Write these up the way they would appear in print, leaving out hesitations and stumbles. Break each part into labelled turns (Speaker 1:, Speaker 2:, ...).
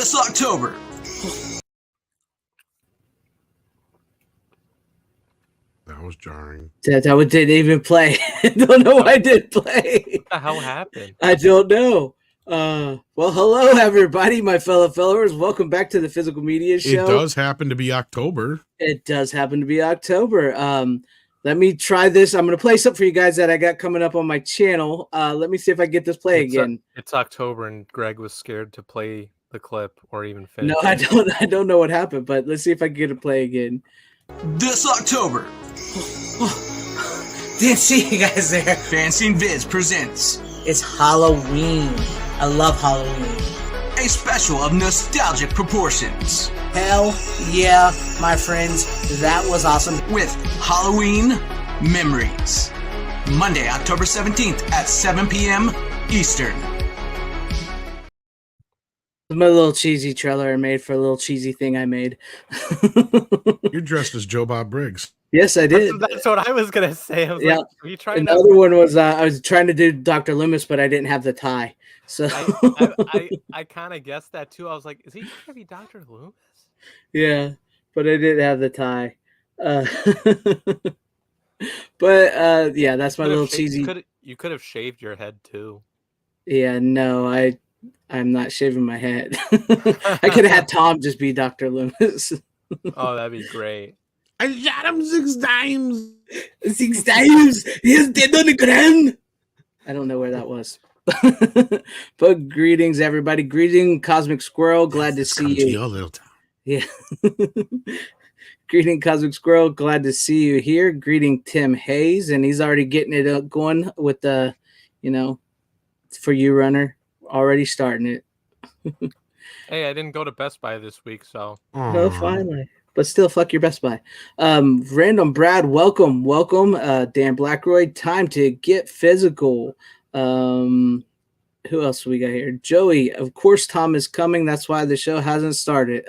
Speaker 1: This October.
Speaker 2: That was jarring.
Speaker 3: That didn't even play. I don't know why I didn't play.
Speaker 4: What the hell happened?
Speaker 3: I don't know. Well, hello, everybody, my fellow followers. Welcome back to the Physical Media Show.
Speaker 2: It does happen to be October.
Speaker 3: It does happen to be October. Let me try this. I'm going to play something for you guys that I got coming up on my channel. Let me see if I get this play again.
Speaker 4: It's October, and Greg was scared to play the clip or even finish.
Speaker 3: No, I don't know what happened, but let's see if I can get it play again.
Speaker 1: This October.
Speaker 5: Didn't see you guys there.
Speaker 1: FanZcene Vids presents
Speaker 5: It's Halloween. I love Halloween.
Speaker 1: a special of nostalgic proportions
Speaker 5: Hell yeah, my friends. That was awesome.
Speaker 1: with Halloween Memories. Monday, October 17th at 7 p.m. Eastern.
Speaker 3: My little cheesy trailer I made for a little cheesy thing I made.
Speaker 2: You're dressed as Joe Bob Briggs.
Speaker 3: Yes, I did.
Speaker 4: That's what I was gonna say. I was
Speaker 3: Yeah.
Speaker 4: like, are you trying
Speaker 3: Another one was I was trying to do Dr. Loomis, but I didn't have the tie. So
Speaker 4: I kind of guessed that too. I was like, is he trying to be Dr. Loomis?
Speaker 3: yeah, but I didn't have the tie. But yeah, that's my little cheesy.
Speaker 4: You could have shaved your head too.
Speaker 3: Yeah, no, I'm not shaving my head. I could have had Tom just be Dr. Loomis.
Speaker 4: Oh, that'd be great.
Speaker 2: I shot him 6 times.
Speaker 3: 6 times. He's dead on the ground. I don't know where that was. But greetings, everybody. Greeting, Cosmic Squirrel. Glad to see you.
Speaker 2: Your little town.
Speaker 3: Yeah. Greeting, Cosmic Squirrel. Glad to see you here. Greeting, Tim Hayes. And he's already getting it going with the, for you, Runner. Already starting it.
Speaker 4: Hey, I didn't go to Best Buy this week, so.
Speaker 3: No, finally. But still, fuck your Best Buy. Random Brad, welcome. Dan Blackroyd, time to get physical. Who else we got here? Joey, of course, Tom is coming. That's why the show hasn't started.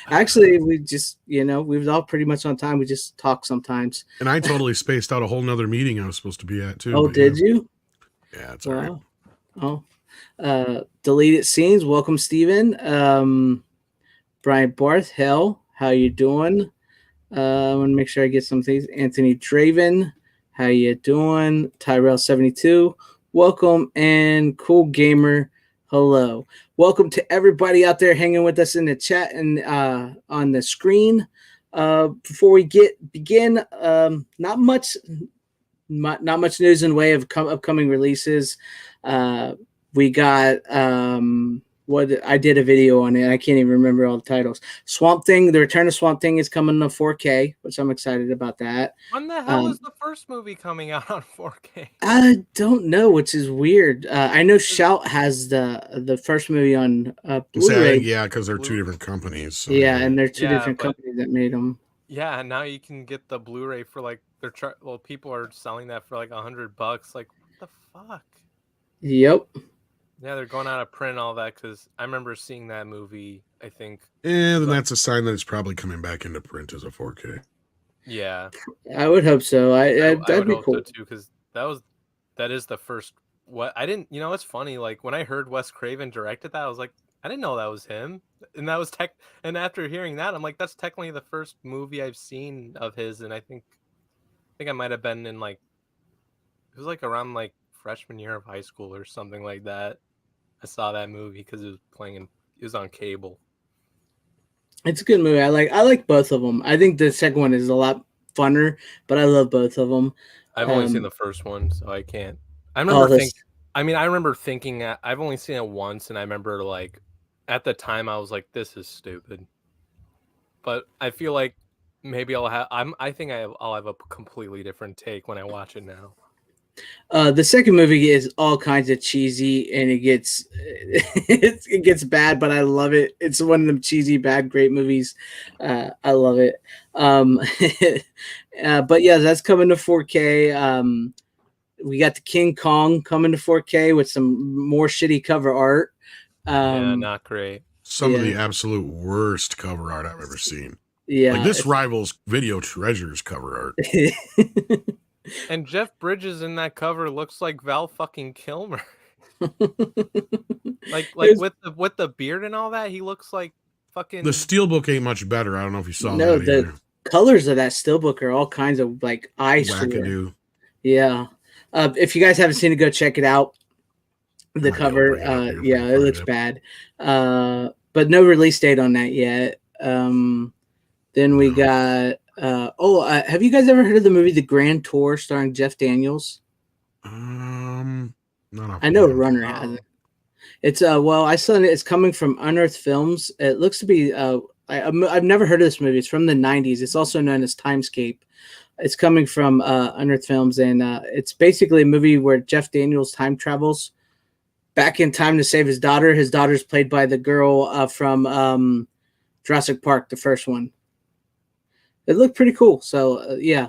Speaker 3: Actually, we just, we've all pretty much on time. We just talk sometimes.
Speaker 2: And I totally spaced out a whole nother meeting I was supposed to be at, too.
Speaker 3: Oh, did you?
Speaker 2: Yeah, it's all right.
Speaker 3: Oh. Deleted scenes. Welcome, Steven. Brian Barth, hell, how you doing? I want to make sure I get some things. Anthony Draven, how you doing? Tyrell72, welcome. And Cool Gamer, hello. Welcome to everybody out there hanging with us in the chat and on the screen. Before we begin, not much news in the way of upcoming releases. We got what I did a video on it. I can't even remember all the titles. Swamp Thing, The Return of Swamp Thing is coming to 4K, which I'm excited about that.
Speaker 4: When the hell is the first movie coming out on 4K?
Speaker 3: I don't know, which is weird. I know Shout has the first movie on Blu-ray.
Speaker 2: Yeah, because they're two different companies. So
Speaker 3: Yeah, and they're two different companies that made them.
Speaker 4: Yeah, and now you can get the Blu-ray for like people are selling that for like $100. Like, what the fuck?
Speaker 3: Yep.
Speaker 4: Yeah, they're going out of print and all that because I remember seeing that movie. I think.
Speaker 2: And then that's a sign that it's probably coming back into print as a 4K.
Speaker 4: Yeah,
Speaker 3: I would hope so.
Speaker 4: I
Speaker 3: that'd
Speaker 4: would
Speaker 3: be
Speaker 4: hope
Speaker 3: cool
Speaker 4: so too because that is the first. What I didn't, it's funny. Like when I heard Wes Craven directed that, I was like, I didn't know that was him. And that was And after hearing that, I'm like, that's technically the first movie I've seen of his. And I think I might have been in like, it was like around like freshman year of high school or something like that. I saw that movie because it was it was on cable.
Speaker 3: It's a good movie. I like both of them. I think the second one is a lot funner, but I love both of them.
Speaker 4: I've only seen the first one, so I can't. I remember thinking I've only seen it once, and I remember like at the time I was like, "This is stupid," but I feel like maybe I'll have a completely different take when I watch it now.
Speaker 3: The second movie is all kinds of cheesy, and it gets bad, but I love it. It's one of them cheesy, bad, great movies. I love it. But yeah, that's coming to 4K. We got the King Kong coming to 4K with some more shitty cover art.
Speaker 4: Yeah, not great.
Speaker 2: Some of the absolute worst cover art I've ever seen.
Speaker 3: Yeah,
Speaker 2: like this rivals Video Treasures cover art.
Speaker 4: And Jeff Bridges in that cover looks like Val fucking Kilmer. Like
Speaker 3: It's-
Speaker 4: with the beard and all that, he looks like fucking.
Speaker 2: The steelbook ain't much better. I don't know if you saw
Speaker 3: no,
Speaker 2: that
Speaker 3: the
Speaker 2: either.
Speaker 3: colors of that steelbook are all kinds of like eyesore.
Speaker 2: Wackadoo.
Speaker 3: Yeah. If you guys haven't seen it, go check it out. The
Speaker 2: might be able to
Speaker 3: cover,
Speaker 2: bring it up here if I
Speaker 3: yeah,
Speaker 2: can
Speaker 3: it
Speaker 2: find
Speaker 3: looks
Speaker 2: it.
Speaker 3: bad. But no release date on that yet. Then we got. Have you guys ever heard of the movie The Grand Tour starring Jeff Daniels?
Speaker 2: Not off
Speaker 3: I
Speaker 2: the
Speaker 3: know
Speaker 2: top.
Speaker 3: Runner hasn't. It's I saw it. It's coming from Unearthed Films. It looks to be I've never heard of this movie. It's from the 90s. It's also known as Timescape. It's coming from Unearthed Films, and it's basically a movie where Jeff Daniels time travels back in time to save his daughter. His daughter's played by the girl from Jurassic Park, the first one. It looked pretty cool. So yeah,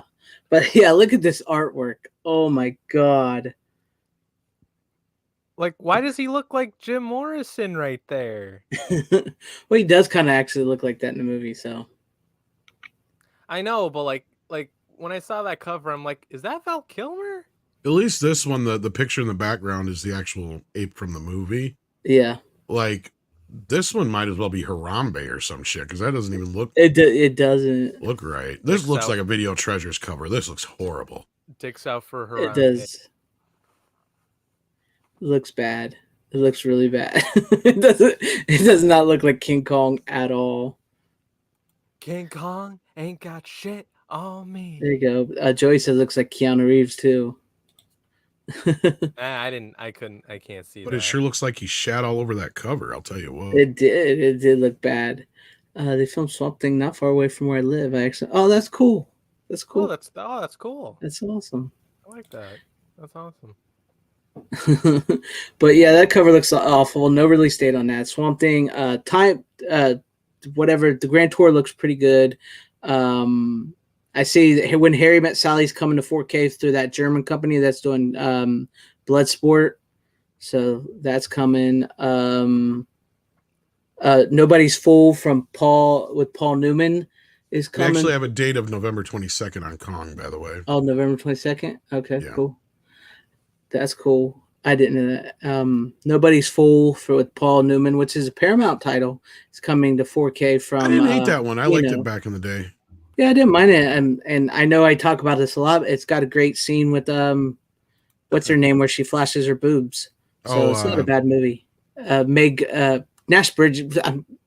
Speaker 3: but yeah, look at this artwork. Oh my god.
Speaker 4: Like, why does he look like Jim Morrison right there?
Speaker 3: Well, he does kind of actually look like that in the movie. So
Speaker 4: I know, but like when I saw that cover, I'm like, is that Val Kilmer?
Speaker 2: At least this one, the picture in the background is the actual ape from the movie.
Speaker 3: yeah,
Speaker 2: Like, this one might as well be Harambe or some shit, because that doesn't even
Speaker 3: it doesn't.
Speaker 2: look right. This
Speaker 4: Dicks
Speaker 2: looks
Speaker 4: out.
Speaker 2: like a Video Treasures cover. This looks horrible.
Speaker 4: Dicks out for her.
Speaker 3: It does. It looks bad. It looks really bad. It does not look like King Kong at all.
Speaker 4: King Kong ain't got shit on me.
Speaker 3: There you go. Joey says it looks like Keanu Reeves too.
Speaker 4: I can't see
Speaker 2: But
Speaker 4: that.
Speaker 2: it sure looks like he shat all over that cover, I'll tell you what.
Speaker 3: It did look bad. They filmed Swamp Thing not far away from where I live. That's cool. That's cool.
Speaker 4: That's cool.
Speaker 3: That's awesome.
Speaker 4: I like that. That's awesome.
Speaker 3: But yeah, that cover looks awful. No release date on that. Swamp Thing, whatever. The Grand Tour looks pretty good. I see When Harry Met Sally's coming to 4K through that German company that's doing Bloodsport. So that's coming. Nobody's Fool from Paul Newman is
Speaker 2: We
Speaker 3: coming.
Speaker 2: actually have a date of November 22nd on Kong, by the way.
Speaker 3: Oh, November 22nd? Okay,
Speaker 2: Yeah.
Speaker 3: cool. That's cool. I didn't know that. Nobody's Fool with Paul Newman, which is a Paramount title. It's coming to 4K from.
Speaker 2: I didn't hate that one. I liked
Speaker 3: know.
Speaker 2: it back in the day.
Speaker 3: Yeah, I didn't mind it. And I know I talk about this a lot. It's got a great scene with what's her name, where she flashes her boobs. So it's not a bad movie. Meg Nash Bridges,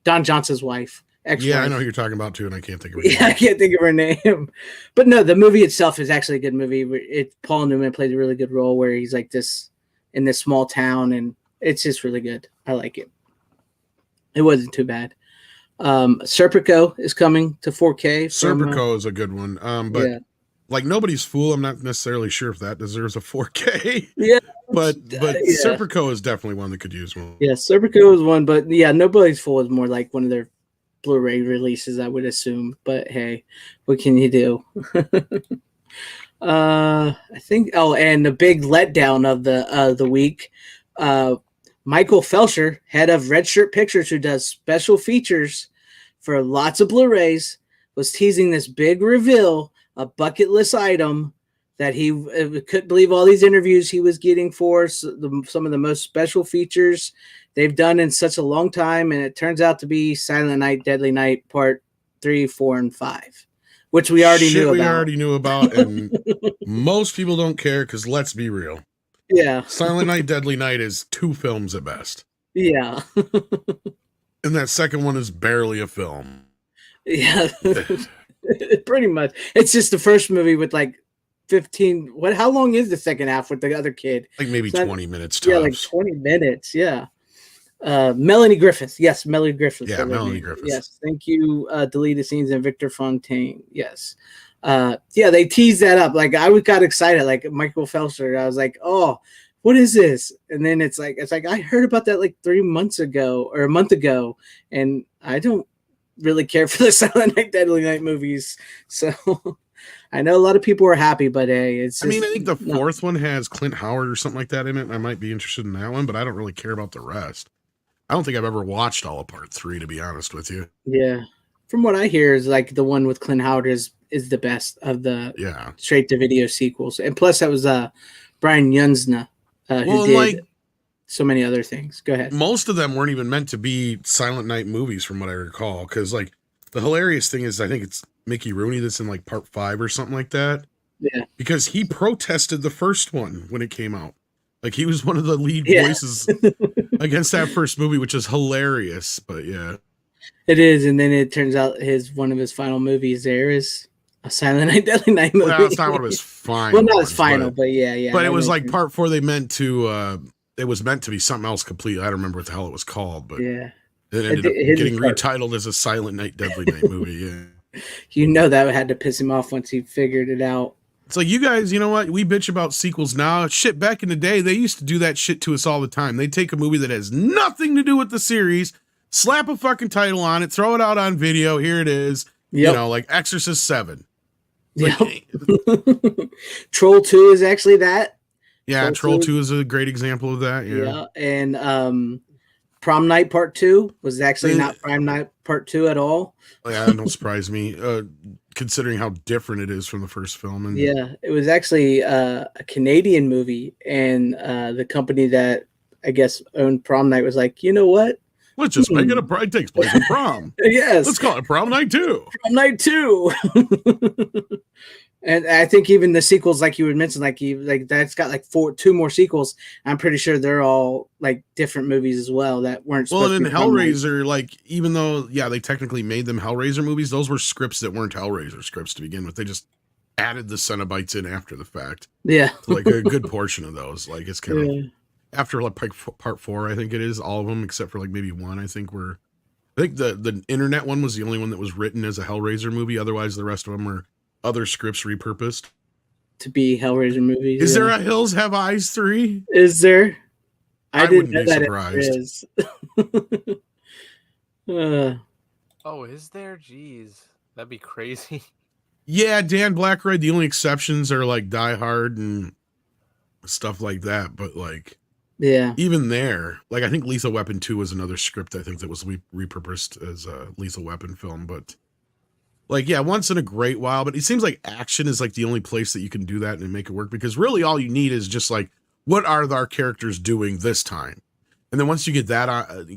Speaker 3: Don Johnson's wife. Ex-wife.
Speaker 2: Yeah, I know who you're talking about too, and I can't think of it.
Speaker 3: Yeah, I can't think of her name. But no, the movie itself is actually a good movie. Paul Newman plays a really good role where he's like this in this small town, and it's just really good. I like it. It wasn't too bad. Serpico is coming to 4K.
Speaker 2: Serpico is a good one. But
Speaker 3: yeah.
Speaker 2: like Nobody's Fool, I'm not necessarily sure if that deserves a 4K.
Speaker 3: Yeah.
Speaker 2: But
Speaker 3: Yeah.
Speaker 2: Serpico is definitely one that could use one.
Speaker 3: Yeah, Serpico is one, but yeah, Nobody's Fool is more like one of their Blu-ray releases, I would assume. But hey, what can you do? I think. Oh, and the big letdown of the week. Michael Felsher, head of Red Shirt Pictures, who does special features for lots of Blu-rays, was teasing this big reveal, a bucket list item that he couldn't believe all these interviews he was getting for some of the most special features they've done in such a long time. And it turns out to be Silent Night, Deadly Night, Part 3, 4, and 5, which we already knew about.
Speaker 2: We already knew about, and most people don't care because let's be real.
Speaker 3: Yeah.
Speaker 2: Silent Night, Deadly Night is 2 films at best.
Speaker 3: Yeah.
Speaker 2: And that second one is barely a film.
Speaker 3: Yeah. Pretty much. It's just the first movie with like 15. How long is the second half with the other kid?
Speaker 2: Like maybe
Speaker 3: It's not-
Speaker 2: 20 minutes tops.
Speaker 3: Yeah, like 20 minutes. Yeah. Melanie Griffith. Yes, Melanie Griffith.
Speaker 2: Yeah, Melanie Griffith.
Speaker 3: Yes. Thank you, Deleted Scenes and Victor Fontaine. Yes. Yeah, they teased that up. Like I got excited. Like Michael Felsher. I was like, oh, what is this? And then it's like I heard about that like 3 months ago or a month ago, and I don't really care for the Silent Night, Deadly Night movies. So I know a lot of people are happy, but hey, it's.
Speaker 2: I mean, I think the fourth one has Clint Howard or something like that in it. And I might be interested in that one, but I don't really care about the rest. I don't think I've ever watched all of Part 3, to be honest with you.
Speaker 3: Yeah, from what I hear, is like the one with Clint Howard is the best of the straight to video sequels, and plus that was Brian Yunsna who did.
Speaker 2: Like,
Speaker 3: so many other things. Go ahead.
Speaker 2: Most of them weren't even meant to be Silent Night movies, from what I recall. Because like the hilarious thing is, I think it's Mickey Rooney that's in like part 5 or something like that.
Speaker 3: Yeah.
Speaker 2: Because he protested the first one when it came out. Like he was one of the lead voices against that first movie, which is hilarious. But yeah,
Speaker 3: it is. And then it turns out one of his final movies there is a Silent Night, Deadly Night movie.
Speaker 2: well, that's not one of his final.
Speaker 3: Well, not his final, but yeah.
Speaker 2: But it was like part 4. They meant to. It was meant to be something else completely. I don't remember what the hell it was called, but
Speaker 3: yeah,
Speaker 2: it ended up getting retitled as a Silent Night, Deadly Night movie. Yeah,
Speaker 3: you know that had to piss him off once he figured it out.
Speaker 2: It's like, you guys, you know what? We bitch about sequels now. Shit, back in the day, they used to do that shit to us all the time. They take a movie that has nothing to do with the series, slap a fucking title on it, throw it out on video. Here it is. Yep. You know, like Exorcist 7.
Speaker 3: Yep. Troll 2 is actually that.
Speaker 2: Yeah, Troll 2 is a great example of that. Yeah.
Speaker 3: And Prom Night Part 2 was actually not Prom Night Part 2 at all.
Speaker 2: Yeah, that don't surprise me, considering how different it is from the first film. And
Speaker 3: yeah, it was actually a Canadian movie, and the company that I guess owned Prom Night was like, you know what?
Speaker 2: Let's just make it it takes place in prom.
Speaker 3: Yes.
Speaker 2: Let's call it Prom Night 2.
Speaker 3: Prom Night 2. And I think even the sequels, like you would mention, like that's got like 2 more sequels. I'm pretty sure they're all like different movies as well that weren't.
Speaker 2: Well, and in Hellraiser, like even though they technically made them Hellraiser movies, those were scripts that weren't Hellraiser scripts to begin with. They just added the Cenobites in after the fact.
Speaker 3: Yeah,
Speaker 2: so like a good portion of those. Like it's kind of after like part 4, I think it is, all of them except for like maybe one. I think the internet one was the only one that was written as a Hellraiser movie. Otherwise, the rest of them were other scripts repurposed
Speaker 3: to be Hellraiser movies.
Speaker 2: Is there a Hills Have Eyes 3?
Speaker 3: Is there?
Speaker 2: I didn't know that
Speaker 3: surprised.
Speaker 4: Oh, is there? Jeez, that'd be crazy.
Speaker 2: Yeah, Dan Blackroyd. The only exceptions are like Die Hard and stuff like that. But like,
Speaker 3: yeah,
Speaker 2: even there, like I think Lethal Weapon 2 was another script I think that was repurposed as a Lethal Weapon film, but. Like, yeah, once in a great while, but it seems like action is like the only place that you can do that and make it work, because really all you need is just like, what are our characters doing this time? And then once you get that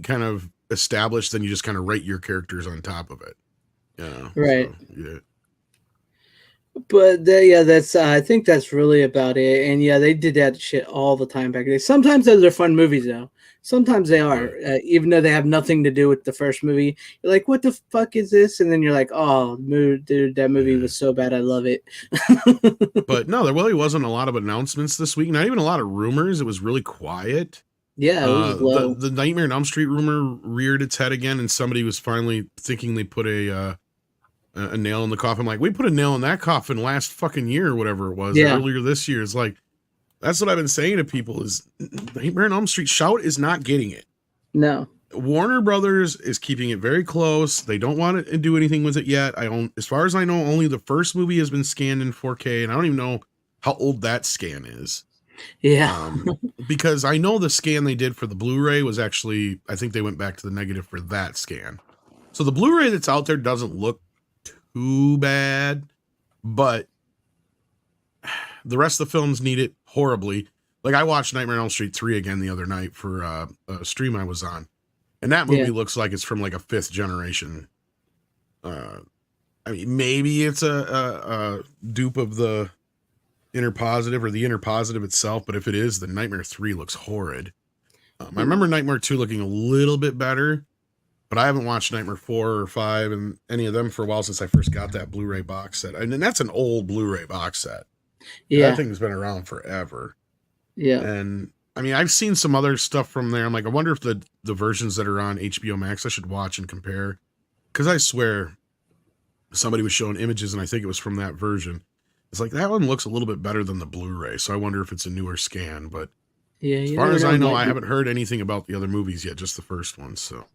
Speaker 2: kind of established, then you just kind of rate your characters on top of it. Yeah.
Speaker 3: Right.
Speaker 2: So, yeah.
Speaker 3: But that's I think that's really about it. And yeah, they did that shit all the time back then. Sometimes those are fun movies though. Sometimes they are, even though they have nothing to do with the first movie. You're like, what the fuck is this? And then you're like, oh, dude, that movie was so bad. I love it.
Speaker 2: But no, there really wasn't a lot of announcements this week. Not even a lot of rumors. It was really quiet.
Speaker 3: Yeah, it was low.
Speaker 2: The Nightmare on Elm Street rumor reared its head again, and somebody was finally thinking they put a nail in the coffin. Like, we put a nail in that coffin last fucking year or whatever it was. Yeah. Earlier this year. It's like, that's what I've been saying to people is Nightmare on Elm Street, Shout is not getting it.
Speaker 3: No.
Speaker 2: Warner Brothers is keeping it very close. They don't want to do anything with it yet. As far as I know, only the first movie has been scanned in 4K, and I don't even know how old that scan is.
Speaker 3: Yeah.
Speaker 2: Because I know the scan they did for the Blu-ray was actually, I think they went back to the negative for that scan. So the Blu-ray that's out there doesn't look too bad, but the rest of the films need it horribly. Like I watched Nightmare on Elm Street 3 again the other night for a stream I was on, and that movie looks like it's from like a 5th generation. I mean, maybe it's a dupe of the Inner Positive or the Inner Positive itself, but if it is, then Nightmare 3 looks horrid. I remember Nightmare 2 looking a little bit better, but I haven't watched Nightmare 4 or 5 and any of them for a while since I first got that Blu-ray box set. And that's an old Blu-ray box set. Yeah, that thing's been around forever.
Speaker 3: Yeah,
Speaker 2: and I mean, I've seen some other stuff from there. I'm like, I wonder if the versions that are on HBO Max I should watch and compare, because I swear somebody was showing images and I think it was from that version. It's like that one looks a little bit better than the Blu-ray, so I wonder if it's a newer scan. But
Speaker 3: yeah,
Speaker 2: as far as I know, I haven't heard anything about the other movies yet, just the first one. So,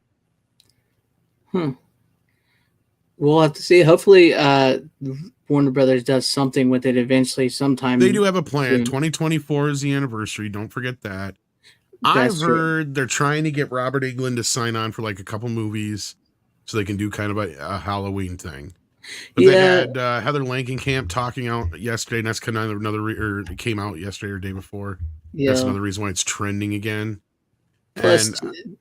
Speaker 3: we'll have to see. Hopefully, Warner Brothers does something with it eventually sometime.
Speaker 2: They do have a plan. 2024 is the anniversary. Don't forget that. I've heard they're trying to get Robert Englund to sign on for like a couple movies so they can do kind of a Halloween thing. But they had Heather Langenkamp talking out yesterday, and that's kind of it came out yesterday or day before. Yeah. That's another reason why it's trending again.
Speaker 3: Plus,
Speaker 2: And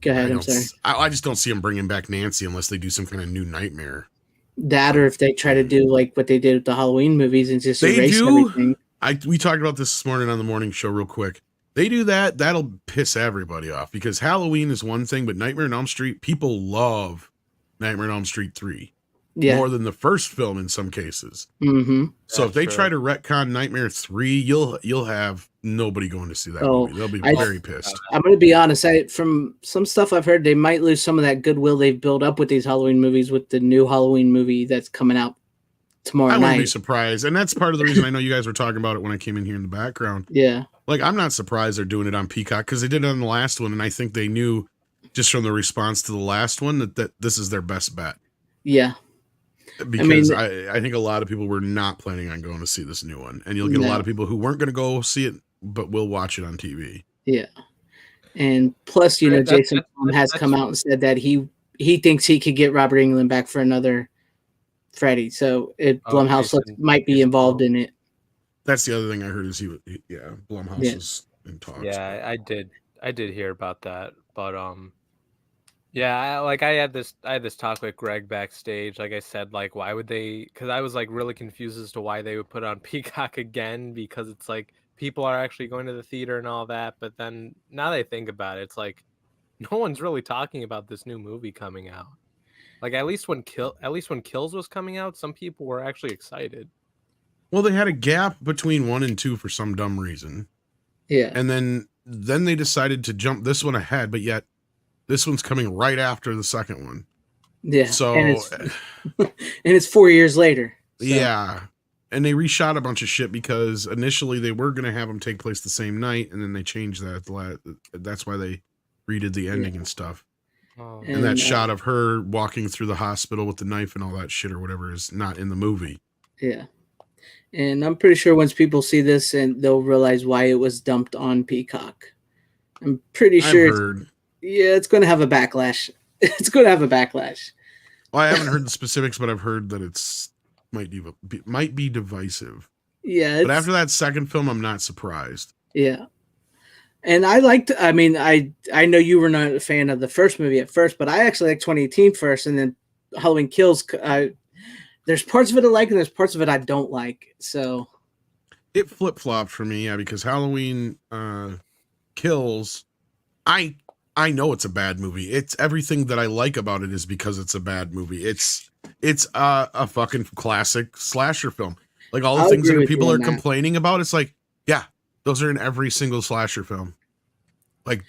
Speaker 3: go ahead.
Speaker 2: I
Speaker 3: I'm
Speaker 2: don't.
Speaker 3: sorry.
Speaker 2: I just don't see them bringing back Nancy unless they do some kind of new nightmare.
Speaker 3: That, or if they try to do like what they did with the Halloween movies and just
Speaker 2: They
Speaker 3: erase
Speaker 2: do.
Speaker 3: everything.
Speaker 2: We talked about this morning on the morning show real quick. They do that, that'll piss everybody off because Halloween is one thing, but Nightmare on Elm Street, people love Nightmare on Elm Street 3 more than the first film in some cases.
Speaker 3: Mm-hmm.
Speaker 2: So if they try to retcon Nightmare 3, you'll have nobody going to see that
Speaker 3: Oh,
Speaker 2: movie. They'll be
Speaker 3: I-
Speaker 2: very pissed.
Speaker 3: I'm going to be honest. From some stuff I've heard, they might lose some of that goodwill they've built up with these Halloween movies with the new Halloween movie that's coming out tomorrow
Speaker 2: I wouldn't be
Speaker 3: night.
Speaker 2: surprised. And that's part of the reason I know you guys were talking about it when I came in here in the background.
Speaker 3: Yeah.
Speaker 2: Like, I'm not surprised they're doing it on Peacock because they did it on the last one. And I think they knew just from the response to the last one that this is their best bet.
Speaker 3: Yeah.
Speaker 2: Because I think a lot of people were not planning on going to see this new one. And you'll get a lot of people who weren't going to go see it, but will watch it on TV.
Speaker 3: Yeah. And plus, Jason has come out and said that he thinks he could get Robert Englund back for another Freddy. So Blumhouse might be involved in it.
Speaker 2: That's the other thing I heard is Blumhouse is in talks.
Speaker 4: Yeah, I did hear about that, but yeah, I had this talk with Greg backstage. Like I said, like why would they? Because I was like really confused as to why they would put it on Peacock again, because it's like people are actually going to the theater and all that. But then now that I think about it, it's like no one's really talking about this new movie coming out. Like at least when Kills was coming out, some people were actually excited.
Speaker 2: Well, they had a gap between 1 and 2 for some dumb reason.
Speaker 3: Yeah.
Speaker 2: And then they decided to jump this one ahead, but yet this one's coming right after the second one.
Speaker 3: Yeah.
Speaker 2: So
Speaker 3: and it's 4 years later. So.
Speaker 2: Yeah. And they reshot a bunch of shit because initially they were going to have them take place the same night, and then they changed that. That's why they redid the ending and stuff. Oh. And that shot of her walking through the hospital with the knife and all that shit or whatever is not in the movie.
Speaker 3: Yeah. And I'm pretty sure once people see this, and they'll realize why it was dumped on Peacock. I'm pretty sure. It's going to have a backlash. It's going to have a backlash.
Speaker 2: Well, I haven't heard the specifics, but I've heard that might be divisive.
Speaker 3: Yeah.
Speaker 2: But after that second film, I'm not surprised.
Speaker 3: Yeah. And I know you were not a fan of the first movie at first, but I actually like 2018 first, and then Halloween Kills. There's parts of it I like, and there's parts of it I don't like. So
Speaker 2: it flip-flopped for me, because Halloween Kills, I know it's a bad movie. It's everything that I like about it is because it's a bad movie. It's a fucking classic slasher film. Like all the things that people are complaining about, it's like, yeah, those are in every single slasher film. Like,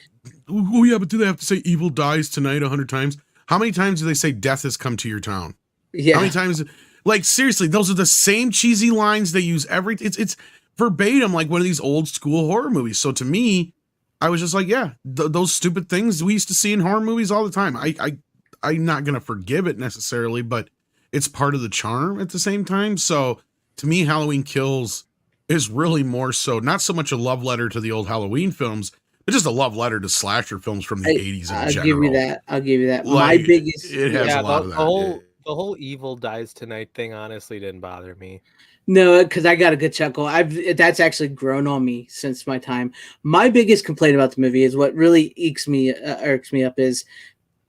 Speaker 2: oh yeah, but do they have to say evil dies tonight 100 times? How many times do they say death has come to your town?
Speaker 3: Yeah.
Speaker 2: How many times? Like, seriously, those are the same cheesy lines they use it's verbatim, like one of these old school horror movies. So to me, I was just like, yeah, those stupid things we used to see in horror movies all the time. I'm not going to forgive it necessarily, but it's part of the charm at the same time. So to me, Halloween Kills is really more so, not so much a love letter to the old Halloween films, but just a love letter to slasher films from the 80s in general.
Speaker 3: I'll give you that.
Speaker 2: Like,
Speaker 3: my biggest...
Speaker 2: It has a lot of that.
Speaker 4: The whole evil dies tonight thing honestly didn't bother me.
Speaker 3: No, because I got a good chuckle. That's actually grown on me since my time. My biggest complaint about the movie is what really irks me up is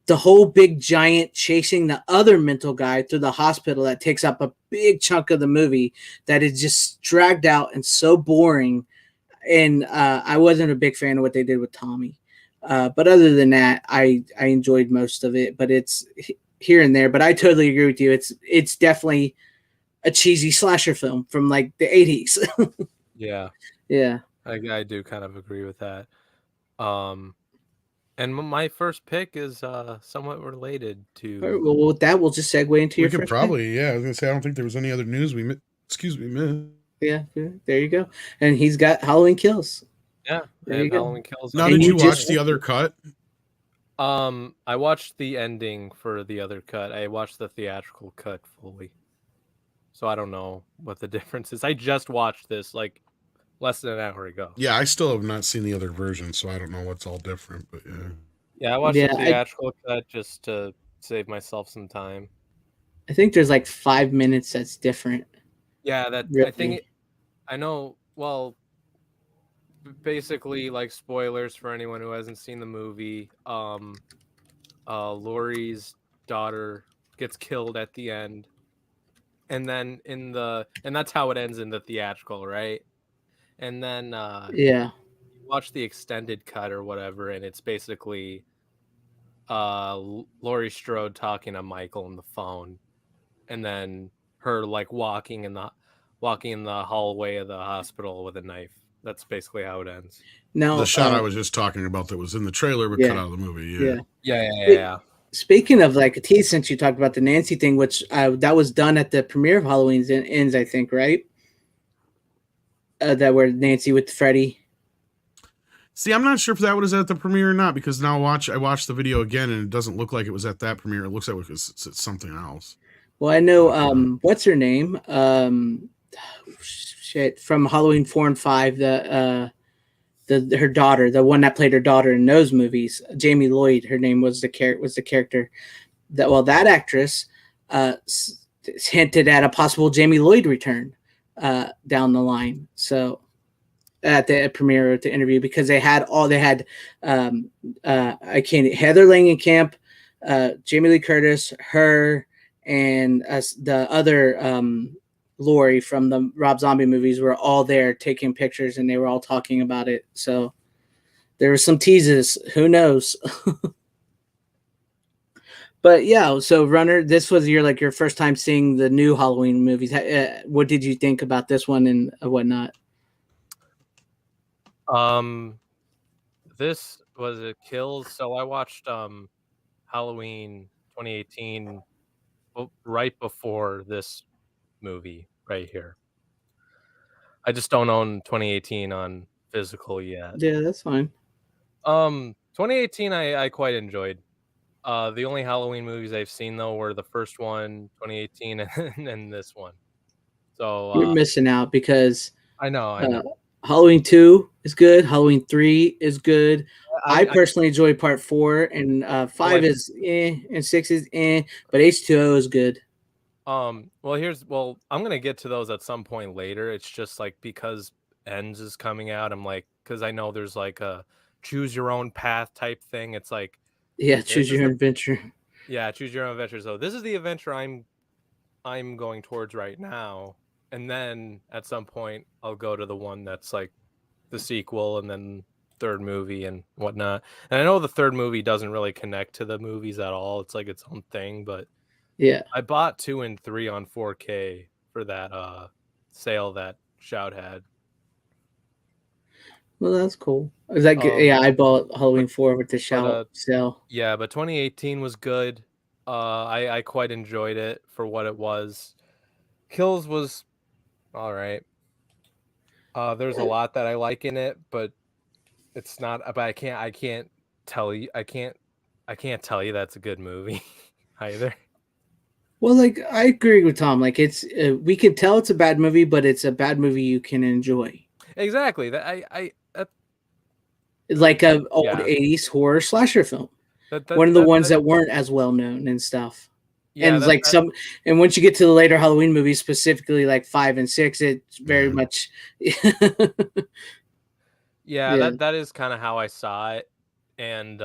Speaker 3: the whole big giant chasing the other mental guy through the hospital that takes up a big chunk of the movie that is just dragged out and so boring. And I wasn't a big fan of what they did with Tommy. But other than that, I enjoyed most of it. But it's here and there. But I totally agree with you. It's definitely a cheesy slasher film from like the 80s.
Speaker 4: Yeah.
Speaker 3: Yeah.
Speaker 4: I do kind of agree with that. And my first pick is somewhat related to...
Speaker 3: Right, well, with that, we'll just segue into your first
Speaker 2: probably,
Speaker 3: pick.
Speaker 2: Yeah. I was going to say, I don't think there was any other news we missed.
Speaker 3: Yeah, there you go. And he's got Halloween Kills.
Speaker 4: Yeah, Halloween Kills.
Speaker 2: Now, did you watch the other cut?
Speaker 4: I watched the ending for the other cut. I watched the theatrical cut fully. So I don't know what the difference is. I just watched this like less than an hour ago.
Speaker 2: Yeah, I still have not seen the other version, so I don't know what's all different. But yeah.
Speaker 4: Yeah, I watched the theatrical cut just to save myself some time.
Speaker 3: I think there's like 5 minutes that's different.
Speaker 4: Yeah,
Speaker 3: Really?
Speaker 4: I think I know. Well, basically, like, spoilers for anyone who hasn't seen the movie. Laurie's daughter gets killed at the end, and then and that's how it ends in the theatrical, right? And then
Speaker 3: Yeah.
Speaker 4: you watch the extended cut or whatever, and it's basically Laurie Strode talking to Michael on the phone, and then her like walking in the hallway of the hospital with a knife. That's basically how it ends.
Speaker 3: Now,
Speaker 2: The shot I was just talking about that was in the trailer but cut out of the movie. Yeah.
Speaker 4: Yeah.
Speaker 3: Speaking of like a tease, since you talked about the Nancy thing, which that was done at the premiere of Halloween Ends, I think, right? That were Nancy with Freddy.
Speaker 2: See, I'm not sure if that was at the premiere or not, because now I watched the video again and it doesn't look like it was at that premiere. It looks like it's something else.
Speaker 3: Well, I know what's her name? Shit, from Halloween 4 and 5, her daughter, the one that played her daughter in those movies, Jamie Lloyd, her name was the character. That actress hinted at a possible Jamie Lloyd return down the line. So at the premiere at the interview, because Heather Langenkamp, Jamie Lee Curtis, her, and the other Laurie from the Rob Zombie movies were all there taking pictures, and they were all talking about it. So there were some teases. Who knows? But yeah, so Runner, this was your first time seeing the new Halloween movies. What did you think about this one and whatnot?
Speaker 4: This was a Kills. So I watched Halloween 2018 right before this movie right here. I just don't own 2018 on physical yet.
Speaker 3: Yeah, that's fine.
Speaker 4: 2018 I quite enjoyed. The only Halloween movies I've seen though were the first one, 2018, and this one. So
Speaker 3: you're missing out because
Speaker 4: I know.
Speaker 3: Halloween 2 is good. Halloween 3 is good. I personally enjoy part 4, and 5 is and 6 is but H2O is good.
Speaker 4: Well, I'm gonna get to those at some point later. It's just like because Ends is coming out, I'm like, because I know there's like a choose your own path type thing. It's like,
Speaker 3: choose your own adventure.
Speaker 4: Yeah, choose your own adventure. So this is the adventure I'm going towards right now, and then at some point I'll go to the one that's like the sequel, and then third movie and whatnot. And I know the third movie doesn't really connect to the movies at all. It's like its own thing, but
Speaker 3: yeah,
Speaker 4: I bought 2 and 3 on 4K for that sale that Shout had.
Speaker 3: Well, that's cool. Is that good? I bought Halloween 4 with the Shout sale.
Speaker 4: Yeah, but 2018 was good. I quite enjoyed it for what it was. Kills was all right. There's a lot that I like in it, but it's not. But I can't tell you. I can't tell you that's a good movie either.
Speaker 3: Well, like I agree with Tom. Like it's we can tell it's a bad movie, but it's a bad movie you can enjoy.
Speaker 4: Exactly.
Speaker 3: Like a old 80s horror slasher film. One of the ones that weren't as well known and stuff. Yeah, and and once you get to the later Halloween movies, specifically like 5 and 6, it's very much.
Speaker 4: That is kind of how I saw it, and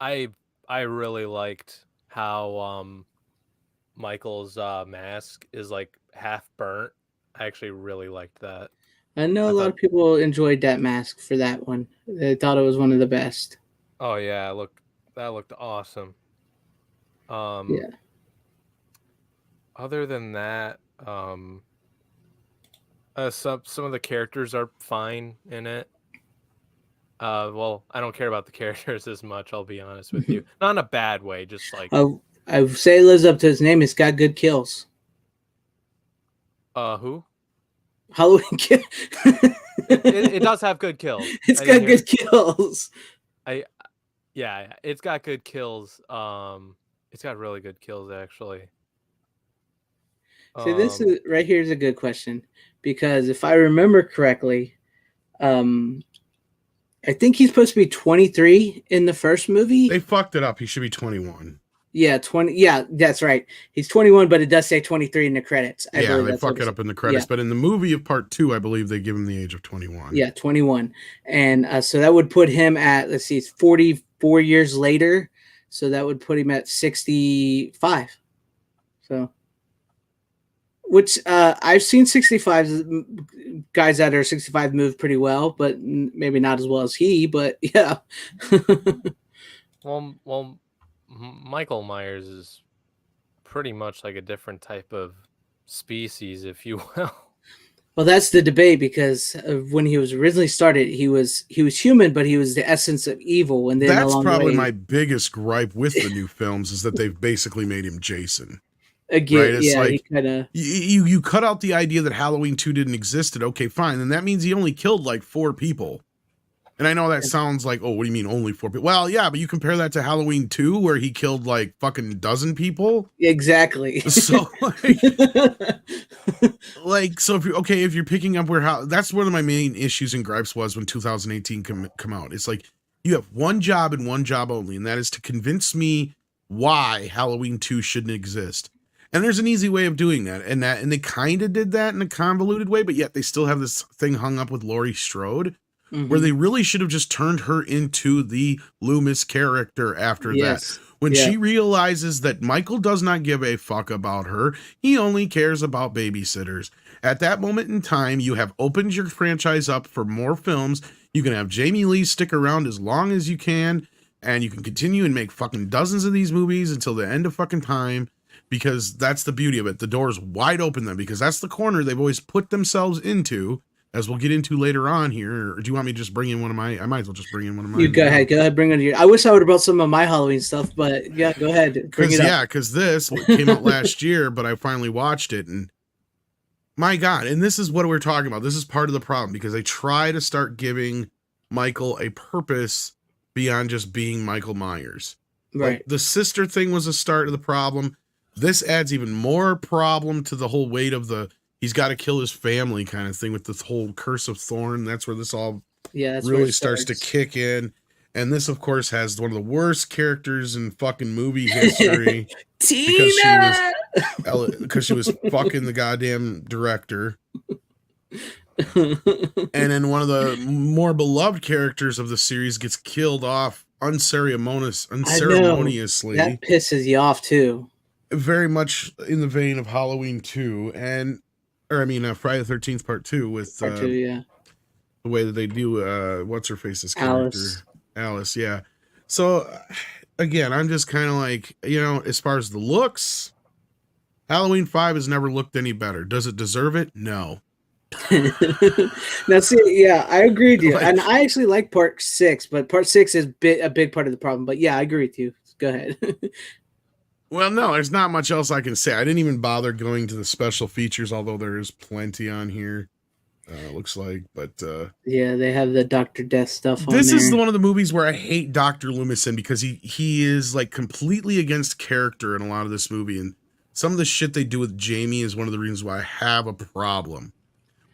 Speaker 4: I really liked how Michael's mask is like half burnt. I actually really liked that.
Speaker 3: I know a lot of people enjoyed that mask for that one. They thought it was one of the best.
Speaker 4: Oh yeah, that looked awesome. Other than that, some of the characters are fine in it. Well, I don't care about the characters as much, I'll be honest with you. Not in a bad way, just like
Speaker 3: I say it lives up to his name. It's got good kills.
Speaker 4: Who?
Speaker 3: Halloween Kill.
Speaker 4: it does have good kills.
Speaker 3: It's got good kills.
Speaker 4: It's got good kills. It's got really good kills actually.
Speaker 3: See, this is right here is a good question, because if I remember correctly, I think he's supposed to be 23 in the first movie.
Speaker 2: They fucked it up. He should be 21.
Speaker 3: Yeah, 20. Yeah, that's right. He's 21, but it does say 23 in the credits. I
Speaker 2: Yeah,
Speaker 3: believe
Speaker 2: they
Speaker 3: that's
Speaker 2: fuck
Speaker 3: what
Speaker 2: it up in the credits.
Speaker 3: Yeah.
Speaker 2: But in the movie of part 2, I believe they give him the age of 21.
Speaker 3: Yeah, 21. And so that would put him at, let's see, it's 44 years later. So that would put him at 65. So, which I've seen 65 guys that are 65 move pretty well, but maybe not as well as he, but yeah.
Speaker 4: Well, Michael Myers is pretty much like a different type of species, if you will.
Speaker 3: Well, that's the debate because when he was originally started, he was human, but he was the essence of evil. And then
Speaker 2: that's
Speaker 3: along
Speaker 2: probably
Speaker 3: the way,
Speaker 2: my biggest gripe with the new films is that they've basically made him Jason.
Speaker 3: again,
Speaker 2: Right? It's
Speaker 3: yeah,
Speaker 2: like
Speaker 3: he kind of
Speaker 2: you cut out the idea that Halloween 2 didn't exist. Okay, fine. Then that means he only killed like 4 people. And I know that sounds like, oh, what do you mean only 4 people? Well, yeah, but you compare that to Halloween 2 where he killed like fucking dozen people.
Speaker 3: exactly.
Speaker 2: So so if you're picking up where that's one of my main issues and gripes was when 2018 come out. It's like you have one job and one job only, and that is to convince me why Halloween 2 shouldn't exist. And there's an easy way of doing that, and they kind of did that in a convoluted way, but yet they still have this thing hung up with Laurie Strode.
Speaker 3: Mhm.
Speaker 2: Where they really should have just turned her into the Loomis character after that. When she realizes that Michael does not give a fuck about her, he only cares about babysitters. At that moment in time, you have opened your franchise up for more films. You can have Jamie Lee stick around as long as you can, and you can continue and make fucking dozens of these movies until the end of fucking time, because that's the beauty of it. The door's wide open then, because that's the corner they've always put themselves into. As we'll get into later on here, or do you want me to just bring in one of my? I might as well just bring in one of mine.
Speaker 3: You go ahead, bring it. I wish I would have brought some of my Halloween stuff, but yeah, go ahead, bring it up.
Speaker 2: Yeah, because this came out last year, but I finally watched it, and my God, and this is what we're talking about. This is part of the problem because they try to start giving Michael a purpose beyond just being Michael Myers.
Speaker 3: Right.
Speaker 2: Like, the sister thing was the start of the problem. This adds even more problem to the whole weight of the. He's got to kill his family kind of thing with this whole Curse of Thorn. That's where this all really starts to kick in. And this, of course, has one of the worst characters in fucking movie history.
Speaker 3: Tina!
Speaker 2: Because she was fucking the goddamn director. And then one of the more beloved characters of the series gets killed off unceremoniously.
Speaker 3: That pisses you off, too.
Speaker 2: Very much in the vein of Halloween 2 Friday the 13th Part 2 with
Speaker 3: Part 2, yeah.
Speaker 2: The way that they do what's her face's character, Alice, yeah. So again, I'm just kind of like, as far as the looks, Halloween 5 has never looked any better. Does it deserve it? No.
Speaker 3: Now see, yeah, I agree with you, and I actually like Part 6, but Part 6 is a big part of the problem. But yeah, I agree with you. Go ahead.
Speaker 2: Well, no, there's not much else I can say. I didn't even bother going to the special features, although there is plenty on here. Looks like, but
Speaker 3: yeah, they have the Dr. Death stuff on
Speaker 2: this
Speaker 3: there.
Speaker 2: is one of the movies where I hate Dr. Loomis in because he is like completely against character in a lot of this movie, and some of the shit they do with Jamie is one of the reasons why I have a problem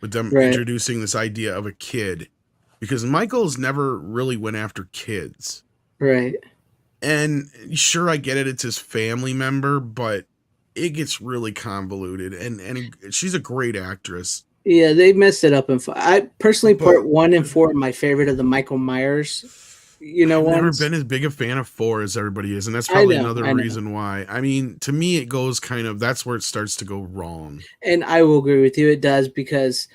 Speaker 2: with them introducing this idea of a kid, because Michael's never really went after kids,
Speaker 3: right? And
Speaker 2: sure, I get it, it's his family member, but it gets really convoluted, and she's a great actress.
Speaker 3: Yeah, they messed it up. I personally, Part 1 and 4 are my favorite of the Michael Myers. I've
Speaker 2: never been as big a fan of 4 as everybody is, and that's probably another reason why. I mean, to me, it goes that's where it starts to go wrong. And
Speaker 3: I will agree with you, it does, because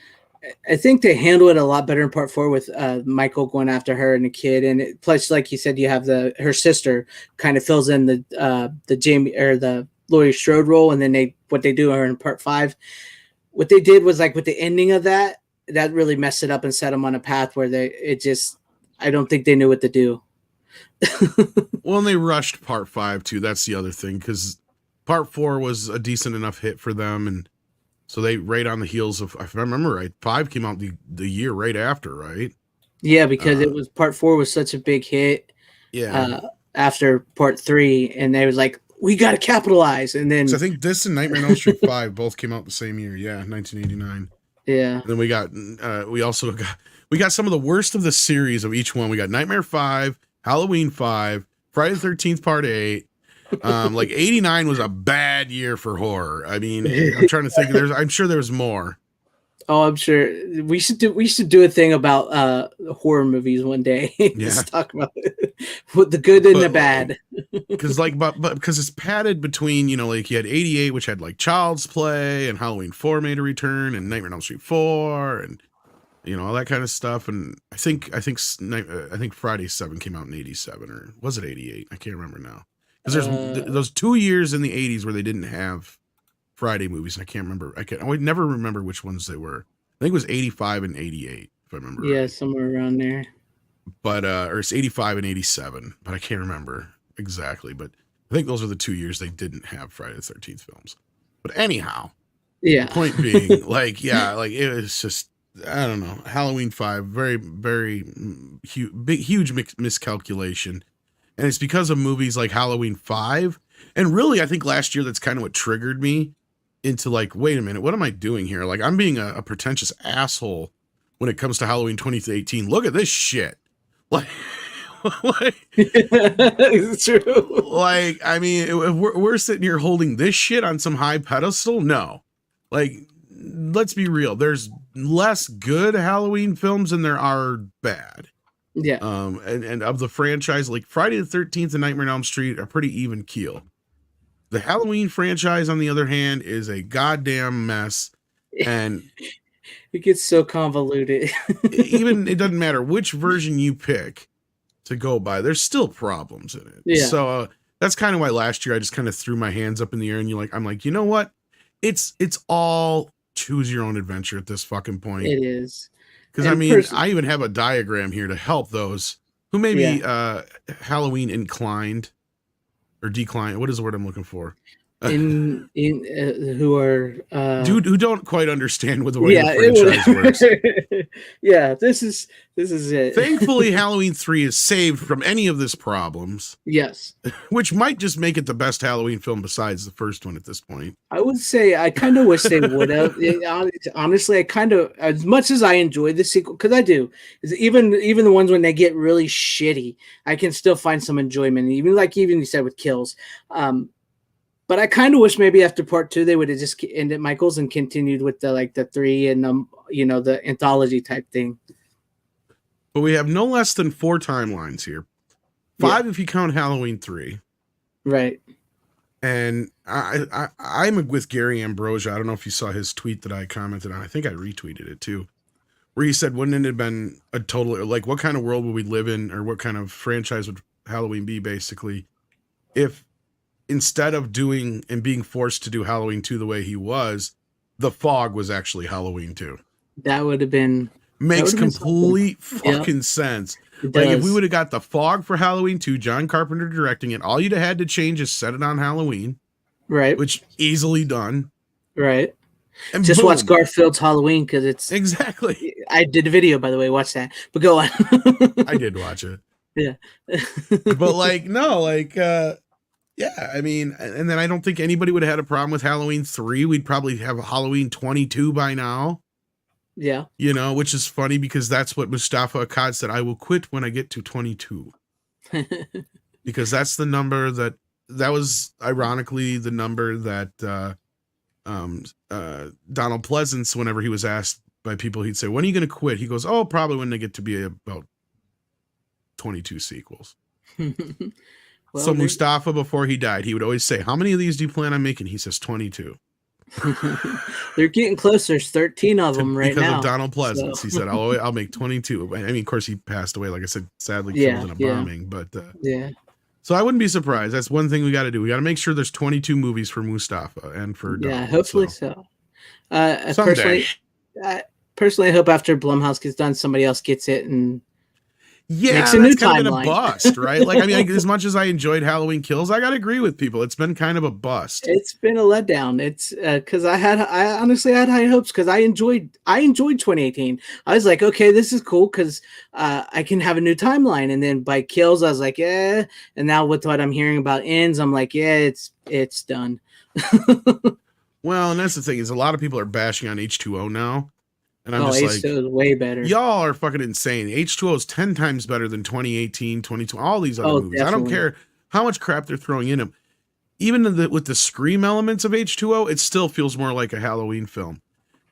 Speaker 3: I think they handle it a lot better in Part 4 with Michael going after her and the kid, and plus, like you said, you have her sister kind of fills in the Jamie or the Laurie Strode role, and then what they do in Part 5. What they did was, like, with the ending of that really messed it up and set them on a path where I don't think they knew what to do.
Speaker 2: Well, and they rushed Part 5 too. That's the other thing, because Part 4 was a decent enough hit for them, and so they right on the heels of, if I remember right, 5 came out the year right after, right?
Speaker 3: Yeah, because it was Part 4 was such a big hit.
Speaker 2: Yeah.
Speaker 3: After Part 3, and they was like, we got to capitalize, and then
Speaker 2: I think this and Nightmare on Elm Street 5 both came out the same year. Yeah, 1989.
Speaker 3: Yeah.
Speaker 2: And then we also got some of the worst of the series of each one. We got Nightmare 5, Halloween 5, Friday the 13th Part 8, Like 89 was a bad year for horror. I mean, I'm trying to think. I'm sure there's more.
Speaker 3: Oh, I'm sure we should do a thing about horror movies one day.
Speaker 2: Yeah.
Speaker 3: Just talk about it. With the good and the bad.
Speaker 2: Because because it's padded between, you know, like you had 88, which had like Child's Play, and Halloween 4 made a return, and Nightmare on Elm Street 4, and you know all that kind of stuff. And I think Friday 7 came out in 87, or was it 88? I can't remember now. Because there's those 2 years in the 80s where they didn't have Friday movies, and I can't remember. I would never remember which ones they were. I think it was 85 and 88, if I remember.
Speaker 3: Yeah,
Speaker 2: right.
Speaker 3: somewhere around there.
Speaker 2: But or it's 85 and 87, but I can't remember exactly. But I think those are the 2 years they didn't have Friday the 13th films. But anyhow,
Speaker 3: yeah.
Speaker 2: The point being, like, yeah, like it was just, I don't know, Halloween 5, very, very huge miscalculation. And it's because of movies like Halloween 5. And really, I think last year, that's kind of what triggered me into like, wait a minute, what am I doing here? Like, I'm being a pretentious asshole when it comes to Halloween 2018. Look at this shit. Like,
Speaker 3: it's true.
Speaker 2: Like, I mean, if we're sitting here holding this shit on some high pedestal. No, like, let's be real. There's less good Halloween films than there are bad.
Speaker 3: Yeah.
Speaker 2: And of the franchise, like Friday the 13th and Nightmare on Elm Street are pretty even keel. The Halloween franchise, on the other hand, is a goddamn mess. And
Speaker 3: it gets so convoluted.
Speaker 2: Even it doesn't matter which version you pick to go by, there's still problems in it.
Speaker 3: Yeah.
Speaker 2: So that's kind of why last year I just kind of threw my hands up in the air, and I'm like, you know what? It's all choose your own adventure at this fucking point.
Speaker 3: It is.
Speaker 2: Because I mean, I even have a diagram here to help those who may be Halloween inclined or declined. What is the word I'm looking for?
Speaker 3: Who are
Speaker 2: who don't quite understand what the way the franchise works.
Speaker 3: Yeah, this is it.
Speaker 2: Thankfully, Halloween 3 is saved from any of this problems.
Speaker 3: Yes,
Speaker 2: which might just make it the best Halloween film besides the first one at this point.
Speaker 3: I would say I kind of wish they would have. Honestly, I kind of, as much as I enjoy the sequel, because I do, even the ones when they get really shitty, I can still find some enjoyment. Even you said with kills. But I kind of wish maybe after part 2 they would have just ended Michaels and continued with the 3 and the anthology type thing.
Speaker 2: But we have no less than 4 timelines here. 5 if you count Halloween 3.
Speaker 3: Right.
Speaker 2: And I'm with Gary Ambrosia. I don't know if you saw his tweet that I commented on. I think I retweeted it too, where he said, wouldn't it have been a total, like, what kind of world would we live in, or what kind of franchise would Halloween be, basically, if instead of doing and being forced to do Halloween 2 the way he was, The Fog was actually Halloween 2.
Speaker 3: That would have been...
Speaker 2: Makes complete fucking sense. Like, if we would have got The Fog for Halloween 2, John Carpenter directing it, all you'd have had to change is set it on Halloween.
Speaker 3: Right.
Speaker 2: Which, easily done.
Speaker 3: Right.
Speaker 2: And
Speaker 3: just
Speaker 2: boom.
Speaker 3: watch Garfield's Halloween, because it's...
Speaker 2: Exactly.
Speaker 3: I did a video, by the way. Watch that. But go on.
Speaker 2: I did watch it.
Speaker 3: Yeah.
Speaker 2: But, yeah, I mean, and then I don't think anybody would have had a problem with Halloween 3. We'd probably have a Halloween 22 by now.
Speaker 3: Yeah.
Speaker 2: Which is funny because that's what Mustafa Akkad said. I will quit when I get to 22. Because that's the number that was ironically the number that Donald Pleasance, whenever he was asked by people, he'd say, when are you going to quit? He goes, oh, probably when they get to be about 22 sequels.
Speaker 3: Well,
Speaker 2: so Mustafa, before he died, he would always say, how many of these do you plan on making? He says 22.
Speaker 3: They're getting close. There's 13 of them right now.
Speaker 2: Because of Donald Pleasance. So. He said, I'll make 22. I mean, of course, he passed away, like I said, sadly killed in a bombing. But so I wouldn't be surprised. That's one thing we got to do. We got to make sure there's 22 movies for Mustafa and for Donald.
Speaker 3: Hopefully so. Personally, I hope after Blumhouse gets done, somebody else gets it and makes a new
Speaker 2: kind of been a
Speaker 3: timeline.
Speaker 2: bust, right? Like, I mean, as much as I enjoyed Halloween Kills, I got to agree with people. It's been kind of a bust.
Speaker 3: It's been a letdown. It's because I honestly had high hopes because I enjoyed 2018. I was like, okay, this is cool because I can have a new timeline. And then by Kills, I was like, yeah. And now with what I'm hearing about Ends, I'm like, yeah, it's done.
Speaker 2: Well, and that's the thing is a lot of people are bashing on H2O now. And I'm just
Speaker 3: H2O is way better.
Speaker 2: Y'all are fucking insane. H2O is 10 times better than 2018, 2020, all these other movies. Definitely. I don't care how much crap they're throwing in them. even with the scream elements of H2O, it still feels more like a Halloween film.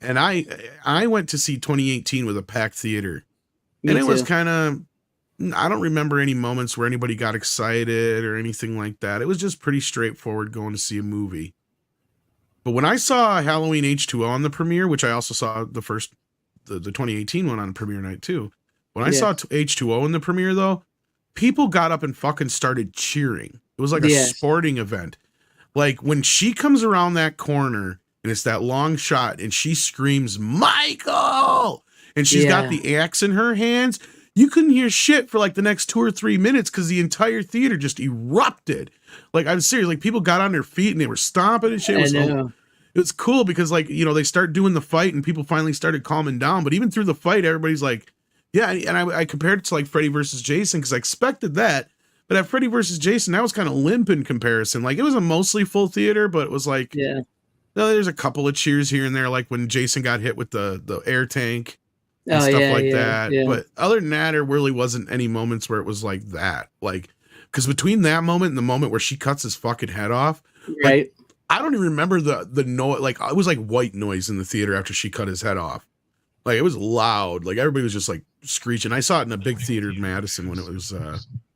Speaker 2: And I went to see 2018 with a packed theater.
Speaker 3: Me
Speaker 2: it
Speaker 3: too.
Speaker 2: was kind of, I don't remember any moments where anybody got excited or anything like that. It was just pretty straightforward going to see a movie. But when I saw Halloween H2O on the premiere, which I also saw the 2018 one on premiere night too. When I saw H2O in the premiere though, people got up and fucking started cheering. It was like a sporting event. Like when she comes around that corner and it's that long shot and she screams, "Michael!" and she's got the axe in her hands, you couldn't hear shit for like the next 2 or 3 minutes because the entire theater just erupted. Like, I'm serious. Like, people got on their feet and they were stomping and shit. It was cool because, like, you know, they start doing the fight and people finally started calming down. But even through the fight, everybody's like, yeah. And I compared it to like Freddy versus Jason because I expected that. But at Freddy versus Jason, that was kind of limp in comparison. Like, it was a mostly full theater, but it was like, no, there's a couple of cheers here and there, like when Jason got hit with the air tank and stuff like that. Yeah. But other than that, there really wasn't any moments where it was like that. Like, because between that moment and the moment where she cuts his fucking head off,
Speaker 3: right?
Speaker 2: Like, I don't even remember the noise. Like, it was like white noise in the theater after she cut his head off. Like, it was loud. Like, everybody was just like screeching. I saw it in a big theater in Madison when it was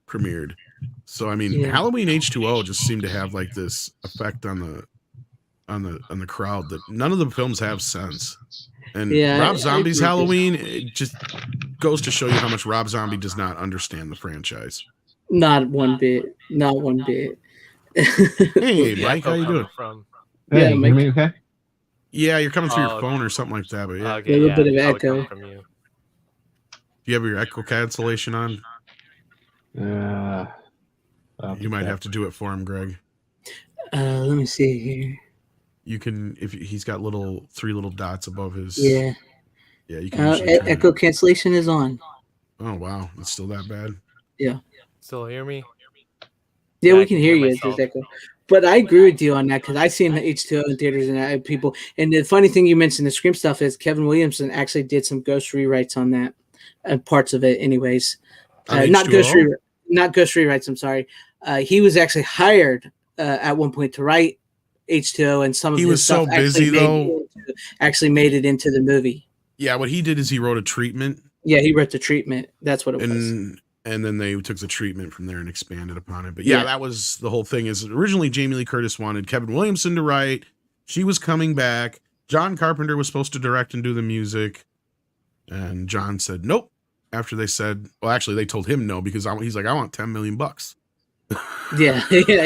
Speaker 2: premiered. So I mean, Halloween H2O just seemed to have like this effect on the crowd that none of the films have since. And Rob Zombie's Halloween, it just goes to show you how much Rob Zombie does not understand the franchise.
Speaker 3: Not one bit. Not one bit.
Speaker 2: Hey, Mike, how you doing?
Speaker 6: Hey, Mike. You hear me okay?
Speaker 2: Yeah, you're coming through your phone or something like that, but yeah.
Speaker 3: Okay, a little bit of echo.
Speaker 4: From you.
Speaker 2: Do you have your echo cancellation on? You might have to do it for him, Greg.
Speaker 3: Let me see here.
Speaker 2: You can, if he's got 3 little dots above his.
Speaker 3: Yeah,
Speaker 2: you can.
Speaker 3: Echo cancellation is on.
Speaker 2: Oh wow, it's still that bad.
Speaker 3: Yeah.
Speaker 4: Still hear me?
Speaker 3: Yeah, we can hear you. It's just echo. But I agree with you on that because I've seen the H2O in theaters and people. And the funny thing you mentioned the Scream stuff is Kevin Williamson actually did some ghost rewrites on that, parts of it, anyways. Not ghost rewrites. I'm sorry. He was actually hired at one point to write H2O, and some of his stuff actually made it into the movie.
Speaker 2: Yeah, what he did is he wrote a treatment.
Speaker 3: Yeah, he wrote the treatment. That's what it was.
Speaker 2: And then they took the treatment from there and expanded upon it. But yeah, that was the whole thing. Is originally Jamie Lee Curtis wanted Kevin Williamson to write. She was coming back. John Carpenter was supposed to direct and do the music. And John said, nope. After they said, well, actually they told him no, because he's like, I want $10 million.
Speaker 3: Yeah,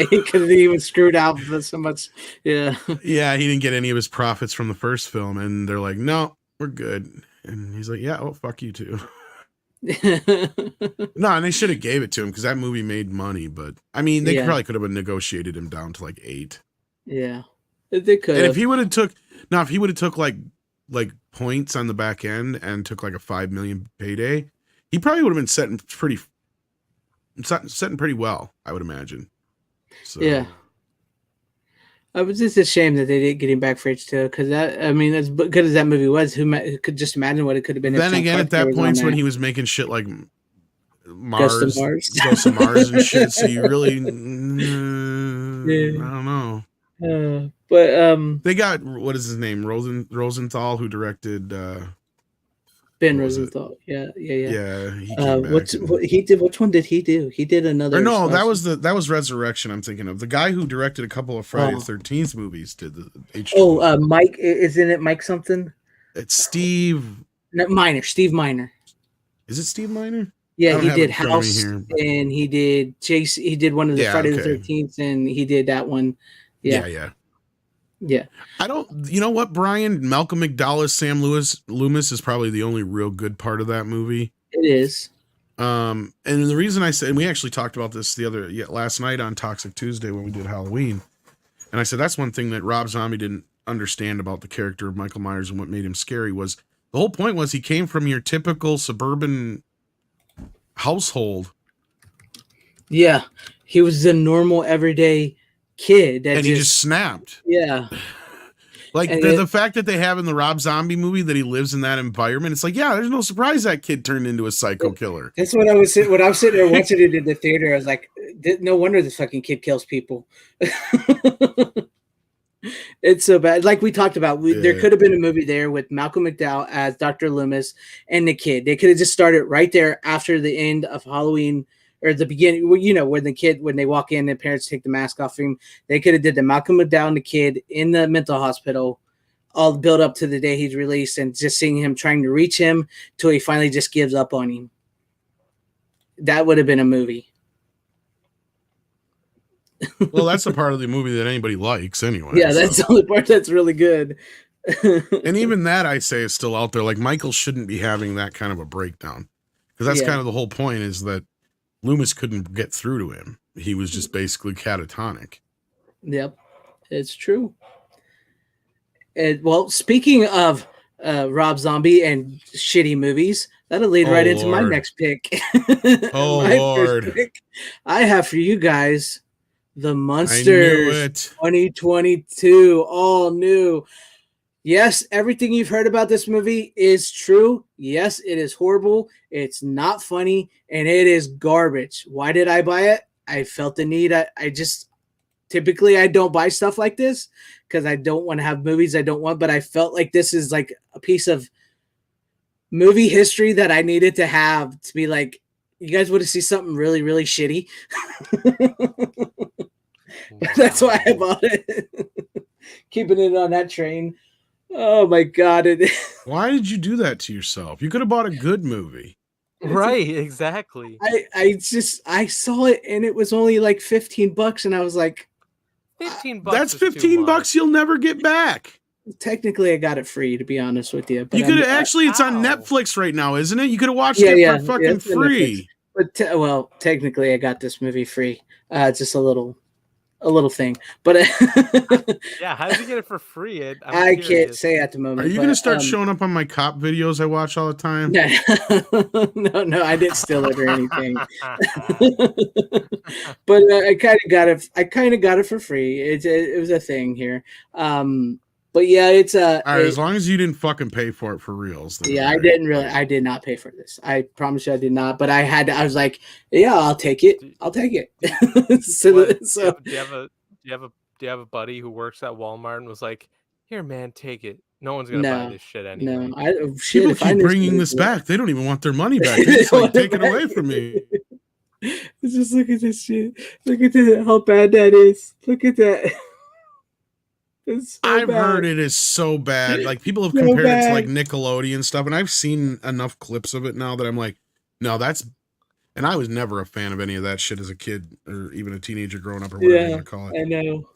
Speaker 3: because he was screwed out for so much. Yeah.
Speaker 2: Yeah, he didn't get any of his profits from the first film. And they're like, no, we're good. And he's like, yeah, well, fuck you too. No, and they should have gave it to him because that movie made money. But I mean, they probably could have negotiated him down to like 8.
Speaker 3: Yeah, they could.
Speaker 2: And if he would have took like points on the back end and took like a $5 million payday, he probably would have been setting pretty well, I would imagine. So.
Speaker 3: Yeah. It was just a shame that they didn't get him back for H2O because as good as that movie was, who could just imagine what it could have been.
Speaker 2: Then again, at that point, when he was making shit like Ghost of Mars and shit, so you really, I don't know.
Speaker 3: But
Speaker 2: they got, what is his name, Rosenthal, who directed
Speaker 3: Ben Rosenthal. Yeah.
Speaker 2: He
Speaker 3: what he did? Which one did he do? He did another.
Speaker 2: Or no, that was Resurrection. I'm thinking of the guy who directed a couple of Friday the 13th movies. Did the H2O.
Speaker 3: Mike, isn't it Mike something?
Speaker 2: It's Steve
Speaker 3: Miner. Steve Miner.
Speaker 2: Is it Steve Miner?
Speaker 3: Yeah, he did House, and he did Jason. He did one of the Friday the 13th, and he did that one. Yeah.
Speaker 2: I don't, you know what, Brian? Malcolm McDowell, Sam Loomis is probably the only real good part of that movie.
Speaker 3: It is.
Speaker 2: And the reason I said, and we actually talked about this last night on Toxic Tuesday when we did Halloween. And I said, that's one thing that Rob Zombie didn't understand about the character of Michael Myers and what made him scary was the whole point was he came from your typical suburban household.
Speaker 3: Yeah. He was a normal everyday kid that
Speaker 2: he just snapped.
Speaker 3: Yeah.
Speaker 2: Like the fact that they have in the Rob Zombie movie that he lives in that environment, it's like, yeah, there's no surprise that kid turned into a psycho killer.
Speaker 3: That's what I was sitting there watching it in the theater. I was like, No wonder this fucking kid kills people. It's so bad. Like we talked about, there could have been a movie there with Malcolm McDowell as Dr. Loomis and the kid. They could have just started right there after the end of Halloween or the beginning. You know, when they walk in, the parents take the mask off him. They could have did the Malcolm McDowell and the kid in the mental hospital, all build up to the day he's released, and just seeing him trying to reach him till he finally just gives up on him. That would have been a movie.
Speaker 2: Well, that's the part of the movie that anybody likes anyway.
Speaker 3: Yeah, that's the only part that's really good.
Speaker 2: And even that, I say, is still out there. Like, Michael shouldn't be having that kind of a breakdown. Because that's kind of the whole point, is that Loomis couldn't get through to him. He was just basically catatonic.
Speaker 3: Yep, it's true. And, well, speaking of Rob Zombie and shitty movies, that'll lead right into my next pick.
Speaker 2: Lord.
Speaker 3: Pick I have for you guys the Munsters 2022, all new. Yes, everything you've heard about this movie is true. Yes, it is horrible. It's not funny, and it is garbage. Why did I buy it? I felt the need. I just typically I don't buy stuff like this because I don't want to have movies I don't want, but I felt like this is like a piece of movie history that I needed to have to be like, you guys want to see something really, really shitty? That's why I bought it. Keeping it on that train. Oh my God.
Speaker 2: Why did you do that to yourself? You could have bought a good movie.
Speaker 4: Right, exactly.
Speaker 3: I saw it and it was only like $15 and I was like,
Speaker 4: $15.
Speaker 2: That's $15 you'll never get back.
Speaker 3: Technically, I got it free, to be honest with you. But
Speaker 2: you could actually, it's on Netflix right now, isn't it? You could have watched it for fucking free.
Speaker 3: But technically, I got this movie free. Just a little thing. But
Speaker 4: yeah, how did you get it for free?
Speaker 3: I can't say at the moment.
Speaker 2: Are you going to start showing up on my cop videos I watch all the time?
Speaker 3: No, I didn't steal it or anything. But I kind of got it. I kind of got it for free. It was a thing here. But yeah, it's all right,
Speaker 2: as long as you didn't fucking pay for it for reals.
Speaker 3: Yeah, I did not pay for this. I promise you I did not, but I was like, yeah, I'll take it.
Speaker 4: Do you have a buddy who works at Walmart and was like, here, man, take it. No one's going to buy this shit anymore.
Speaker 3: No,
Speaker 2: people keep bringing this back. They don't even want their money back. They just like, take it away from me.
Speaker 3: Just look at this shit. Look at how bad that is. Look at that. So
Speaker 2: I've heard it is so bad. Like, people have compared it to like Nickelodeon stuff, and I've seen enough clips of it now that I'm like, no, that's. And I was never a fan of any of that shit as a kid or even a teenager growing up or whatever you want to call it.
Speaker 3: I know.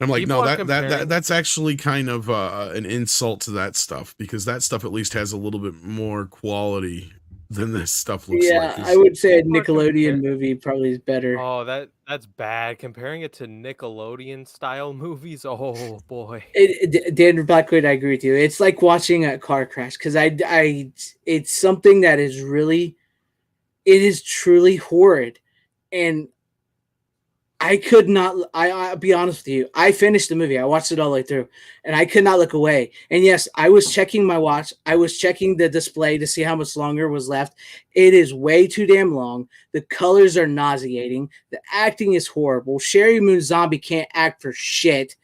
Speaker 2: I'm like, no, that's actually kind of an insult to that stuff, because that stuff at least has a little bit more quality than this stuff looks like.
Speaker 3: Yeah, I would say a Nickelodeon movie probably is better.
Speaker 4: Oh, that's bad. Comparing it to Nickelodeon style movies, oh boy.
Speaker 3: Dan Blackwood, I agree with you. It's like watching a car crash, because it's something that is really, it is truly horrid, and I could not. I'll be honest with you. I finished the movie. I watched it all the way through, and I could not look away. And yes, I was checking my watch. I was checking the display to see how much longer was left. It is way too damn long. The colors are nauseating. The acting is horrible. Sherry Moon Zombie can't act for shit.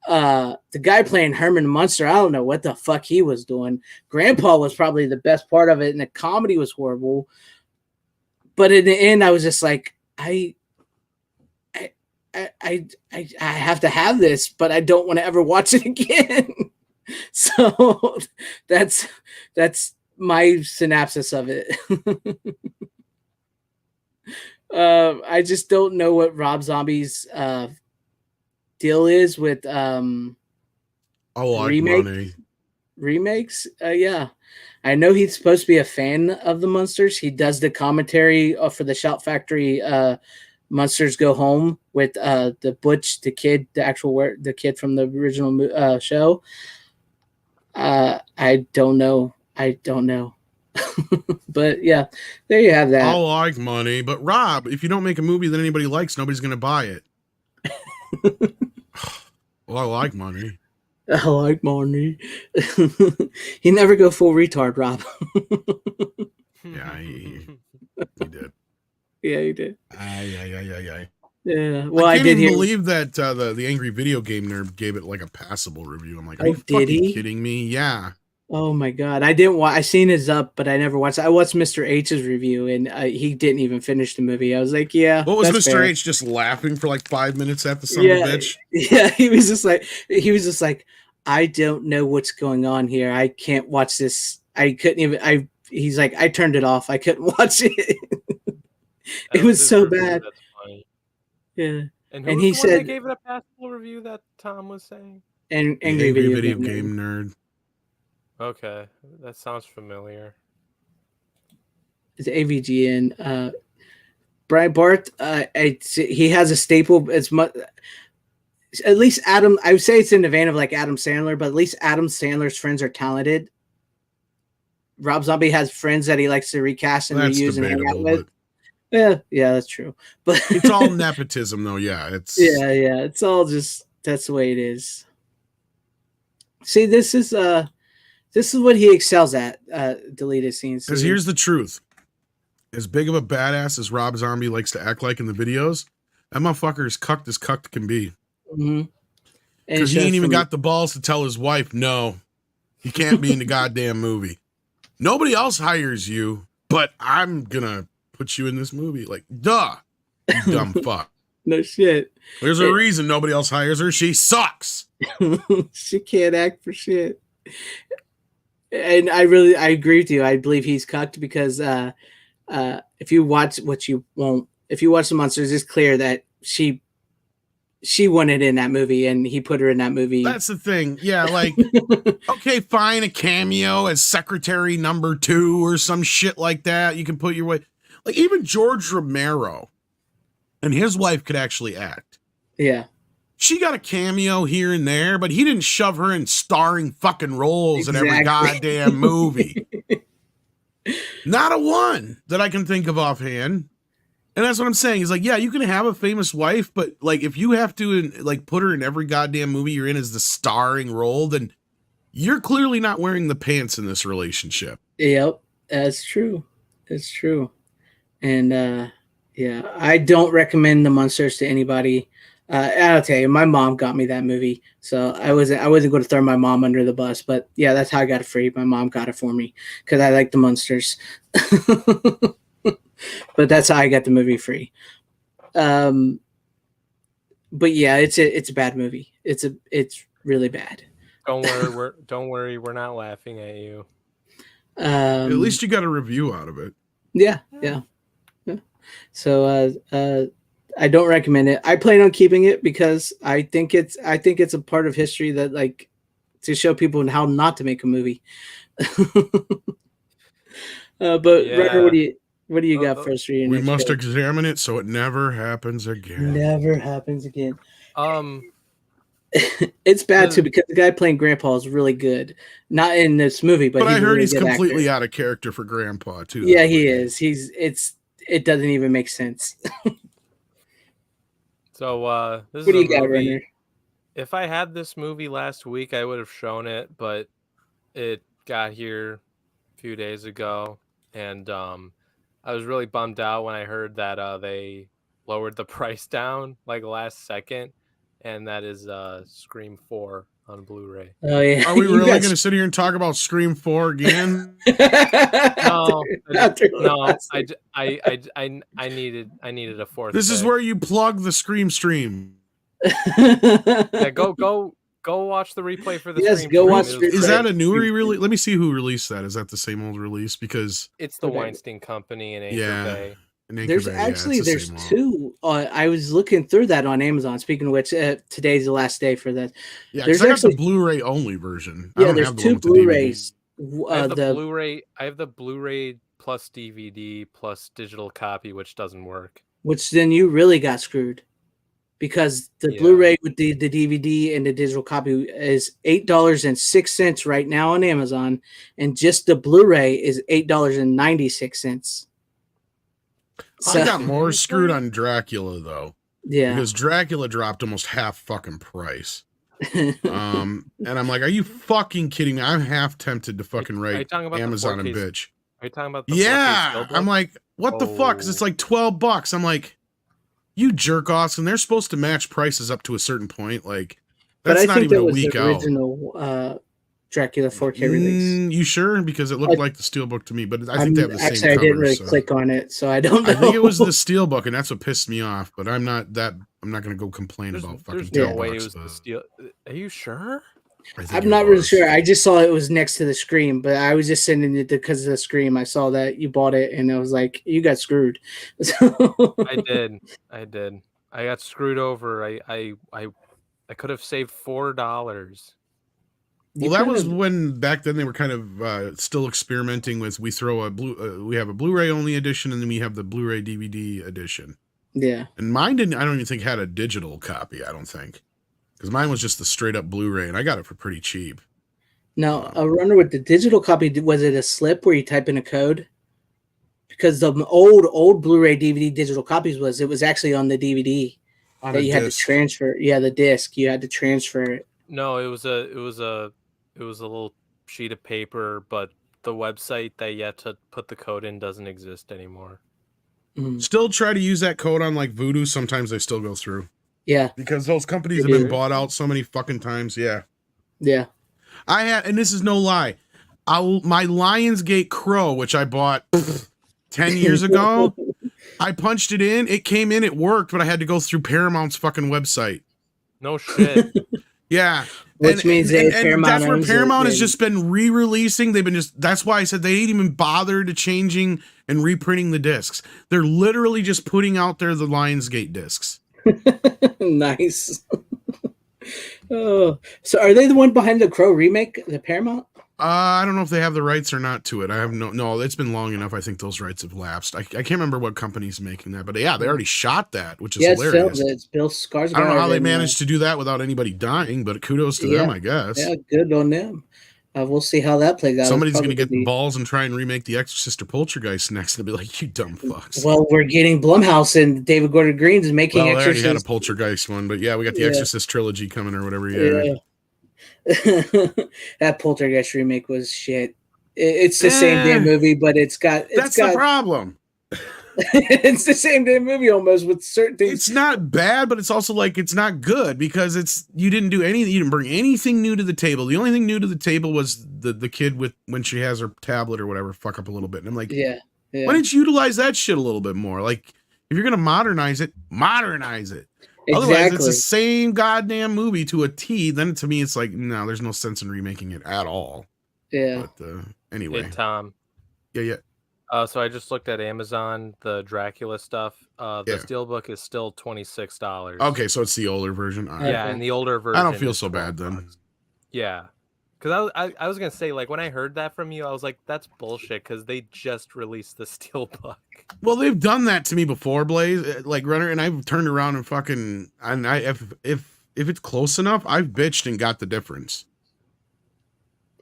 Speaker 3: The guy playing Herman Munster, I don't know what the fuck he was doing. Grandpa was probably the best part of it, and the comedy was horrible. But in the end, I was just like, I have to have this, but I don't want to ever watch it again. So that's my synopsis of it. I just don't know what Rob Zombie's deal is with remakes. Yeah, I know he's supposed to be a fan of the Munsters. He does the commentary for the Shout Factory Munsters Go Home with the Butch, the kid, the kid from the original show. I don't know. But yeah, there you have that.
Speaker 2: I like money, but Rob, if you don't make a movie that anybody likes, nobody's going to buy it. Well, I like money.
Speaker 3: I like money. You never go full retard, Rob.
Speaker 2: Yeah, he did.
Speaker 3: Yeah, he did.
Speaker 2: Aye.
Speaker 3: Yeah. Well,
Speaker 2: I
Speaker 3: I
Speaker 2: can't
Speaker 3: did
Speaker 2: even
Speaker 3: hear.
Speaker 2: believe that the Angry Video Game Nerd gave it like a passable review. I'm like, are
Speaker 3: Oh,
Speaker 2: you
Speaker 3: did
Speaker 2: fucking
Speaker 3: he?
Speaker 2: kidding me? Yeah.
Speaker 3: Oh my god, I didn't watch. I seen his up, but I never watched. I watched Mr. H's review, and he didn't even finish the movie. I was like, yeah,
Speaker 2: What was
Speaker 3: that's
Speaker 2: Mr.
Speaker 3: fair.
Speaker 2: H just laughing for like 5 minutes at the son of a
Speaker 3: Yeah,
Speaker 2: bitch?
Speaker 3: yeah. He was just like, I don't know what's going on here. I can't watch this. I couldn't even. He's like, I turned it off. I couldn't watch it. It was
Speaker 4: his
Speaker 3: so
Speaker 4: review,
Speaker 3: bad.
Speaker 4: That's funny.
Speaker 3: Yeah.
Speaker 4: And
Speaker 3: And
Speaker 4: who
Speaker 3: he
Speaker 4: was the one that
Speaker 3: said,
Speaker 4: gave it a passable review that Tom was saying?
Speaker 3: and
Speaker 2: The
Speaker 3: Angry Video Game
Speaker 2: Game Nerd.
Speaker 4: Okay, that sounds familiar.
Speaker 3: is AVGN. Brian Barth, he has a staple. It's much, at least Adam. I would say it's in the vein of like Adam Sandler, but at least Adam Sandler's friends are talented. Rob Zombie has friends that he likes to recast and
Speaker 2: That's
Speaker 3: reuse and hang out
Speaker 2: debatable,
Speaker 3: with.
Speaker 2: but
Speaker 3: Yeah, that's true. But
Speaker 2: it's all nepotism, though. Yeah, it's
Speaker 3: yeah. It's all just that's the way it is. See, this is what he excels at. Deleted scenes.
Speaker 2: because here's the truth: as big of a badass as Rob Zombie likes to act like in the videos, that motherfucker is cucked as cucked can be.
Speaker 3: Mm-hmm.
Speaker 2: Because he ain't even got the balls to tell his wife, no, he can't be in the goddamn movie. Nobody else hires you, but I'm gonna put you in this movie. Like, duh, you dumb fuck.
Speaker 3: No shit.
Speaker 2: There's a reason nobody else hires her. She sucks.
Speaker 3: She can't act for shit. And I agree with you. I believe he's cucked because if you watch the Munsters, it's clear that she wanted in that movie and he put her in that movie.
Speaker 2: That's the thing. Yeah, like, okay, fine, a cameo as secretary number 2 or some shit like that. You can put your way. Like, even George Romero and his wife could actually act.
Speaker 3: Yeah.
Speaker 2: She got a cameo here and there, but he didn't shove her in starring fucking roles in every goddamn movie. Not a one that I can think of offhand. And that's what I'm saying. Is like, yeah, you can have a famous wife, but like, if you have to like put her in every goddamn movie you're in as the starring role, then you're clearly not wearing the pants in this relationship.
Speaker 3: Yep, that's true. It's true. And yeah, I don't recommend the Munsters to anybody. I'll tell you, my mom got me that movie, so I wasn't going to throw my mom under the bus. But yeah, that's how I got it free. My mom got it for me because I like the Munsters. But that's how I got the movie free. But yeah, it's a bad movie. It's really bad.
Speaker 4: Don't worry, we're not laughing at you.
Speaker 2: At least you got a review out of it.
Speaker 3: Yeah. So I don't recommend it. I plan on keeping it because I think it's a part of history that, like, to show people how not to make a movie. But yeah. Ryder, what do you got for us? For
Speaker 2: we must examine it so it never happens again.
Speaker 3: Never happens again.
Speaker 4: It's
Speaker 3: bad too because the guy playing Grandpa is really good. Not in this movie, but
Speaker 2: I heard
Speaker 3: really
Speaker 2: he's completely
Speaker 3: actor.
Speaker 2: Out of character for Grandpa too.
Speaker 3: Yeah, he is. It doesn't even make sense.
Speaker 4: So this
Speaker 3: what
Speaker 4: is
Speaker 3: do you got, Renner?
Speaker 4: If I had this movie last week, I would have shown it, but it got here a few days ago, and I was really bummed out when I heard that they lowered the price down like last second, and that is Scream 4 on Blu-ray.
Speaker 3: Oh yeah.
Speaker 2: Are we really going to sit here and talk about Scream 4 again?
Speaker 4: No. I needed a fourth.
Speaker 2: This is where you plug the Scream stream.
Speaker 4: Yeah, go watch the replay for the
Speaker 3: yes,
Speaker 4: Scream.
Speaker 3: Go watch.
Speaker 2: Is that a new re-release? Let me see who released that. Is that the same old release? Because
Speaker 4: it's the Weinstein Company in Anchor Bay.
Speaker 3: There's two. I was looking through that on Amazon. Speaking of which, today's the last day for that.
Speaker 2: Yeah, there's actually the Blu-ray only version.
Speaker 3: Yeah, there's two Blu-rays.
Speaker 4: I have the Blu-ray. I have the Blu-ray plus DVD plus digital copy, which doesn't work.
Speaker 3: Which then you really got screwed, because the Blu-ray with the DVD and the digital copy is $8.06 right now on Amazon, and just the Blu-ray is $8.96.
Speaker 2: So, I got more screwed on Dracula though.
Speaker 3: Yeah.
Speaker 2: Because Dracula dropped almost half fucking price. And I'm like, are you fucking kidding me? I'm half tempted to fucking write Amazon and bitch.
Speaker 4: Are you talking about the
Speaker 2: yeah, I'm like, what the fuck? Because it's like $12. I'm like, you jerk offs, and they're supposed to match prices up to a certain point. Like, that's not even a week out.
Speaker 3: Original Dracula 4K release.
Speaker 2: You sure? Because it looked like the Steelbook to me, but I think they have the same cover.
Speaker 3: Actually, I didn't really click on it, so I don't know.
Speaker 2: I think it was the Steelbook, and that's what pissed me off. But I'm not going to go complain about fucking $10.
Speaker 4: There's no way it was the Steel. Are you sure?
Speaker 3: I'm not really sure. I just saw it was next to the Scream, but I was just sending it because of the Scream. I saw that you bought it, and I was like, you got screwed.
Speaker 4: I did. I got screwed over. I could have saved $4.
Speaker 2: Well, that was when back then they were kind of still experimenting with. We have a Blu-ray only edition, and then we have the Blu-ray DVD edition.
Speaker 3: Yeah,
Speaker 2: and mine didn't. I don't even think had a digital copy. I don't think, because mine was just the straight up Blu-ray, and I got it for pretty cheap.
Speaker 3: Now, I wonder with the digital copy, was it a slip where you type in a code? Because the old Blu-ray DVD digital copies it was actually on the DVD that you had to transfer. Yeah, the disc you had to transfer it.
Speaker 4: No, it was a little sheet of paper, but the website that you had to put the code in doesn't exist anymore.
Speaker 2: Still try to use that code on like Vudu. Sometimes they still go through.
Speaker 3: Yeah,
Speaker 2: because those companies have been bought out so many fucking times. Yeah. I had, and this is no lie, my Lionsgate Crow, which I bought 10 years ago, I punched it in. It came in. It worked, but I had to go through Paramount's fucking website.
Speaker 4: No shit.
Speaker 2: Yeah.
Speaker 3: Which means
Speaker 2: Paramount that's where Paramount has just been re-releasing. They've been that's why I said they ain't even bothered to changing and reprinting the discs. They're literally just putting out there the Lionsgate discs.
Speaker 3: Nice. Oh, so are they the one behind the Crow remake, the Paramount?
Speaker 2: I don't know if they have the rights or not to it. I have no. It's been long enough. I think those rights have lapsed. I can't remember what company's making that, but yeah, they already shot that, which is hilarious.
Speaker 3: It's Bill Skarsgård.
Speaker 2: I don't know how they managed to do that without anybody dying, but kudos to them, I guess.
Speaker 3: Yeah, good on them. We'll see how that plays out.
Speaker 2: Somebody's going to get the balls and try and remake The Exorcist or Poltergeist next. They'll be like, you dumb fucks.
Speaker 3: Well, we're getting Blumhouse and David Gordon Green is making Exorcist.
Speaker 2: They already had a Poltergeist one, but yeah, we got the Exorcist trilogy coming or whatever. Yeah.
Speaker 3: That Poltergeist remake was shit. It's the same damn movie, but that's
Speaker 2: the problem.
Speaker 3: It's the same damn movie almost with certain things.
Speaker 2: It's not bad, but it's also like it's not good because you didn't do anything. You didn't bring anything new to the table. The only thing new to the table was the kid with when she has her tablet or whatever fuck up a little bit. And I'm like, why didn't you utilize that shit a little bit more? Like if you're gonna modernize it. Exactly. Otherwise, it's the same goddamn movie to a T. Then to me, it's like, no, there's no sense in remaking it at all.
Speaker 3: Yeah.
Speaker 2: But anyway.
Speaker 4: Hey, Tom.
Speaker 2: Yeah.
Speaker 4: So I just looked at Amazon, the Dracula stuff. The Steelbook is still $26.
Speaker 2: Okay, so it's the older version. Right.
Speaker 4: Yeah, and the older version.
Speaker 2: I don't feel so bad then.
Speaker 4: Yeah. Because I was going to say, like, when I heard that from you, I was like, that's bullshit because they just released the Steelbook.
Speaker 2: Well, they've done that to me before, Blaze, like Runner, and I've turned around and fucking, and if it's close enough, I've bitched and got the difference.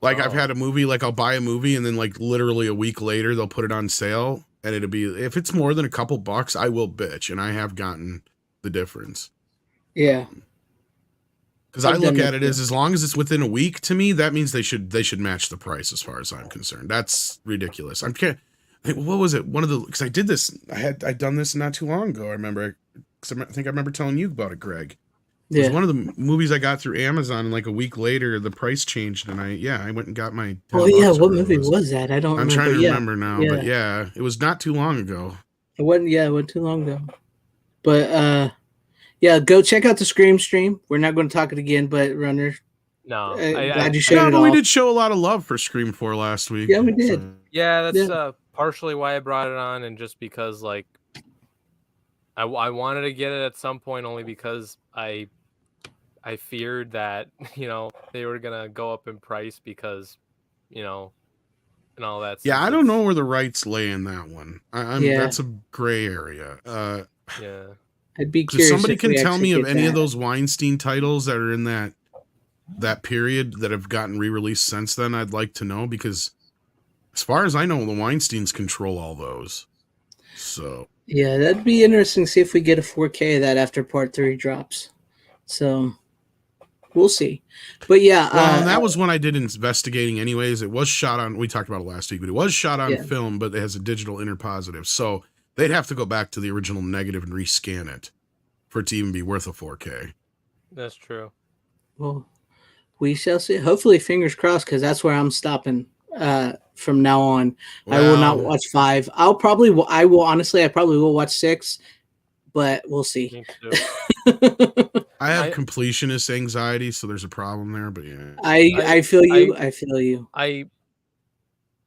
Speaker 2: Like I've had a movie, like I'll buy a movie and then like literally a week later, they'll put it on sale and it'll be, if it's more than a couple bucks, I will bitch. And I have gotten the difference.
Speaker 3: Yeah.
Speaker 2: Because I look at it as long as it's within a week to me, that means they should match the price as far as I'm concerned. That's ridiculous. What was it? Because I did this, I'd done this not too long ago. I remember, because I think I remember telling you about it, Greg. It was one of the movies I got through Amazon, and like a week later, the price changed, and I went and got my.
Speaker 3: Oh yeah, what movie was that? I don't remember.
Speaker 2: I'm trying to remember now, but yeah, it was not too long ago.
Speaker 3: It wasn't too long ago. But go check out the Scream stream. We're not going to talk it again, but Runner.
Speaker 4: No,
Speaker 3: glad you showed it
Speaker 2: but
Speaker 3: off.
Speaker 2: we did show a lot of love for Scream 4 last week.
Speaker 3: Yeah, we did.
Speaker 2: So.
Speaker 4: Yeah, that's partially why I brought it on, and just because like I wanted to get it at some point, only because I feared that they were gonna go up in price because and all that.
Speaker 2: Yeah, I don't know where the rights lay in that one. That's a gray area.
Speaker 3: Yeah, I'd be curious.
Speaker 2: If somebody can tell me of any of those Weinstein titles that are in that period that have gotten re-released since then, I'd like to know, because as far as I know, the Weinsteins control all those. So
Speaker 3: yeah, that'd be interesting to see if we get a 4K of that after Part 3 drops. So we'll see. But yeah,
Speaker 2: well, and that was when I did investigating. Anyways, it was shot on. We talked about it last week, but it was shot on film, but it has a digital interpositive, so they'd have to go back to the original negative and rescan it for it to even be worth a 4K.
Speaker 4: That's true.
Speaker 3: Well, we shall see. Hopefully, fingers crossed, because that's where I'm stopping from now on. Well, I will not watch 5. I probably will watch 6, but we'll see.
Speaker 2: I have completionist anxiety, so there's a problem there. But yeah,
Speaker 3: I feel you. I feel you.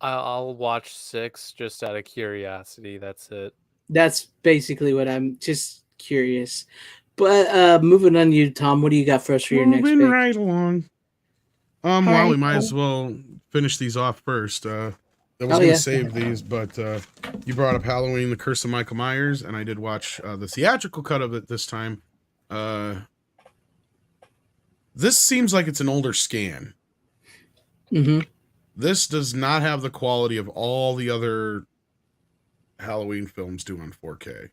Speaker 4: I'll watch 6 just out of curiosity. That's it.
Speaker 3: That's basically what I'm just curious. But moving on to you, Tom, what do you got for us for your next pick?
Speaker 2: Moving right along. Well, we might as well finish these off first. I was going to save these, but you brought up Halloween, The Curse of Michael Myers, and I did watch the theatrical cut of it this time. This seems like it's an older scan.
Speaker 3: Mm-hmm.
Speaker 2: This does not have the quality of all the other Halloween films do on 4K.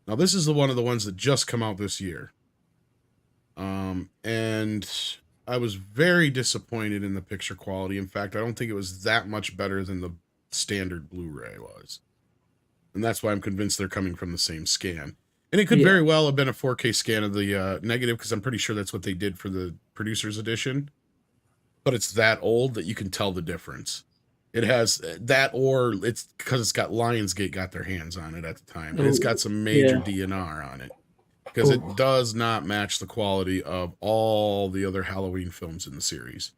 Speaker 2: Now, this is one of the ones that just come out this year. And I was very disappointed in the picture quality. In fact, I don't think it was that much better than the standard Blu-ray was. And that's why I'm convinced they're coming from the same scan. And it could very well have been a 4K scan of the negative, because I'm pretty sure that's what they did for the producer's edition. But it's that old that you can tell the difference. It has that, or it's because it's got Lionsgate got their hands on it at the time. And it's got some major DNR on it. Because it does not match the quality of all the other Halloween films in the series.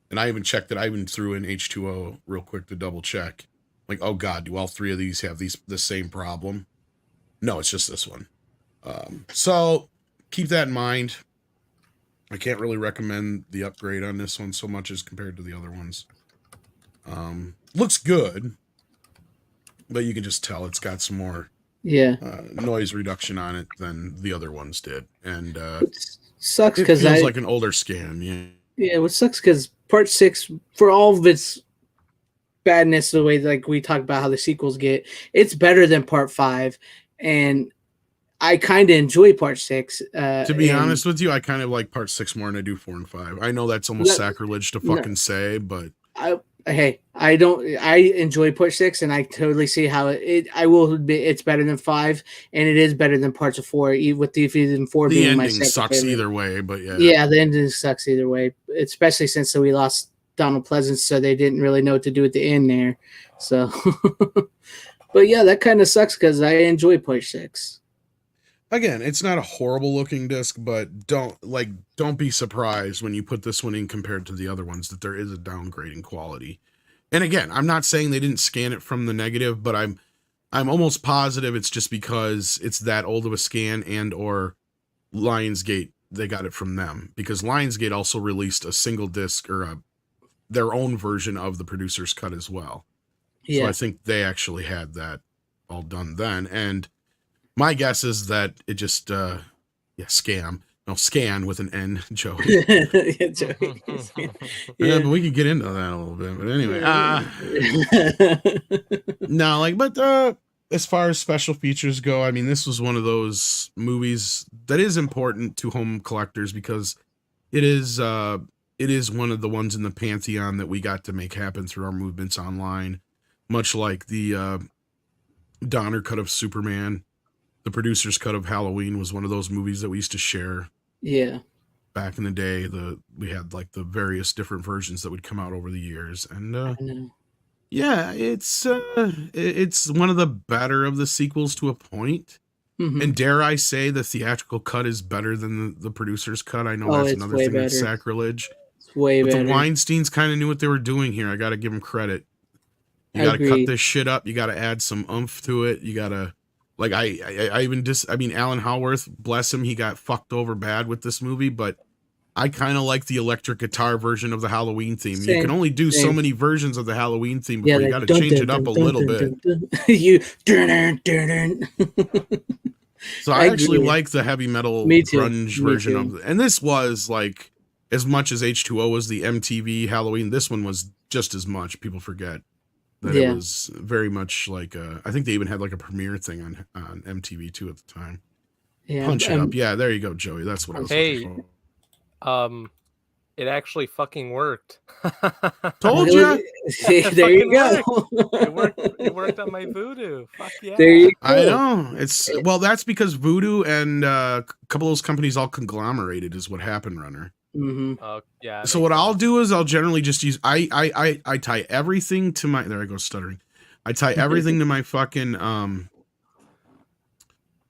Speaker 2: And I even checked it. I even threw in H2O real quick to double check. Like, oh God, do all 3 of these have the same problem? No, it's just this one. So keep that in mind. I can't really recommend the upgrade on this one so much as compared to the other ones. Looks good, but you can just tell it's got some more noise reduction on it than the other ones did, and
Speaker 3: it sucks because
Speaker 2: it feels like an older scan.
Speaker 3: Yeah, what sucks because Part 6, for all of its badness, the way like we talked about how the sequels get, it's better than Part 5, and I kind of enjoy Part 6.
Speaker 2: To be honest with you, I kind of like Part 6 more than I do 4 and 5. I know that's almost sacrilege to fucking say, but
Speaker 3: I enjoy Part 6, and I totally see how I will admit it's better than 5, and it is better than parts of 4, with even 4 being my second
Speaker 2: sucks
Speaker 3: favorite.
Speaker 2: Either way, but
Speaker 3: yeah, the ending sucks either way, especially since we lost Donald Pleasance, so they didn't really know what to do at the end there. So, but yeah, that kind of sucks because I enjoy Part 6.
Speaker 2: Again, it's not a horrible looking disc, but don't be surprised when you put this one in compared to the other ones that there is a downgrade in quality. And again, I'm not saying they didn't scan it from the negative, but I'm almost positive it's just because it's that old of a scan, and or Lionsgate, they got it from them, because Lionsgate also released a single disc or their own version of the producer's cut as well. Yeah. So I think they actually had that all done then. And my guess is that it just, scan with an N, Joey.
Speaker 3: Joey.
Speaker 2: Yeah, but we could get into that a little bit. But anyway, no, but as far as special features go, I mean, this was one of those movies that is important to home collectors because it is one of the ones in the pantheon that we got to make happen through our movements online, much like the Donner cut of Superman. The producer's cut of Halloween was one of those movies that we used to share.
Speaker 3: Yeah.
Speaker 2: Back in the day, we had like the various different versions that would come out over the years, and yeah, it's one of the better of the sequels to a point. Mm-hmm. And dare I say, the theatrical cut is better than the producer's cut. I know that's another thing that's sacrilege.
Speaker 3: It's way better.
Speaker 2: The Weinsteins kind of knew what they were doing here. I got to give them credit. You got to cut this shit up. You got to add some oomph to it. You got to. Like, I mean, Alan Howarth, bless him, he got fucked over bad with this movie, but I kind of like the electric guitar version of the Halloween theme. Same, you can only do so many versions of the Halloween theme before you got to change it up a little bit. So I actually like the heavy metal grunge version of it. And this was, like, as much as H2O was the MTV Halloween, this one was just as much. People forget. That it was very much like I think they even had like a premiere thing on MTV too at the time. Yeah, Punch it up. Yeah, there you go, Joey. That's what I was looking for.
Speaker 4: It actually fucking worked.
Speaker 2: Told you.
Speaker 3: There you go.
Speaker 4: It worked on my Voodoo. Fuck yeah.
Speaker 3: There you go.
Speaker 2: I know. That's because Voodoo and a couple of those companies all conglomerated is what happened, Runner.
Speaker 3: Mm-hmm.
Speaker 4: Yeah.
Speaker 2: So what I'll do is I'll generally just use I tie everything to my there I go stuttering. I tie everything to my fucking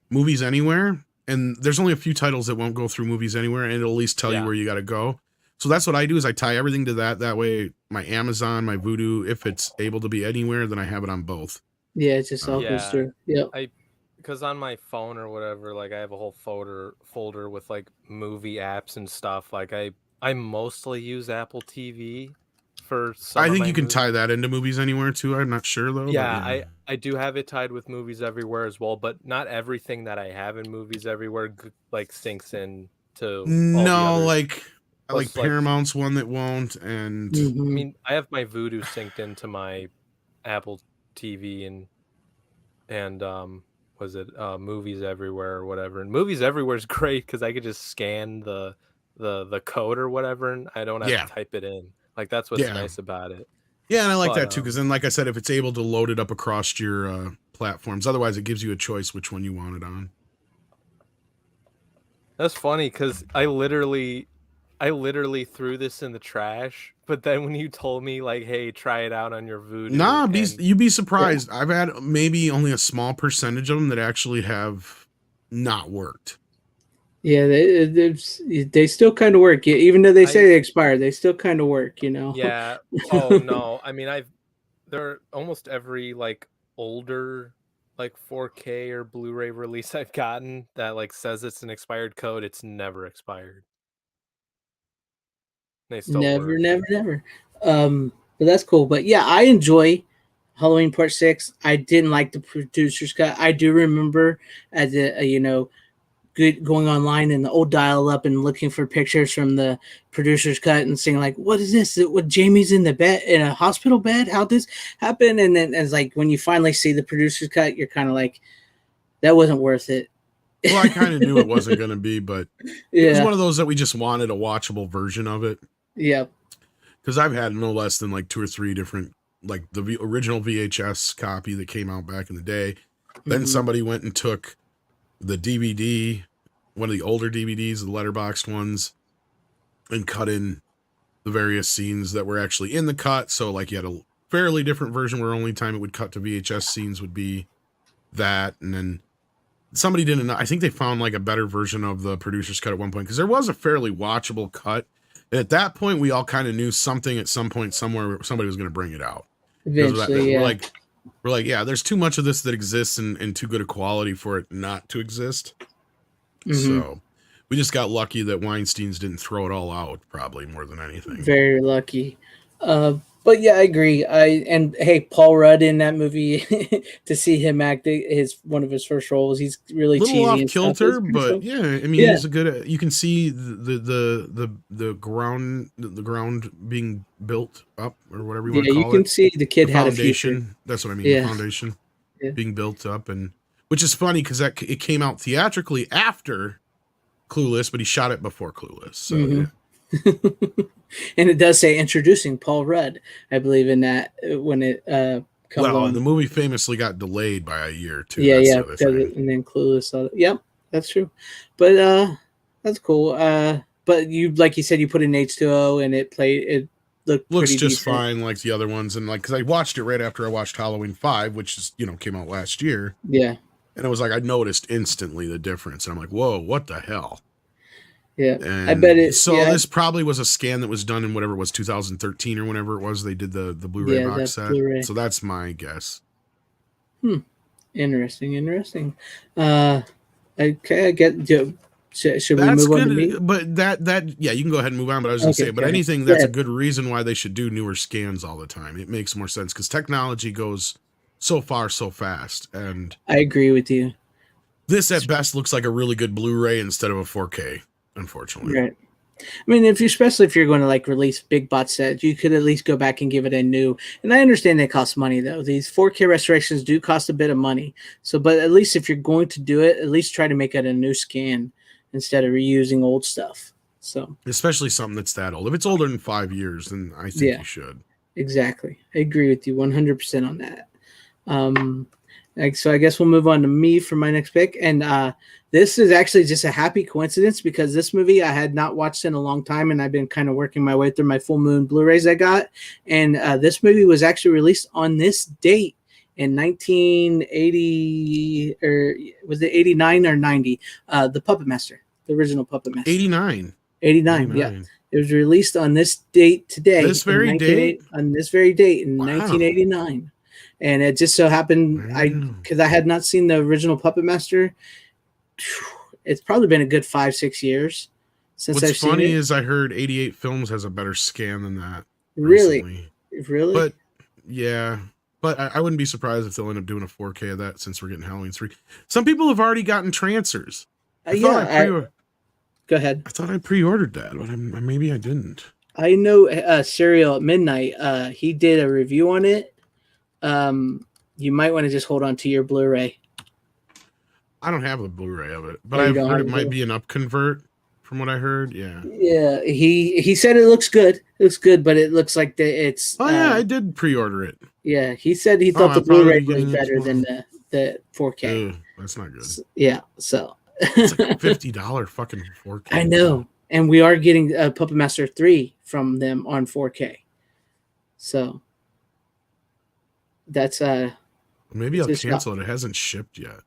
Speaker 2: Movies Anywhere, and there's only a few titles that won't go through Movies Anywhere, and it'll at least tell you where you got to go. So that's what I do is I tie everything to that. That way, my Amazon, my Vudu, if it's able to be anywhere, then I have it on both.
Speaker 3: Yeah, it just all goes through. Yep.
Speaker 4: Because on my phone or whatever, like I have a whole folder with like movie apps and stuff. Like I mostly use Apple TV for some
Speaker 2: I think you can
Speaker 4: movies.
Speaker 2: tie that into Movies Anywhere too. I'm not sure though.
Speaker 4: Yeah, I do have it tied with Movies Everywhere as well, but not everything that I have in Movies Everywhere like syncs in to all the others.
Speaker 2: Like Paramount's one that won't, and
Speaker 4: I mean, I have my Vudu synced into my Apple TV and was it Movies Everywhere or whatever. And Movies Everywhere is great because I could just scan the code or whatever, and I don't have to type it in. Like that's what's nice about it.
Speaker 2: Yeah, and I like that too because then, like I said, if it's able to load it up across your platforms, otherwise it gives you a choice which one you want it on.
Speaker 4: That's funny because I literally threw this in the trash, but then when you told me like, "Hey, try it out on your Vudu,"
Speaker 2: you'd be surprised. I've had maybe only a small percentage of them that actually have not worked.
Speaker 3: Yeah, they still kind of work. Even though they say they expired, they still kind of work. You know.
Speaker 4: Yeah. Oh no. I mean, there almost every like older like 4K or Blu-ray release I've gotten that like says it's an expired code. It's never expired. They still
Speaker 3: never,
Speaker 4: work.
Speaker 3: never. But that's cool. But yeah, I enjoy Halloween Part 6. I didn't like the producer's cut. I do remember as a going online in the old dial-up and looking for pictures from the producer's cut and saying like, "What is this? What Jamie's in a hospital bed? How'd this happen?" And then it's like when you finally see the producer's cut, you're kind of like, "That wasn't worth it."
Speaker 2: Well, I kind of knew it wasn't going to be, but it was one of those that we just wanted a watchable version of it.
Speaker 3: Yeah.
Speaker 2: Because I've had no less than like 2 or 3 different, like the original VHS copy that came out back in the day. Then somebody went and took the DVD, one of the older DVDs, the letterboxed ones, and cut in the various scenes that were actually in the cut. So like you had a fairly different version where only time it would cut to VHS scenes would be that. And then somebody didn't, I think they found like a better version of the producer's cut at one point because there was a fairly watchable cut. And at that point, we all kind of knew something at some point somewhere somebody was going to bring it out.
Speaker 3: Eventually,
Speaker 2: we're like, yeah, there's too much of this that exists and too good a quality for it not to exist. So we just got lucky that Weinstein's didn't throw it all out, probably more than anything.
Speaker 3: Very lucky. But yeah, I agree. Hey, Paul Rudd in that movie to see him act one of his first roles. He's really cheesy
Speaker 2: off
Speaker 3: and
Speaker 2: kilter, but yeah, I mean, he's a good. You can see the ground being built up or whatever you want to call it.
Speaker 3: Yeah, you can see the kid had a
Speaker 2: foundation.
Speaker 3: future.
Speaker 2: That's what I mean. The foundation being built up, and which is funny because it came out theatrically after Clueless, but he shot it before Clueless. So. Yeah.
Speaker 3: And it does say introducing Paul Rudd, I believe, in that when it comes on.
Speaker 2: The movie famously got delayed by a year too.
Speaker 3: Yeah, and then Clueless. Yep, that's true. But that's cool. But you, like you said, you put in H2O and it looks
Speaker 2: just
Speaker 3: decent.
Speaker 2: fine like the other ones, and like because I watched it right after I watched Halloween 5, which is came out last year.
Speaker 3: Yeah,
Speaker 2: and it was like I noticed instantly the difference, and I'm like, whoa, what the hell?
Speaker 3: Yeah,
Speaker 2: and
Speaker 3: I bet it.
Speaker 2: So this probably was a scan that was done in whatever it was 2013 or whenever it was they did the Blu-ray box set. Blu-ray. So that's my guess.
Speaker 3: Interesting. Okay, I get. Should we move on to me?
Speaker 2: But that you can go ahead and move on. But I was going to say, but anything that's a good reason why they should do newer scans all the time. It makes more sense because technology goes so far so fast, and
Speaker 3: I agree with you.
Speaker 2: This at best looks like a really good Blu-ray instead of a 4K. Unfortunately,
Speaker 3: right. I mean, especially if you're going to like release big box sets, you could at least go back and give it a new. And I understand they cost money though. These 4K restorations do cost a bit of money. So, but at least if you're going to do it, at least try to make it a new scan instead of reusing old stuff. So
Speaker 2: especially something that's that old. If it's older than 5 years, then I think you should.
Speaker 3: Exactly. I agree with you 100% on that. So I guess we'll move on to me for my next pick. And this is actually just a happy coincidence because this movie I had not watched in a long time, and I've been kind of working my way through my full moon Blu-rays I got. And this movie was actually released on this date in 1980, or was it 89 or 90? The Puppet Master, the original Puppet Master.
Speaker 2: 89.
Speaker 3: 89, yeah. It was released on this date today.
Speaker 2: This very date?
Speaker 3: On this very date in 1989. And it just so happened, because I had not seen the original Puppet Master. It's probably been a good 5-6 years since I've seen it.
Speaker 2: What's funny is I heard 88 Films has a better scan than that.
Speaker 3: Really? Really?
Speaker 2: But, yeah. But I wouldn't be surprised if they'll end up doing a 4K of that since we're getting Halloween 3. Some people have already gotten transfers.
Speaker 3: Go ahead.
Speaker 2: I thought I pre-ordered that, but maybe I didn't.
Speaker 3: I know Serial at Midnight, he did a review on it. You might want to just hold on to your Blu-ray.
Speaker 2: I don't have a Blu-ray of it, but I've heard it might be an upconvert from what I heard. Yeah.
Speaker 3: Yeah. He said it looks good. It looks good, but it looks like it's.
Speaker 2: Oh yeah, I did pre-order it.
Speaker 3: Yeah, he said he thought the Blu-ray was better than the 4K.
Speaker 2: Ew, that's not good.
Speaker 3: Yeah. So.
Speaker 2: It's like a $50 fucking 4K.
Speaker 3: I know, and we are getting Puppet Master 3 from them on 4K. So. That's
Speaker 2: maybe I'll cancel it. It hasn't shipped yet.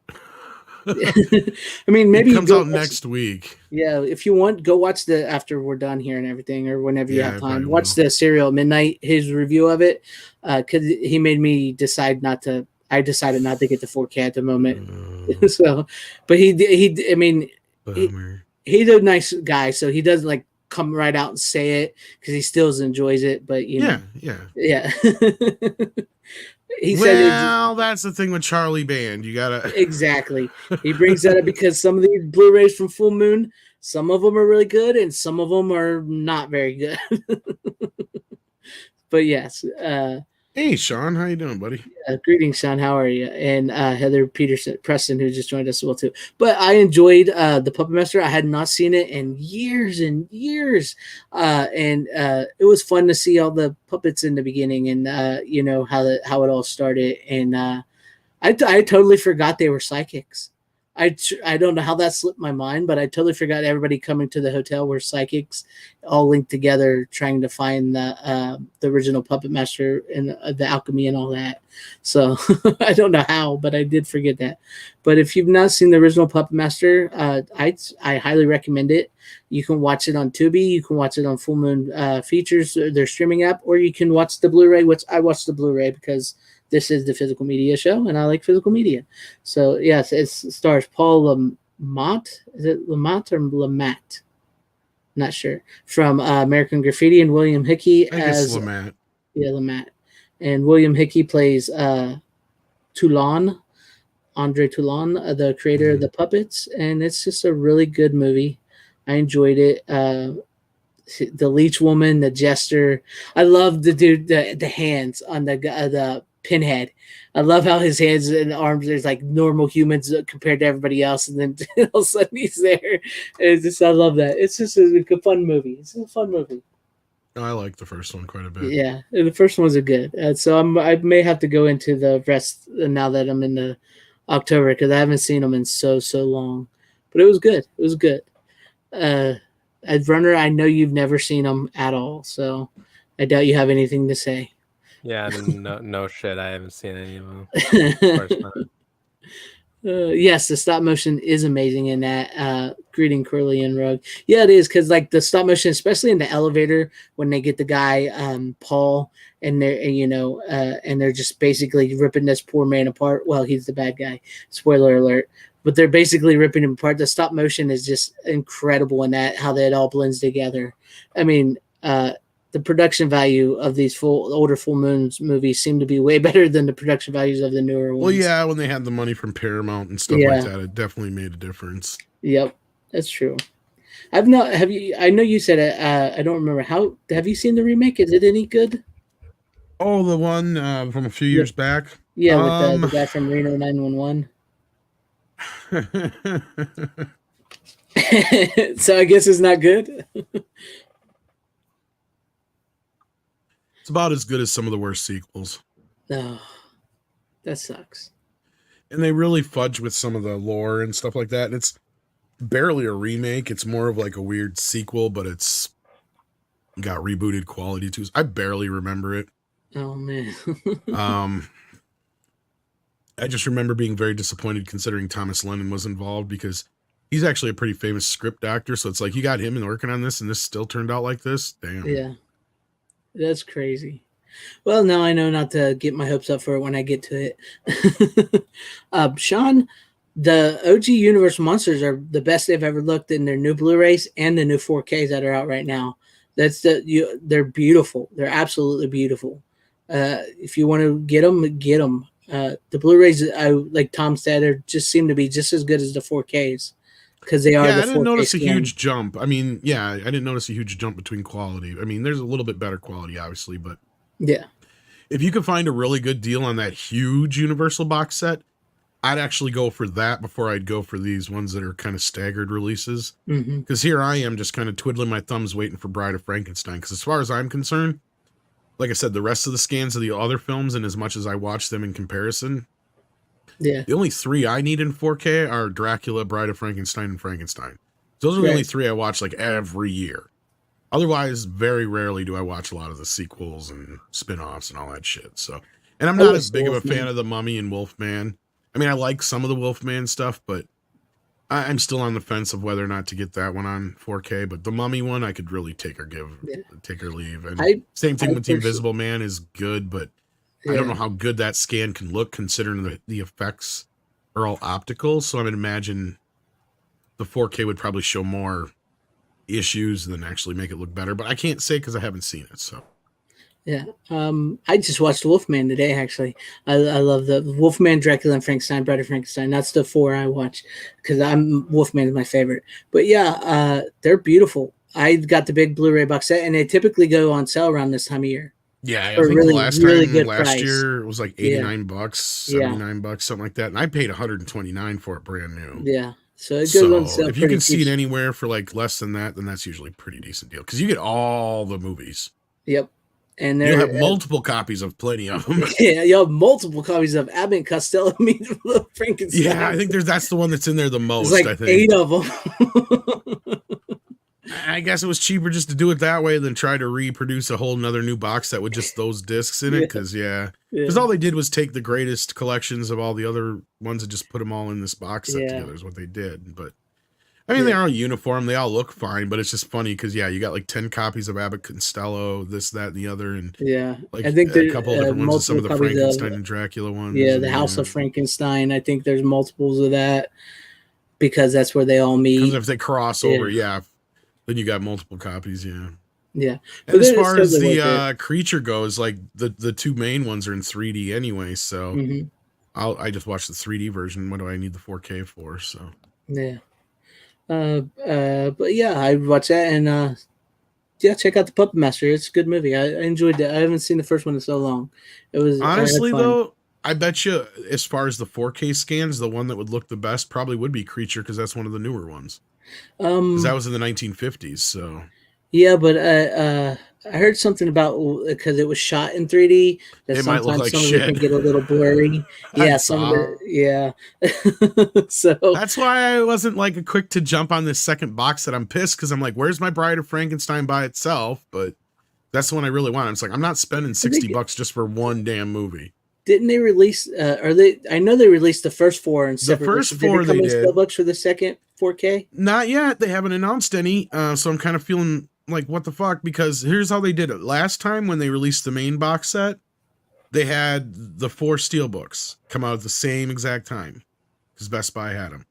Speaker 3: I mean, maybe
Speaker 2: it comes out next week.
Speaker 3: Yeah, if you want, go watch after we're done here and everything, or whenever you have time. Watch the Serial Midnight, his review of it, because he made me decide not to. I decided not to get the 4K at the moment. So, but I mean, he's a nice guy, so he doesn't like come right out and say it because he still enjoys it. But yeah.
Speaker 2: He said, that's the thing with Charlie Band. You gotta
Speaker 3: exactly. He brings that up because some of these Blu-rays from Full Moon, some of them are really good and some of them are not very good. But yes.
Speaker 2: Hey, Sean, how you doing, buddy?
Speaker 3: Greetings, Sean. How are you? And Heather Preston, who just joined us as well too. But I enjoyed the Puppet Master. I had not seen it in years and years, and it was fun to see all the puppets in the beginning, and how it all started. And I totally forgot they were psychics. I don't know how that slipped my mind, but I totally forgot everybody coming to the hotel were psychics, all linked together, trying to find the original Puppet Master and the alchemy and all that. So I don't know how, but I did forget that. But if you've not seen the original Puppet Master, I highly recommend it. You can watch it on Tubi, you can watch it on Full Moon Features, their streaming app, or you can watch the Blu-ray, which I watched the Blu-ray because this is the physical media show, and I like physical media. So, yes, it stars Paul Lamont. Is it Lamont or Lamat? Not sure. From American Graffiti, and William Hickey as
Speaker 2: Lamat.
Speaker 3: Yeah, Lamat. And William Hickey plays Toulon, Andre Toulon, the creator of the puppets. And it's just a really good movie. I enjoyed it. The leech woman, the jester. I love the dude, the hands on the Pinhead. I love how his hands and arms are like normal humans compared to everybody else, and then all of a sudden he's there. I love that. It's just a fun movie. It's a fun movie.
Speaker 2: I like the first one quite a bit.
Speaker 3: Yeah, the first ones are good. So I may have to go into the rest now that I'm in the October because I haven't seen them in so long. But it was good. It was good. As Runner, I know you've never seen them at all, so I doubt you have anything to say.
Speaker 4: Yeah, no shit. I haven't seen any of them. Of course not.
Speaker 3: Yes, the stop motion is amazing in that. Greeting Curly and Rug. Yeah, it is because like the stop motion, especially in the elevator when they get the guy Paul, and they're just basically ripping this poor man apart. Well, he's the bad guy. Spoiler alert. But they're basically ripping him apart. The stop motion is just incredible in that how that all blends together. I mean, the production value of these older Full Moons movies seem to be way better than the production values of the newer ones.
Speaker 2: Well, yeah, when they had the money from Paramount and stuff like that, it definitely made a difference.
Speaker 3: Yep, that's true. I know you said it. I don't remember. Have you seen the remake? Is it any good?
Speaker 2: Oh, the one from a few years back.
Speaker 3: Yeah, with the guy from Reno 911. So I guess it's not good.
Speaker 2: It's about as good as some of the worst sequels.
Speaker 3: No, that sucks.
Speaker 2: And they really fudge with some of the lore and stuff like that. And it's barely a remake. It's more of like a weird sequel, but it's got rebooted quality too. I barely remember it.
Speaker 3: Oh man.
Speaker 2: I just remember being very disappointed considering Thomas Lennon was involved because he's actually a pretty famous script doctor. So it's like you got him and working on this and this still turned out like this. Damn.
Speaker 3: Yeah. That's crazy. Well, now I know not to get my hopes up for it when I get to it. Sean, the OG Universal Monsters are the best they've ever looked in their new Blu-rays and the new 4Ks that are out right now. They're beautiful. They're absolutely beautiful. If you want to get them, get them. The Blu-rays, like Tom said, just seem to be just as good as the 4Ks. Because they are.
Speaker 2: Yeah, I didn't notice a huge jump. I mean, yeah, I didn't notice a huge jump between quality. I mean, there's a little bit better quality, obviously, but
Speaker 3: yeah,
Speaker 2: if you could find a really good deal on that huge Universal box set, I'd actually go for that before I'd go for these ones that are kind of staggered releases. Because here I am just kind of twiddling my thumbs waiting for Bride of Frankenstein. Because as far as I'm concerned, like I said, the rest of the scans of the other films, and as much as I watch them in comparison,
Speaker 3: yeah,
Speaker 2: the only three I need in 4K are Dracula, Bride of Frankenstein, and Frankenstein. Those are the only three I watch like every year. Otherwise, very rarely do I watch a lot of the sequels and spin-offs and all that shit. So, and I'm not as big of a fan of the Mummy and Wolfman. I mean, I like some of the Wolfman stuff, but I'm still on the fence of whether or not to get that one on 4K. But the Mummy one, I could really take or leave. And same thing with the Invisible Man is good, but I don't know how good that scan can look considering the effects are all optical. So I would imagine the 4K would probably show more issues than actually make it look better. But I can't say because I haven't seen it. So
Speaker 3: yeah, I just watched Wolfman today. Actually, I love the Wolfman, Dracula, and Frankenstein, Bride of Frankenstein. That's the four I watch because Wolfman is my favorite. But yeah, they're beautiful. I got the big Blu-ray box set, and they typically go on sale around this time of year.
Speaker 2: Yeah, I think
Speaker 3: really,
Speaker 2: last year it was like $89, $79, something like that. And I paid $129 for it brand new.
Speaker 3: Yeah. So it goes on sale.
Speaker 2: If you can see it anywhere for like less than that, then that's usually a pretty decent deal. Because you get all the movies.
Speaker 3: Yep. And
Speaker 2: you have multiple copies of plenty of them.
Speaker 3: Yeah, you have multiple copies of Abbott and Costello meets Frankenstein.
Speaker 2: Yeah, I think that's the one that's in there the most.
Speaker 3: There's like
Speaker 2: I think
Speaker 3: 8 of them.
Speaker 2: I guess it was cheaper just to do it that way than try to reproduce a whole nother new box set with just those discs in it. Because all they did was take the greatest collections of all the other ones and just put them all in this box set together. Is what they did. But I mean, they are uniform. They all look fine. But it's just funny because you got like 10 copies of Abbott Costello, this, that, and the other, and
Speaker 3: like I think
Speaker 2: a couple of different ones. Some of the Frankenstein and Dracula ones.
Speaker 3: Yeah, the House of Frankenstein. I think there's multiples of that because that's where they all meet.
Speaker 2: Because if they cross over, then you got multiple copies,
Speaker 3: Yeah.
Speaker 2: And as far as the creature goes, like the two main ones are in 3D anyway, so I just watched the 3D version. What do I need the 4K for? So
Speaker 3: yeah. But yeah, I watched that and check out the Puppet Master. It's a good movie. I enjoyed it. I haven't seen the first one in so long. It was
Speaker 2: honestly though, I bet you as far as the 4K scans, the one that would look the best probably would be Creature because that's one of the newer ones. Because that was in the 1950s, so
Speaker 3: yeah. But I heard something about because it was shot in 3D that
Speaker 2: it might look like
Speaker 3: some
Speaker 2: shit.
Speaker 3: of it can get a little blurry. Yeah, some of it. Yeah. So
Speaker 2: that's why I wasn't like quick to jump on this second box set. I'm pissed because I'm like, where's my Bride of Frankenstein by itself? But that's the one I really want. It's like I'm not spending $60 just for one damn movie.
Speaker 3: Didn't they release? I know they released the first 4 in separate.
Speaker 2: The first 4 they did.
Speaker 3: $12 for the second 4K.
Speaker 2: Not yet. They haven't announced any. So I'm kind of feeling like what the fuck because here's how they did it. Last time when they released the main box set, they had the 4 steelbooks come out at the same exact time because Best Buy had them.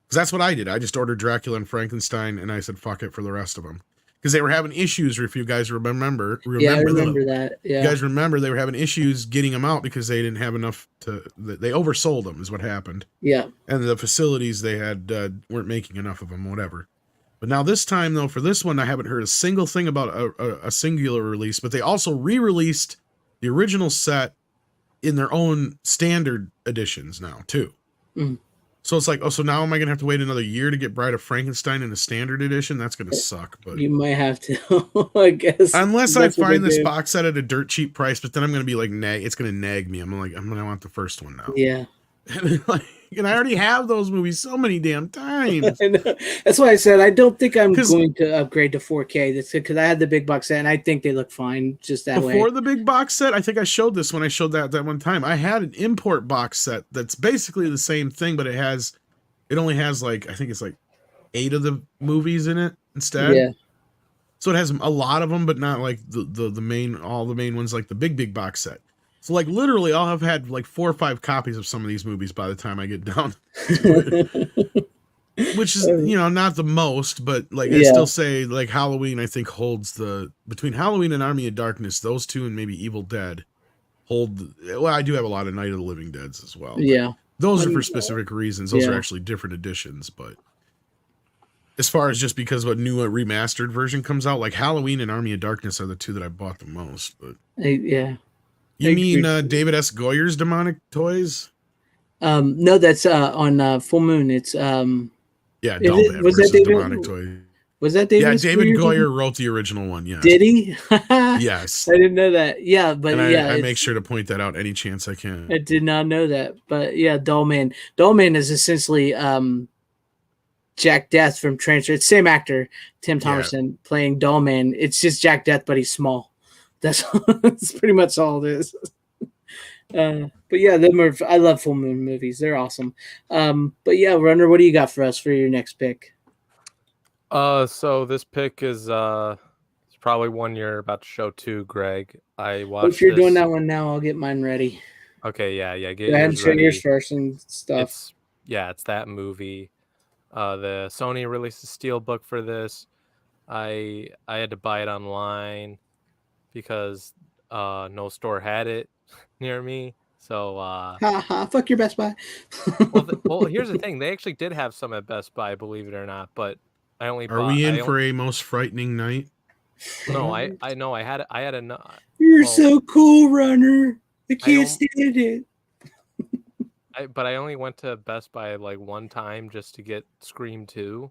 Speaker 2: Because that's what I did. I just ordered Dracula and Frankenstein, and I said fuck it for the rest of them. Because they were having issues, if you guys remember.
Speaker 3: Yeah, I remember that. Yeah.
Speaker 2: You guys remember they were having issues getting them out because they didn't have enough they oversold them is what happened.
Speaker 3: Yeah.
Speaker 2: And the facilities they had weren't making enough of them, whatever. But now this time, though, for this one, I haven't heard a single thing about a singular release, but they also re-released the original set in their own standard editions now, too. So it's like, oh, so now am I gonna have to wait another year to get Bride of Frankenstein in a standard edition? That's gonna suck. But
Speaker 3: You might have to, I guess.
Speaker 2: unless I
Speaker 3: That's what
Speaker 2: find
Speaker 3: they
Speaker 2: this
Speaker 3: do.
Speaker 2: box set at a dirt cheap price, but then I'm gonna be like, it's gonna nag me. I'm gonna want the first one now.
Speaker 3: Yeah.
Speaker 2: And I already have those movies so many damn times.
Speaker 3: I know. That's why I said I don't think I'm
Speaker 2: 'Cause-
Speaker 3: going to upgrade to 4K. That's because I had the big box set and I think they look fine just that way.
Speaker 2: Before the big box set, I think I showed this when I showed that one time. I had an import box set that's basically the same thing, but it only has like, I think it's like 8 of the movies in it instead.
Speaker 3: Yeah.
Speaker 2: So it has a lot of them, but not like all the main ones, like the big box set. So like literally I'll have had like 4 or 5 copies of some of these movies by the time I get down to it. Which is, not the most, but like I still say like Halloween, I think holds between Halloween and Army of Darkness, those two and maybe Evil Dead well, I do have a lot of Night of the Living Deads as well.
Speaker 3: Yeah.
Speaker 2: Those are for specific reasons. Those are actually different editions, but as far as just because what new remastered version comes out, like Halloween and Army of Darkness are the two that I bought the most. But
Speaker 3: Yeah.
Speaker 2: you mean David S. Goyer's Demonic Toys?
Speaker 3: No, that's on Full Moon. It's
Speaker 2: Yeah, Dollman
Speaker 3: was
Speaker 2: versus
Speaker 3: that David?
Speaker 2: Demonic Toys.
Speaker 3: Was that David?
Speaker 2: Yeah,
Speaker 3: S.
Speaker 2: David
Speaker 3: Goyer?
Speaker 2: Goyer wrote the original one. Yeah,
Speaker 3: Did he?
Speaker 2: Yes,
Speaker 3: I didn't know that. Yeah, but
Speaker 2: and
Speaker 3: yeah,
Speaker 2: I make sure to point that out any chance I can.
Speaker 3: I did not know that. But yeah, Dollman. Dollman is essentially Jack Death from Transfer. It's same actor, Tim Thomerson, playing Dollman. It's just Jack Death, but he's small. That's pretty much all it is. But yeah, I love Full Moon movies. They're awesome. But yeah, Runner, what do you got for us for your next pick?
Speaker 4: So this pick is it's probably one you're about to show too, Greg. I watched.
Speaker 3: If you're doing that one now, I'll get mine ready.
Speaker 4: Okay, yeah. Get
Speaker 3: Go ahead and
Speaker 4: yours
Speaker 3: show
Speaker 4: ready.
Speaker 3: yours first and stuff.
Speaker 4: It's that movie. The Sony released a steelbook for this. I had to buy it online because no store had it near me. So
Speaker 3: fuck your Best Buy.
Speaker 4: well, here's the thing. They actually did have some at Best Buy, believe it or not, but I only
Speaker 2: Are we in for a most frightening night?
Speaker 4: No, I know I had a
Speaker 3: You're so cool, Runner. I can't stand it.
Speaker 4: But I only went to Best Buy like one time just to get Scream 2.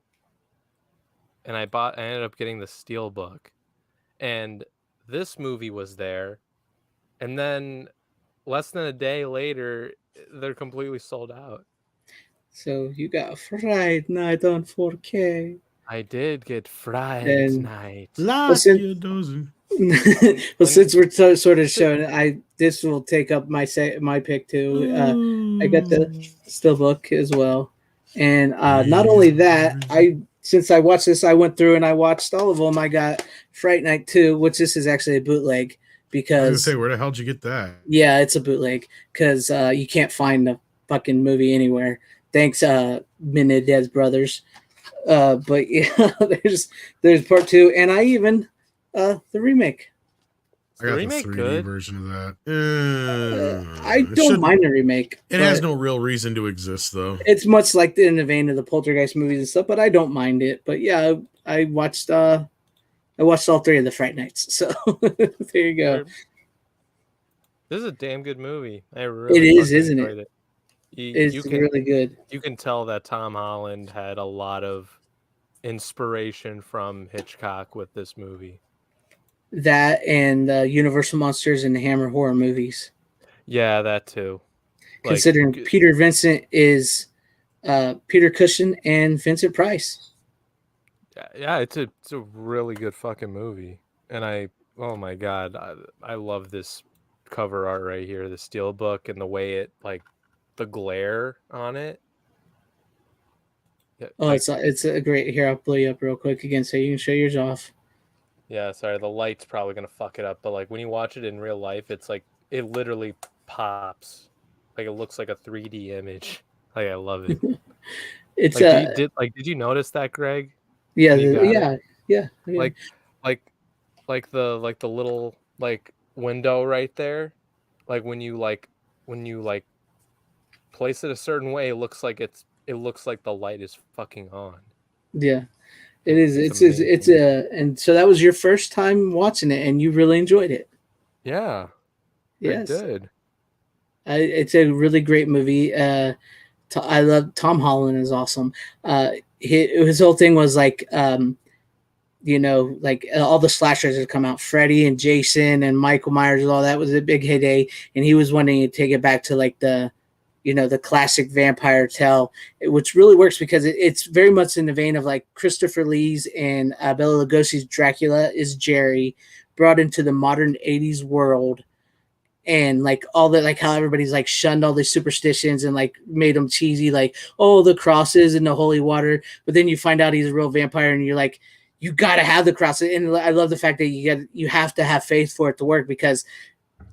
Speaker 4: And I ended up getting the Steelbook. And this movie was there. And then less than a day later, they're completely sold out.
Speaker 3: So you got Fright Night on 4K.
Speaker 4: I did get Fright Night.
Speaker 2: Well, since
Speaker 3: we're sort of showing, this will take up my pick too. I got the Steelbook as well, and not only that, since I watched this, I went through and I watched all of them. I got Fright Night 2, which this is actually a bootleg because
Speaker 2: I was gonna say, where the hell did you get that?
Speaker 3: Yeah, it's a bootleg because you can't find the fucking movie anywhere. Thanks, Menendez brothers. But yeah, there's part 2, and I even the remake.
Speaker 2: I got the 3D version of that.
Speaker 3: I don't mind the remake.
Speaker 2: It has no real reason to exist, though.
Speaker 3: It's much like in the vein of the Poltergeist movies and stuff, but I don't mind it. But yeah, I watched all 3 of the Fright Nights. So there you go.
Speaker 4: This is a damn good movie. I really
Speaker 3: it is, isn't it?
Speaker 4: It's
Speaker 3: really good.
Speaker 4: You can tell that Tom Holland had a lot of inspiration from Hitchcock with this movie.
Speaker 3: That and Universal Monsters and the Hammer horror movies.
Speaker 4: Yeah, that too.
Speaker 3: Considering Peter Vincent is Peter Cushing and Vincent Price.
Speaker 4: Yeah, it's a really good fucking movie. And oh my god, I love this cover art right here, the Steelbook, and the way it the glare on it.
Speaker 3: Yeah, it's a great. Here, I'll blow you up real quick again so you can show yours off.
Speaker 4: Yeah, sorry, the light's probably gonna fuck it up, but when you watch it in real life, it's it literally pops. It looks like a 3D image. I love it.
Speaker 3: It's
Speaker 4: did you notice that, Greg?
Speaker 3: Yeah, yeah.
Speaker 4: Like the little window right there, when you place it a certain way, it looks like the light is fucking on.
Speaker 3: Yeah, it is. It's and so that was your first time watching it, and you really enjoyed it.
Speaker 4: Yeah.
Speaker 3: Yes,
Speaker 4: I did.
Speaker 3: It's a really great movie. I love Tom Holland is awesome. His whole thing was like, like all the slashers had come out, Freddy and Jason and Michael Myers and all that was a big heyday, and he was wanting to take it back to like the classic vampire tale, which really works because it's very much in the vein of like Christopher Lee's and Bela Lugosi's Dracula is Jerry brought into the modern 80s world. And like all that, like how everybody's like shunned all these superstitions and like made them cheesy, like, oh, the crosses and the holy water. But then you find out he's a real vampire and you're like, you got to have the crosses. And I love the fact that you have to have faith for it to work because,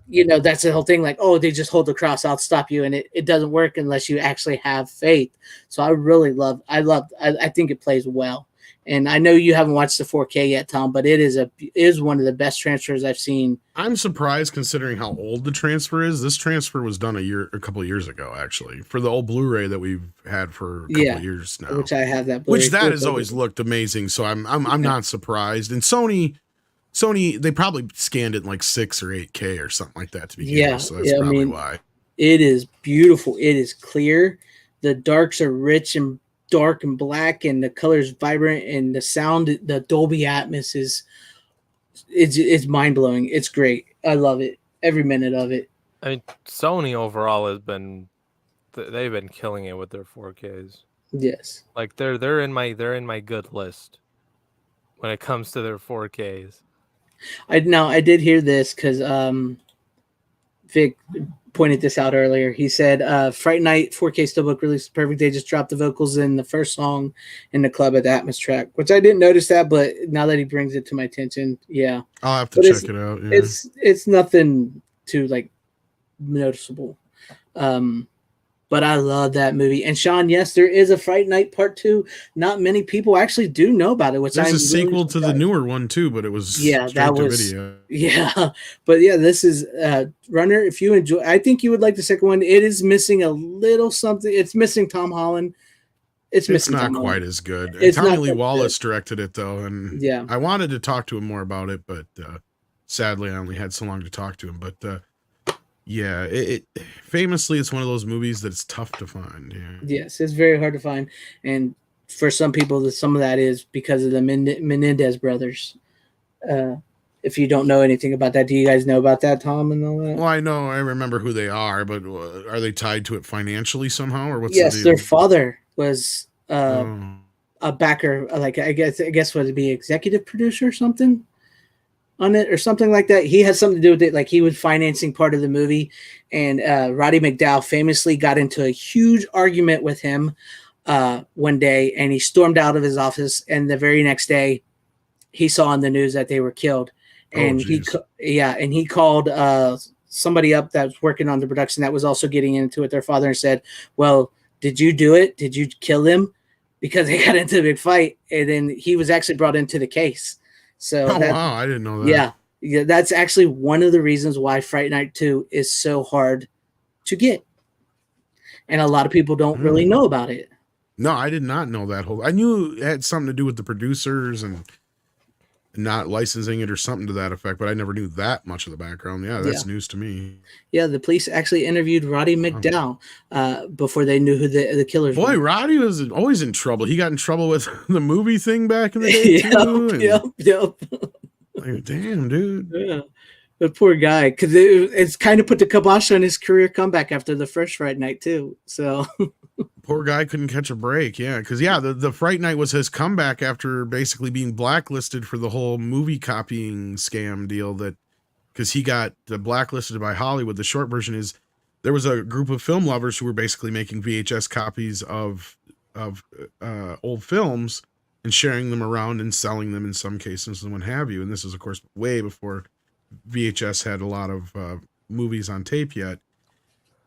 Speaker 3: that's the whole thing. Like, oh, they just hold the cross, I'll stop you. And it doesn't work unless you actually have faith. So I really I think it plays well. And I know you haven't watched the 4K yet, Tom, but it is one of the best transfers I've seen.
Speaker 2: I'm surprised considering how old the transfer is. This transfer was done a couple of years ago, actually, for the old Blu-ray that we've had for a couple of years now.
Speaker 3: Which I have that Blu-ray.
Speaker 2: Which that has always looked amazing, so I'm not surprised. And Sony, they probably scanned it in like 6 or 8K or something like that to begin with. So that's probably why. It
Speaker 3: is beautiful. It is clear. The darks are rich and dark and black, and the colors vibrant, and the sound, the Dolby Atmos it's mind-blowing. It's great. I love it, every minute of it.
Speaker 4: I mean, Sony overall they've been killing it with their 4Ks.
Speaker 3: Yes,
Speaker 4: like they're in my good list when it comes to their 4Ks.
Speaker 3: I did hear this because Vic pointed this out earlier. He said Fright Night 4K Steelbook released perfect. They just dropped the vocals in the first song in the club at the Atmos track, which I didn't notice that, but now that he brings it to my attention, yeah.
Speaker 2: I'll have to check it out. Yeah.
Speaker 3: It's nothing too like noticeable. But I love that movie. And Sean, yes, there is a Fright Night Part 2. Not many people actually do know about it. Which
Speaker 2: there's a sequel to the newer one too, but it was
Speaker 3: that was
Speaker 2: video.
Speaker 3: Yeah, but yeah, this is Runner. If you enjoy, I think you would like the second one. It is missing a little something. It's missing Tom Holland. It's
Speaker 2: not quite as good. Tommy Lee Wallace directed it though, and I wanted to talk to him more about it, but sadly, I only had so long to talk to him. But yeah, it famously it's one of those movies that it's tough to find. Yeah.
Speaker 3: Yes, it's very hard to find, and for some people, some of that is because of the Menendez brothers. If you don't know anything about that, do you guys know about that, Tom, and all that?
Speaker 2: Well, I remember who they are, but are they tied to it financially somehow, or what's
Speaker 3: yes,
Speaker 2: the deal?
Speaker 3: Their father was a backer, like I guess would it be executive producer or something on it or something like that. He had something to do with it. Like he was financing part of the movie, and Roddy McDowall famously got into a huge argument with him one day, and he stormed out of his office. And the very next day, he saw on the news that they were killed, and he called somebody up that was working on the production that was also getting into it. Their father, and said, "Well, did you do it? Did you kill them?" Because they got into a big fight, and then he was actually brought into the case. So
Speaker 2: wow, I didn't know that.
Speaker 3: Yeah, that's actually one of the reasons why Fright Night 2 is so hard to get. And a lot of people don't really know about it.
Speaker 2: No, I did not know that whole. I knew it had something to do with the producers and not licensing it or something to that effect, but I never knew that much of the background. Yeah, that's news to me. Yeah,
Speaker 3: the police actually interviewed Roddy McDowall before they knew who the killers were.
Speaker 2: Boy, Roddy was always in trouble. He got in trouble with the movie thing back in the day too.
Speaker 3: Yep.
Speaker 2: Like, damn, dude.
Speaker 3: Yeah. The poor guy, because it's kind of put the kibosh on his career comeback after the first Fright Night too. So
Speaker 2: poor guy couldn't catch a break. Yeah, because the Fright Night was his comeback after basically being blacklisted for the whole movie copying scam deal. That because he got blacklisted by Hollywood. The short version is there was a group of film lovers who were basically making VHS copies of old films and sharing them around and selling them in some cases and what have you. And this is of course way before VHS had a lot of movies on tape yet.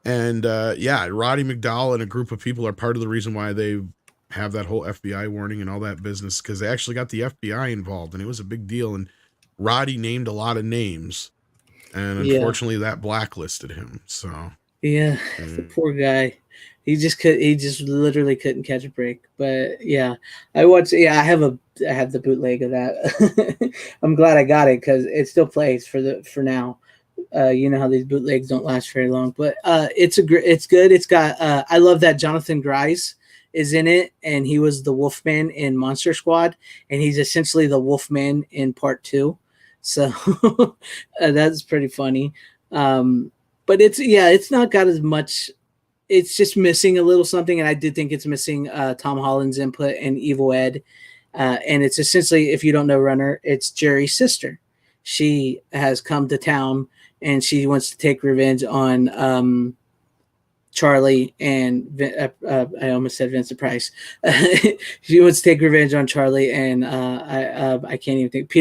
Speaker 2: And Roddy McDowall and a group of people are part of the reason why they have that whole FBI warning and all that business, because they actually got the FBI involved and it was a big deal. And Roddy named a lot of names, and unfortunately that blacklisted him. So
Speaker 3: the poor guy, he just literally couldn't catch a break. But I watched. I have the bootleg of that. I'm glad I got it because it still plays for now. You know how these bootlegs don't last very long, but it's good. It's got I love that Jonathan Grise is in it, and he was the Wolfman in Monster Squad, and he's essentially the Wolfman in part 2. So that's pretty funny. But it's not got as much. It's just missing a little something, and I did think it's missing Tom Holland's input and Evil Ed. And it's essentially, if you don't know Runner, it's Jerry's sister. She has come to town, and she wants to take revenge on Charlie and I almost said Vincent Price. She wants to take revenge on Charlie, and I can't even think.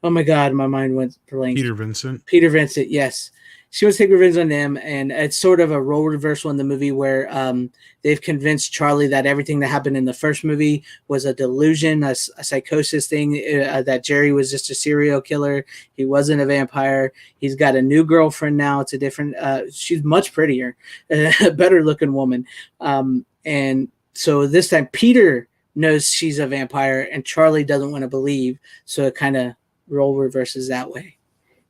Speaker 3: Oh my God, my mind went blank.
Speaker 2: Peter Vincent.
Speaker 3: Peter Vincent, yes. She wants to take revenge on them, and it's sort of a role reversal in the movie where they've convinced Charlie that everything that happened in the first movie was a delusion, a psychosis thing, that Jerry was just a serial killer. He wasn't a vampire. He's got a new girlfriend now. It's a different, she's much prettier, a better looking woman. And so this time Peter knows she's a vampire, and Charlie doesn't want to believe, so it kind of role reverses that way.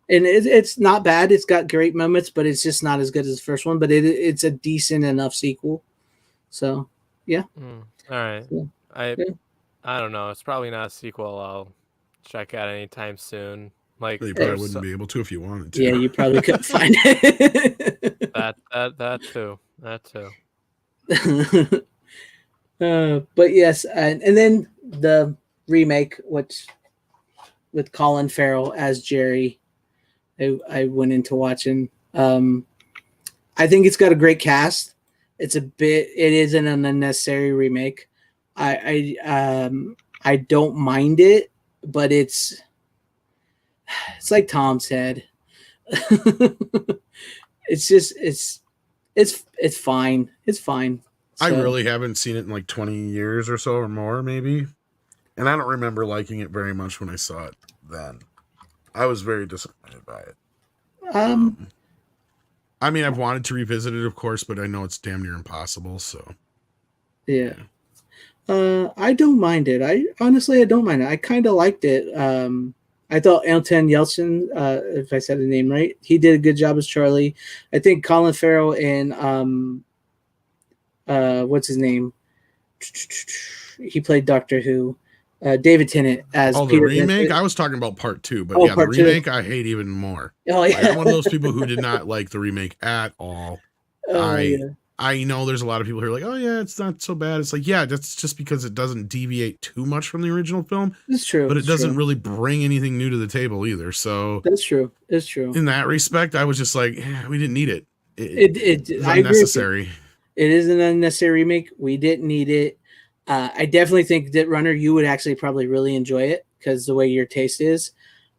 Speaker 3: And it's not bad. It's got great moments, but it's just not as good as the first one. But it's a decent enough sequel. So, yeah.
Speaker 4: All right.
Speaker 3: So,
Speaker 4: I don't know. It's probably not a sequel I'll check out anytime soon. Like,
Speaker 2: You probably wouldn't be able to if you wanted to.
Speaker 3: Yeah, you probably couldn't find it.
Speaker 4: that too.
Speaker 3: But yes, and then the remake, which with Colin Farrell as Jerry, I went into watching. I think it's got a great cast. It is an unnecessary remake. I don't mind it, but it's like Tom said. It's fine. It's fine.
Speaker 2: I really haven't seen it in like 20 years or so or more, maybe. And I don't remember liking it very much when I saw it then. I was very disappointed by it. I mean, I've wanted to revisit it, of course, but I know it's damn near impossible, so.
Speaker 3: Yeah. I don't mind it. I honestly don't mind it. I kind of liked it. I thought Anton Yelchin, if I said the name right, he did a good job as Charlie. I think Colin Farrell and what's his name? He played Doctor Who. David Tennant as
Speaker 2: the
Speaker 3: Peter
Speaker 2: remake.
Speaker 3: Vincent.
Speaker 2: I was talking about part 2, but the
Speaker 3: Part
Speaker 2: remake
Speaker 3: 2.
Speaker 2: I hate even more.
Speaker 3: Oh yeah,
Speaker 2: I'm one of those people who did not like the remake at all. I know there's a lot of people who are like, oh yeah, it's not so bad. It's like, yeah, that's just because it doesn't deviate too much from the original film.
Speaker 3: It's true,
Speaker 2: but it doesn't really bring anything new to the table either. So
Speaker 3: that's true. It's true.
Speaker 2: In that respect, I was just like, we didn't need it.
Speaker 3: It's
Speaker 2: unnecessary.
Speaker 3: It is an unnecessary remake. We didn't need it. I definitely think that Runner, you would actually probably really enjoy it because the way your taste is.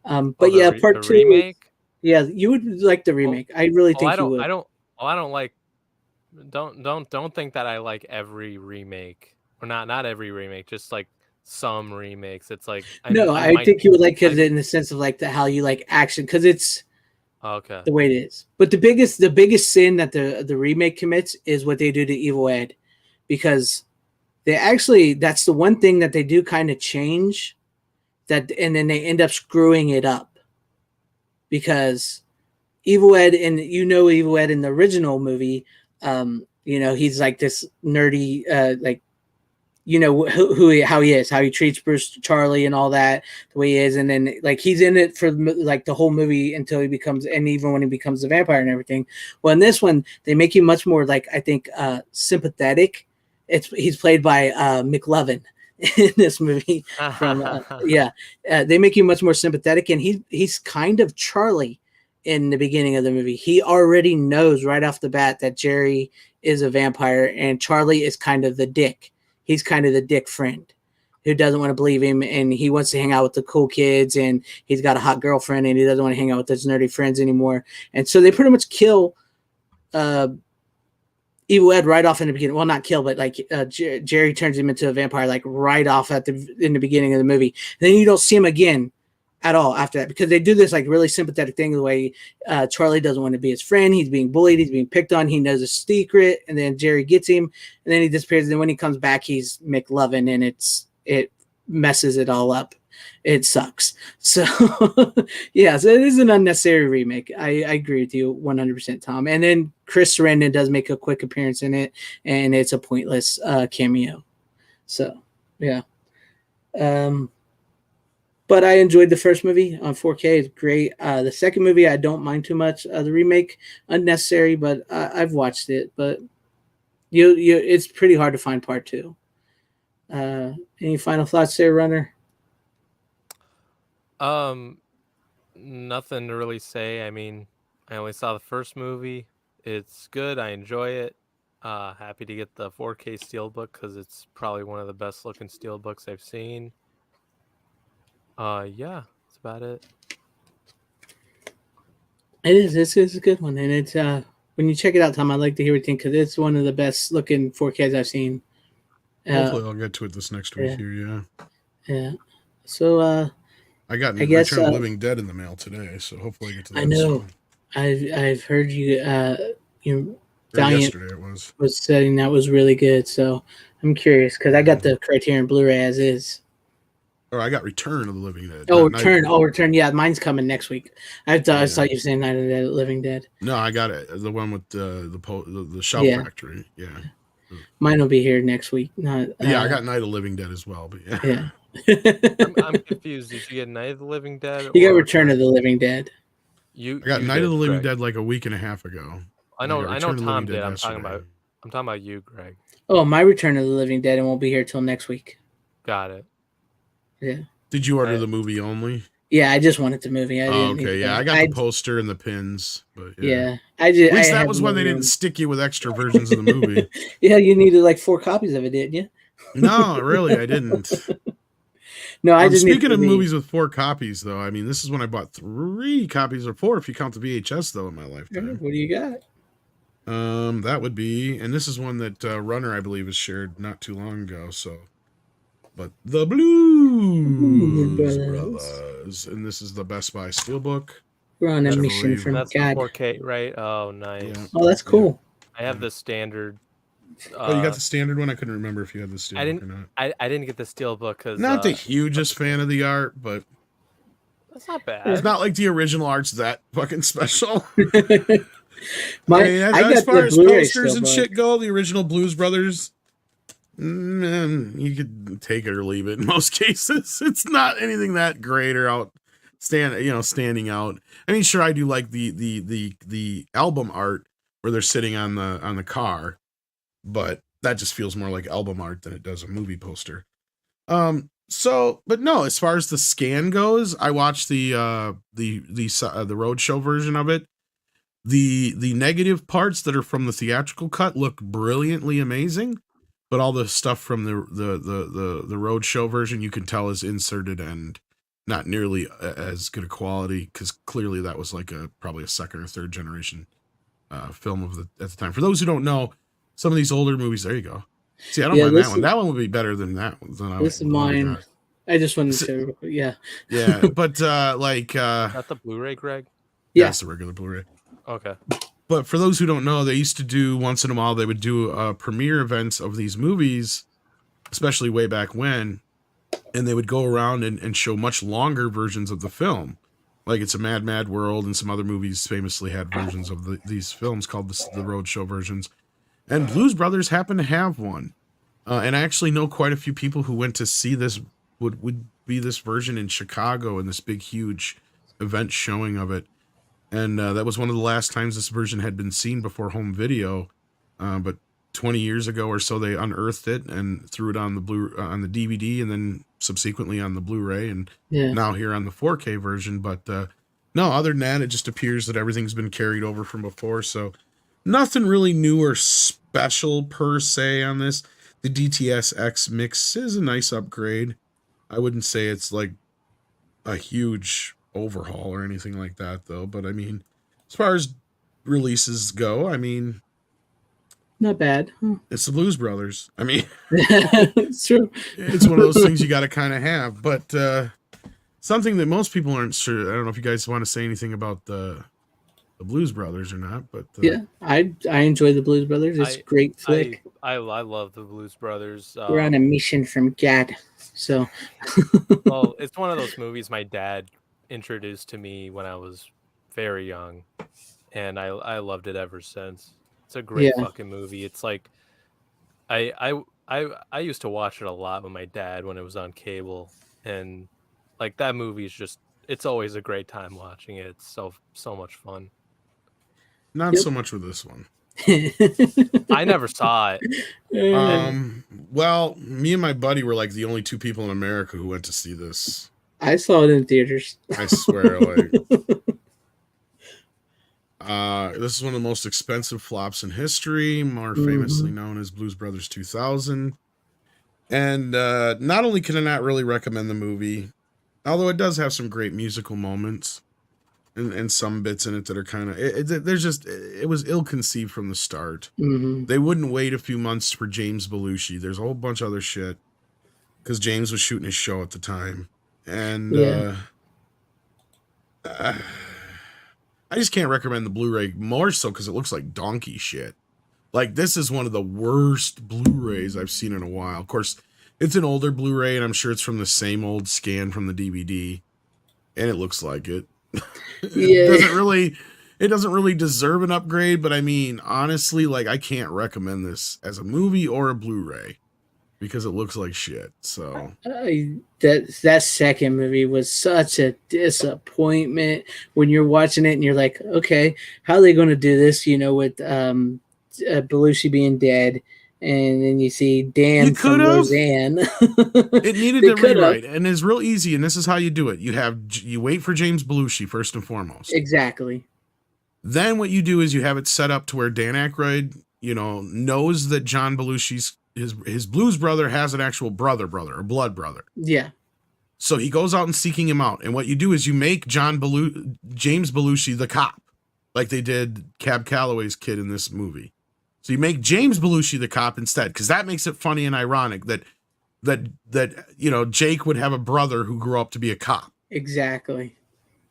Speaker 3: But part 2
Speaker 4: remake.
Speaker 3: Yeah, you would like the remake. I really think you would.
Speaker 4: I don't like. Don't think that I like every remake, or not every remake, just like some remakes. It's like
Speaker 3: I think you would like it in the sense of like how you like action, because it's
Speaker 4: okay
Speaker 3: the way it is. But the biggest sin that the remake commits is what they do to Evil Ed, because that's the one thing that they do kind of change, and then they end up screwing it up, because Evil Ed, and Evil Ed in the original movie, he's like this nerdy, how he is, how he treats Bruce Charlie and all that, the way he is, and then like he's in it for like the whole movie until he becomes, and even when he becomes a vampire and everything. Well, in this one, they make him much more like, I think, sympathetic. He's played by McLovin in this movie. They make him much more sympathetic, and he's kind of Charlie in the beginning of the movie. He already knows right off the bat that Jerry is a vampire, and Charlie is kind of the dick. He's kind of the dick friend who doesn't want to believe him, and he wants to hang out with the cool kids, and he's got a hot girlfriend, and he doesn't want to hang out with those nerdy friends anymore. And so they pretty much kill Evil Ed right off in the beginning. Well, not kill, but like Jerry turns him into a vampire like right off in the beginning of the movie. And then you don't see him again at all after that, because they do this like really sympathetic thing, the way Charlie doesn't want to be his friend. He's being bullied. He's being picked on. He knows a secret, and then Jerry gets him, and then he disappears. And then when he comes back, he's McLovin, and it messes it all up. it sucks. So yeah, so it is an unnecessary remake. I agree with you 100%, Tom. And then Chris Sarandon does make a quick appearance in it, and it's a pointless cameo. So yeah. But I enjoyed the first movie on 4K. It's great. The second movie I don't mind too much. The remake unnecessary, but I've watched it. But it's pretty hard to find part 2. Any final thoughts there, Runner?
Speaker 4: Nothing to really say. I mean, I only saw the first movie. It's good. I enjoy it. Happy to get the 4K Steelbook because it's probably one of the best looking Steelbooks I've seen. Yeah, that's about it.
Speaker 3: It is. It's a good one, and it's when you check it out, Tom, I'd like to hear what you think because it's one of the best looking 4Ks I've seen.
Speaker 2: Hopefully, I'll get to it this next week here. Yeah.
Speaker 3: Yeah. So
Speaker 2: I got Return of the Living Dead in the mail today, so hopefully I get to that.
Speaker 3: I know. Soon. I've heard you. Valiant
Speaker 2: yesterday it
Speaker 3: was saying that was really good. So I'm curious because I got the Criterion Blu-ray as is.
Speaker 2: Or I got Return of the Living Dead.
Speaker 3: Oh, Return. Yeah, mine's coming next week. I thought you were saying Night of the Living Dead.
Speaker 2: No, I got it. The one with the Shout Factory. Yeah.
Speaker 3: Mine will be here next week. Not.
Speaker 2: I got Night of the Living Dead as well. But
Speaker 3: yeah.
Speaker 4: I'm confused. Did you get Night of the Living Dead?
Speaker 3: You got Return of the Living Dead.
Speaker 2: I got Night of the Living Dead like a week and a half ago.
Speaker 4: I know Tom did. I'm talking about you, Greg.
Speaker 3: Oh, my Return of the Living Dead and won't be here till next week.
Speaker 4: Got it.
Speaker 3: Yeah.
Speaker 2: Did you order the movie only?
Speaker 3: Yeah, I just wanted the movie.
Speaker 2: Okay, yeah, I got the poster and the pins, but
Speaker 3: yeah,
Speaker 2: at least that was when they didn't stick you with extra versions of the movie.
Speaker 3: Yeah, you needed like 4 copies of it, didn't you?
Speaker 2: No, really, I didn't.
Speaker 3: No, I just.
Speaker 2: Speaking of movies with 4 copies, though, I mean, this is when I bought 3 copies or 4 if you count the VHS, though, in my lifetime.
Speaker 3: What do you got?
Speaker 2: That would be, and this is one that Runner, I believe, has shared not too long ago. So, but the Blues Brothers, and this is the Best Buy Steelbook.
Speaker 3: We're on a mission from
Speaker 4: that's
Speaker 3: God.
Speaker 4: 4K, right? Oh, nice.
Speaker 2: Yeah.
Speaker 3: Oh, that's cool.
Speaker 4: I have the standard.
Speaker 2: Oh, you got the standard one? I couldn't remember if you had the Steelbook or not.
Speaker 4: I didn't get the Steelbook because
Speaker 2: not the hugest fan of the art, but
Speaker 4: that's not bad.
Speaker 2: It's not like the original art's that fucking special.
Speaker 3: I got
Speaker 2: as far as
Speaker 3: Blu-ray
Speaker 2: posters and
Speaker 3: Steelbook.
Speaker 2: shit go, the original Blues Brothers, you could take it or leave it. In most cases, it's not anything that great or standing out. I mean, sure, I do like the album art where they're sitting on the car, but that just feels more like album art than it does a movie poster. But no, as far as the scan goes, I watched the Roadshow version of it. The negative parts that are from the theatrical cut look brilliantly amazing, but all the stuff from the Roadshow version you can tell is inserted and not nearly as good a quality, because clearly that was like probably a second or third generation film at the time. For those who don't know, some of these older movies, there you go. See, I don't mind that one. That one would be better than that one.
Speaker 3: This is mine. I just wanted to, yeah.
Speaker 2: Yeah, but
Speaker 4: that's the Blu-ray, Greg?
Speaker 2: Yeah, it's the regular Blu-ray.
Speaker 4: Okay.
Speaker 2: But for those who don't know, they used to do, once in a while, they would do premiere events of these movies, especially way back when, and they would go around and show much longer versions of the film. Like It's a Mad, Mad World, and some other movies famously had versions of these films called the Roadshow versions. And Blues Brothers happened to have one. And I actually know quite a few people who went to see this, would be this version in Chicago in this big, huge event showing of it. And that was one of the last times this version had been seen before home video. But 20 years ago or so, they unearthed it and threw it on the DVD, and then subsequently on the Blu-ray, and now here on the 4K version. But no, other than that, it just appears that everything's been carried over from before. So nothing really new or special per se on this. The DTS-X mix is a nice upgrade. I wouldn't say it's like a huge overhaul or anything like that, though. But I mean, as far as releases go, I mean,
Speaker 3: not bad.
Speaker 2: It's the Blues Brothers. I mean,
Speaker 3: it's true.
Speaker 2: It's one of those things you got to kind of have. But something that most people aren't sure. I don't know if you guys want to say anything about the Blues Brothers or not. But
Speaker 3: yeah, I enjoy the Blues Brothers. It's a great flick.
Speaker 4: I love the Blues Brothers.
Speaker 3: We're on a mission from God. So,
Speaker 4: Well, it's one of those movies my dad introduced to me when I was very young, and I loved it ever since. It's a great
Speaker 3: yeah,
Speaker 4: fucking movie. It's like I used to watch it a lot with my dad when it was on cable, and like that movie is just it's always a great time watching it. It's so much fun.
Speaker 2: Not
Speaker 3: Yep.
Speaker 2: so much with this one.
Speaker 4: I never saw it.
Speaker 2: Well, me and my buddy were like the only two people in America who went to see this.
Speaker 3: I saw it in theaters.
Speaker 2: I swear, like, this is one of the most expensive flops in history, more famously known as Blues Brothers 2000. And not only can I not really recommend the movie, although it does have some great musical moments and some bits in it that are kind of, it was ill-conceived from the start. They wouldn't wait a few months for James Belushi. There's a whole bunch of other shit because James was shooting his show at the time. And I just can't recommend the Blu-ray, more so because it looks like donkey shit. Like, this is one of the worst Blu-rays I've seen in a while. Of course, it's an older Blu-ray, and I'm sure it's from the same old scan from the DVD, and it looks like it. It doesn't really deserve an upgrade, but I mean, honestly, like, I can't recommend this as a movie or a Blu-ray because it looks like shit. So
Speaker 3: that second movie was such a disappointment when you're watching it and you're like, okay, how are they going to do this? You know, with Belushi being dead, and then you see Dan from Roseanne.
Speaker 2: It needed to rewrite, and it's real easy. And this is how you do it: you wait for James Belushi first and foremost.
Speaker 3: Exactly.
Speaker 2: Then what you do is you have it set up to where Dan Aykroyd, knows that John Belushi's his blues brother has an actual brother or blood brother.
Speaker 3: Yeah.
Speaker 2: So he goes out and seeking him out, and what you do is you make James Belushi the cop, like they did Cab Calloway's kid in this movie. So you make James Belushi the cop instead, because that makes it funny and ironic that Jake would have a brother who grew up to be a cop.
Speaker 3: Exactly.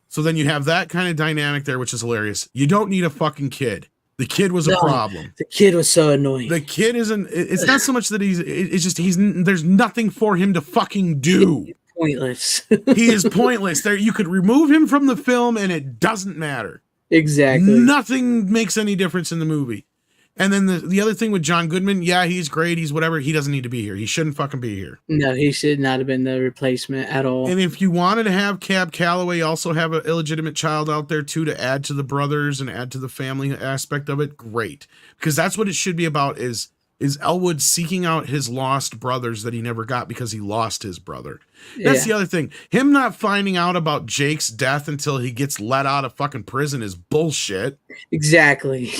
Speaker 2: So then you have that kind of dynamic there, which is hilarious. You don't need a fucking kid. The kid was a problem.
Speaker 3: The kid was so annoying.
Speaker 2: The kid isn't. It's not so much that it's just there's nothing for him to fucking do.
Speaker 3: He's pointless.
Speaker 2: He is pointless. There, you could remove him from the film and it doesn't matter.
Speaker 3: Exactly.
Speaker 2: Nothing makes any difference in the movie. And then the other thing with John Goodman, yeah, he's great. He's whatever. He doesn't need to be here. He shouldn't fucking be here.
Speaker 3: No, he should not have been the replacement at all.
Speaker 2: And if you wanted to have Cab Calloway also have an illegitimate child out there too, to add to the brothers and add to the family aspect of it, great. Because that's what it should be about is Elwood seeking out his lost brothers that he never got because he lost his brother. That's the other thing. Him not finding out about Jake's death until he gets let out of fucking prison is bullshit.
Speaker 3: Exactly.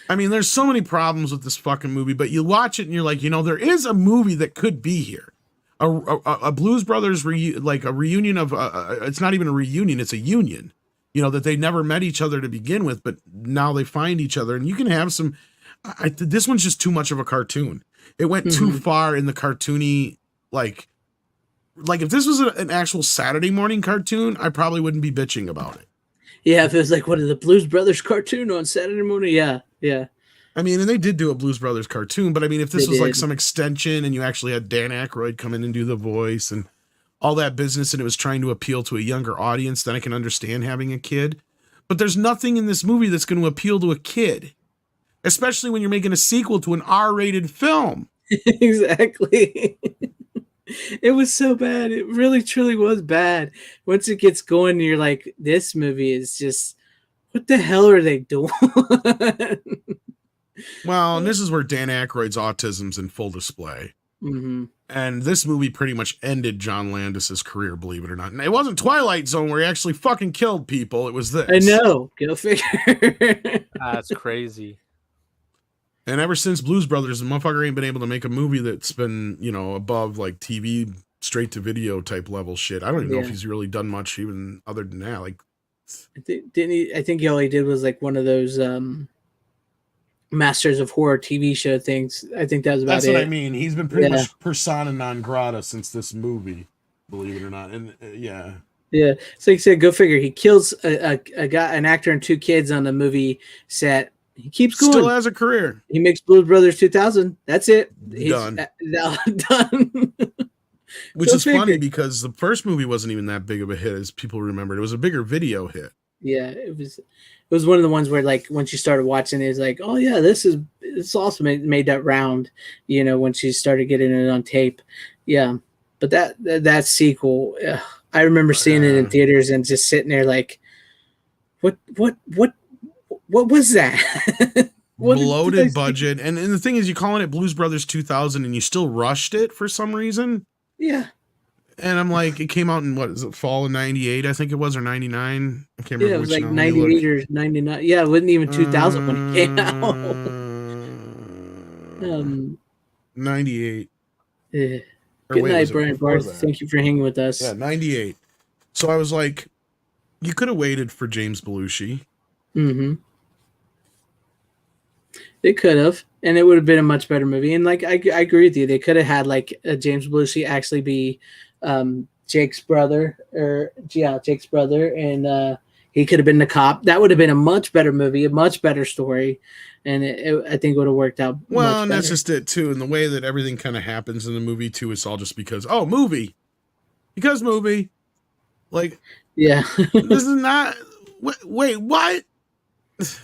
Speaker 2: I mean, there's so many problems with this fucking movie, but you watch it and you're like, there is a movie that could be here. A Blues Brothers like a reunion of it's not even a reunion, it's a union. That they never met each other to begin with, but now they find each other, and you can have some. This one's just too much of a cartoon. It went too far in the cartoony, like if this was an actual Saturday morning cartoon, I probably wouldn't be bitching about it.
Speaker 3: Yeah, if it was like one of the Blues Brothers cartoon on Saturday morning, yeah.
Speaker 2: I mean, and they did do a Blues Brothers cartoon, but I mean, if this was like some extension and you actually had Dan Aykroyd come in and do the voice and all that business, and it was trying to appeal to a younger audience, then I can understand having a kid. But there's nothing in this movie that's going to appeal to a kid, especially when you're making a sequel to an R-rated film.
Speaker 3: Exactly. It was so bad. It really, truly was bad. Once it gets going, you're like, this movie is just, what the hell are they doing?
Speaker 2: Well, and this is where Dan Aykroyd's autism's in full display.
Speaker 3: Mm-hmm.
Speaker 2: And this movie pretty much ended John Landis's career, believe it or not. And it wasn't Twilight Zone where he actually fucking killed people. It was this.
Speaker 3: I know. Go figure.
Speaker 4: That's crazy.
Speaker 2: And ever since Blues Brothers, the motherfucker ain't been able to make a movie that's been, above like TV straight to video type level shit. I don't even know if he's really done much even other than that. Like,
Speaker 3: didn't he? I think all he did was like one of those Masters of Horror TV show things. I think that was about it.
Speaker 2: That's what I mean. He's been pretty much persona non grata since this movie, believe it or not. And yeah.
Speaker 3: So like I said, go figure. He kills a guy, an actor, and two kids on the movie set. He keeps going.
Speaker 2: Still has a career.
Speaker 3: He makes Blues Brothers 2000. That's it. He's
Speaker 2: Done.
Speaker 3: Done.
Speaker 2: Which is funny because the first movie wasn't even that big of a hit as people remembered. It was a bigger video hit.
Speaker 3: Yeah, it was one of the ones where, like, once you started watching it was like, oh yeah, it's also made that round, you know, when she started getting it on tape. Yeah. But that sequel, I remember seeing it in theaters and just sitting there like, what was that?
Speaker 2: Bloated budget. And the thing is, you're calling it Blues Brothers 2000 and you still rushed it for some reason.
Speaker 3: Yeah.
Speaker 2: And I'm like, it came out in what is it, fall of 98, I think it was, or 99. I can't remember.
Speaker 3: Yeah, it was like 98 or 99. Yeah, it wasn't even 2000 when it came out.
Speaker 2: 98.
Speaker 3: Yeah. Good night, Brian Barth. Thank you for hanging with us.
Speaker 2: Yeah, 98. So I was like, you could have waited for James Belushi.
Speaker 3: Mm-hmm. They could have, and it would have been a much better movie. And like I agree with you, they could have had like James Belushi actually be Jake's brother, and he could have been the cop. That would have been a much better movie, a much better story, and I think it would have worked out.
Speaker 2: Well, and that's just it too. And the way that everything kind of happens in the movie too, it's all just because movie. Like, yeah, this is not. Wait, what?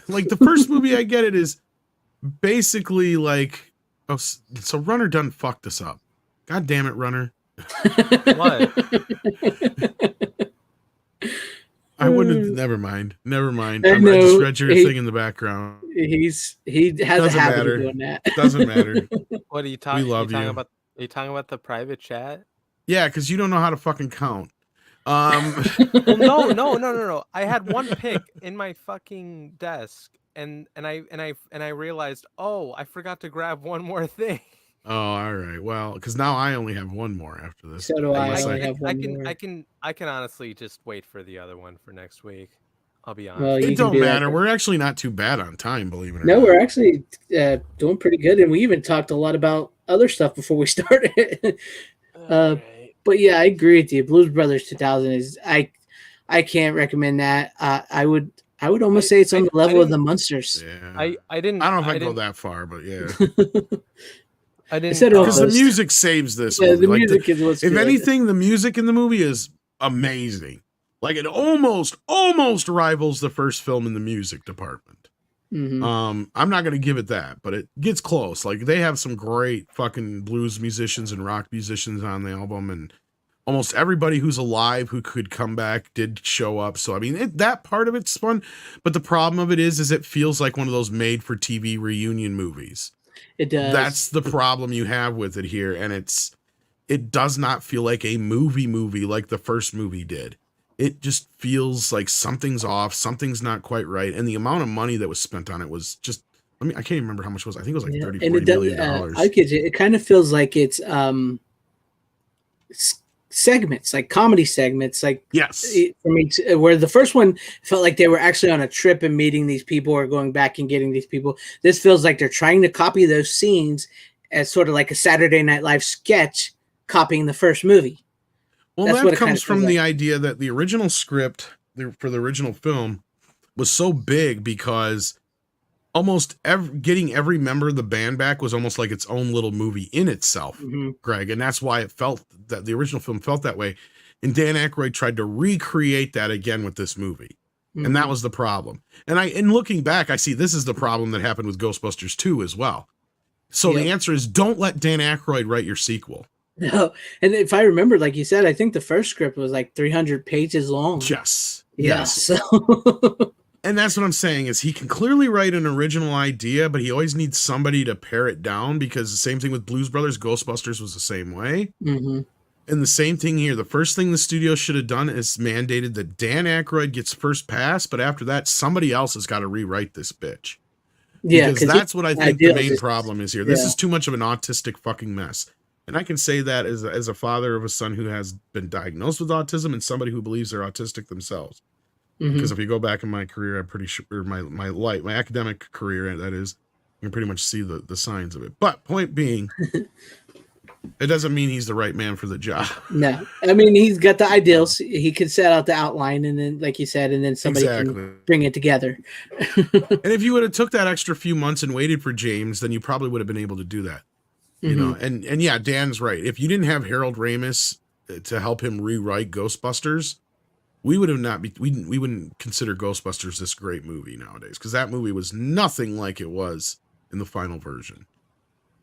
Speaker 2: Like the first movie, I get it is basically like, oh, so Runner done fucked us up. God damn it, Runner.
Speaker 4: What?
Speaker 2: I wouldn't have. Never mind. I just read your thing in the background.
Speaker 3: He has a habit of doing that.
Speaker 2: Doesn't matter.
Speaker 4: What are you talking?
Speaker 2: We love you.
Speaker 4: Are you talking about the private chat?
Speaker 2: Yeah, because you don't know how to fucking count.
Speaker 4: Well, no. I had one pick in my fucking desk, and I realized, I forgot to grab one more thing.
Speaker 2: Oh, all right. Well, because now I only have one more after this.
Speaker 3: So do I. Only have one more.
Speaker 4: I can honestly just wait for the other one for next week. I'll be honest.
Speaker 3: Well,
Speaker 2: it don't matter. We're actually not too bad on time, believe it or not.
Speaker 3: No, we're actually doing pretty good, and we even talked a lot about other stuff before we started. But yeah, I agree with you. Blues Brothers 2000 is I can't recommend that. I would almost say it's on the level of the Munsters.
Speaker 2: Yeah.
Speaker 4: I don't know
Speaker 2: if I go that far, but yeah.
Speaker 4: I didn't,
Speaker 2: because the music saves this movie.
Speaker 3: The music is what's
Speaker 2: if
Speaker 3: good.
Speaker 2: Anything, the music in the movie is amazing. Like it almost rivals the first film in the music department.
Speaker 3: Mm-hmm.
Speaker 2: I'm not going to give it that, but it gets close. Like they have some great fucking blues musicians and rock musicians on the album, and almost everybody who's alive who could come back did show up. So I mean, that part of it's fun, but the problem of it is it feels like one of those made-for-TV reunion movies.
Speaker 3: It does.
Speaker 2: That's the problem you have with it here, and it does not feel like a movie like the first movie did. It just feels like something's off, something's not quite right, and the amount of money that was spent on it was just, I can't even remember how much it was. I think it was like $30-40 million.
Speaker 3: I get you. It kind of feels like it's segments, like comedy segments, like
Speaker 2: yes,
Speaker 3: for me, where the first one felt like they were actually on a trip and meeting these people or going back and getting these people. This feels like they're trying to copy those scenes as sort of like a Saturday Night Live sketch, copying the first movie.
Speaker 2: Well, that comes from the idea that the original script for the original film was so big because almost getting every member of the band back was almost like its own little movie in itself, Greg. And that's why it felt that the original film felt that way. And Dan Aykroyd tried to recreate that again with this movie. And that was the problem. And in looking back, I see this is the problem that happened with Ghostbusters 2 as well. So the answer is don't let Dan Aykroyd write your sequel.
Speaker 3: No. And if I remember, like you said, I think the first script was like 300 pages long.
Speaker 2: Yes.
Speaker 3: Yeah,
Speaker 2: yes.
Speaker 3: So
Speaker 2: and that's what I'm saying is he can clearly write an original idea, but he always needs somebody to pare it down, because the same thing with Blues Brothers, Ghostbusters was the same way.
Speaker 3: Mm-hmm.
Speaker 2: And the same thing here. The first thing the studio should have done is mandated that Dan Aykroyd gets first pass, but after that, somebody else has got to rewrite this bitch.
Speaker 3: Yeah,
Speaker 2: because that's what I think the main problem is here. This is too much of an autistic fucking mess. And I can say that as a father of a son who has been diagnosed with autism and somebody who believes they're autistic themselves. Because if you go back in my career, I'm pretty sure my academic career, that is, you can pretty much see the signs of it. But point being, It doesn't mean he's the right man for the job.
Speaker 3: No, I mean he's got the ideals. He could set out the outline, and then, like you said, and then somebody can bring it together.
Speaker 2: And if you would have took that extra few months and waited for James, then you probably would have been able to do that. You know, and yeah, Dan's right. If you didn't have Harold Ramis to help him rewrite Ghostbusters, we would have not be we wouldn't consider Ghostbusters this great movie nowadays, because that movie was nothing like it was in the final version.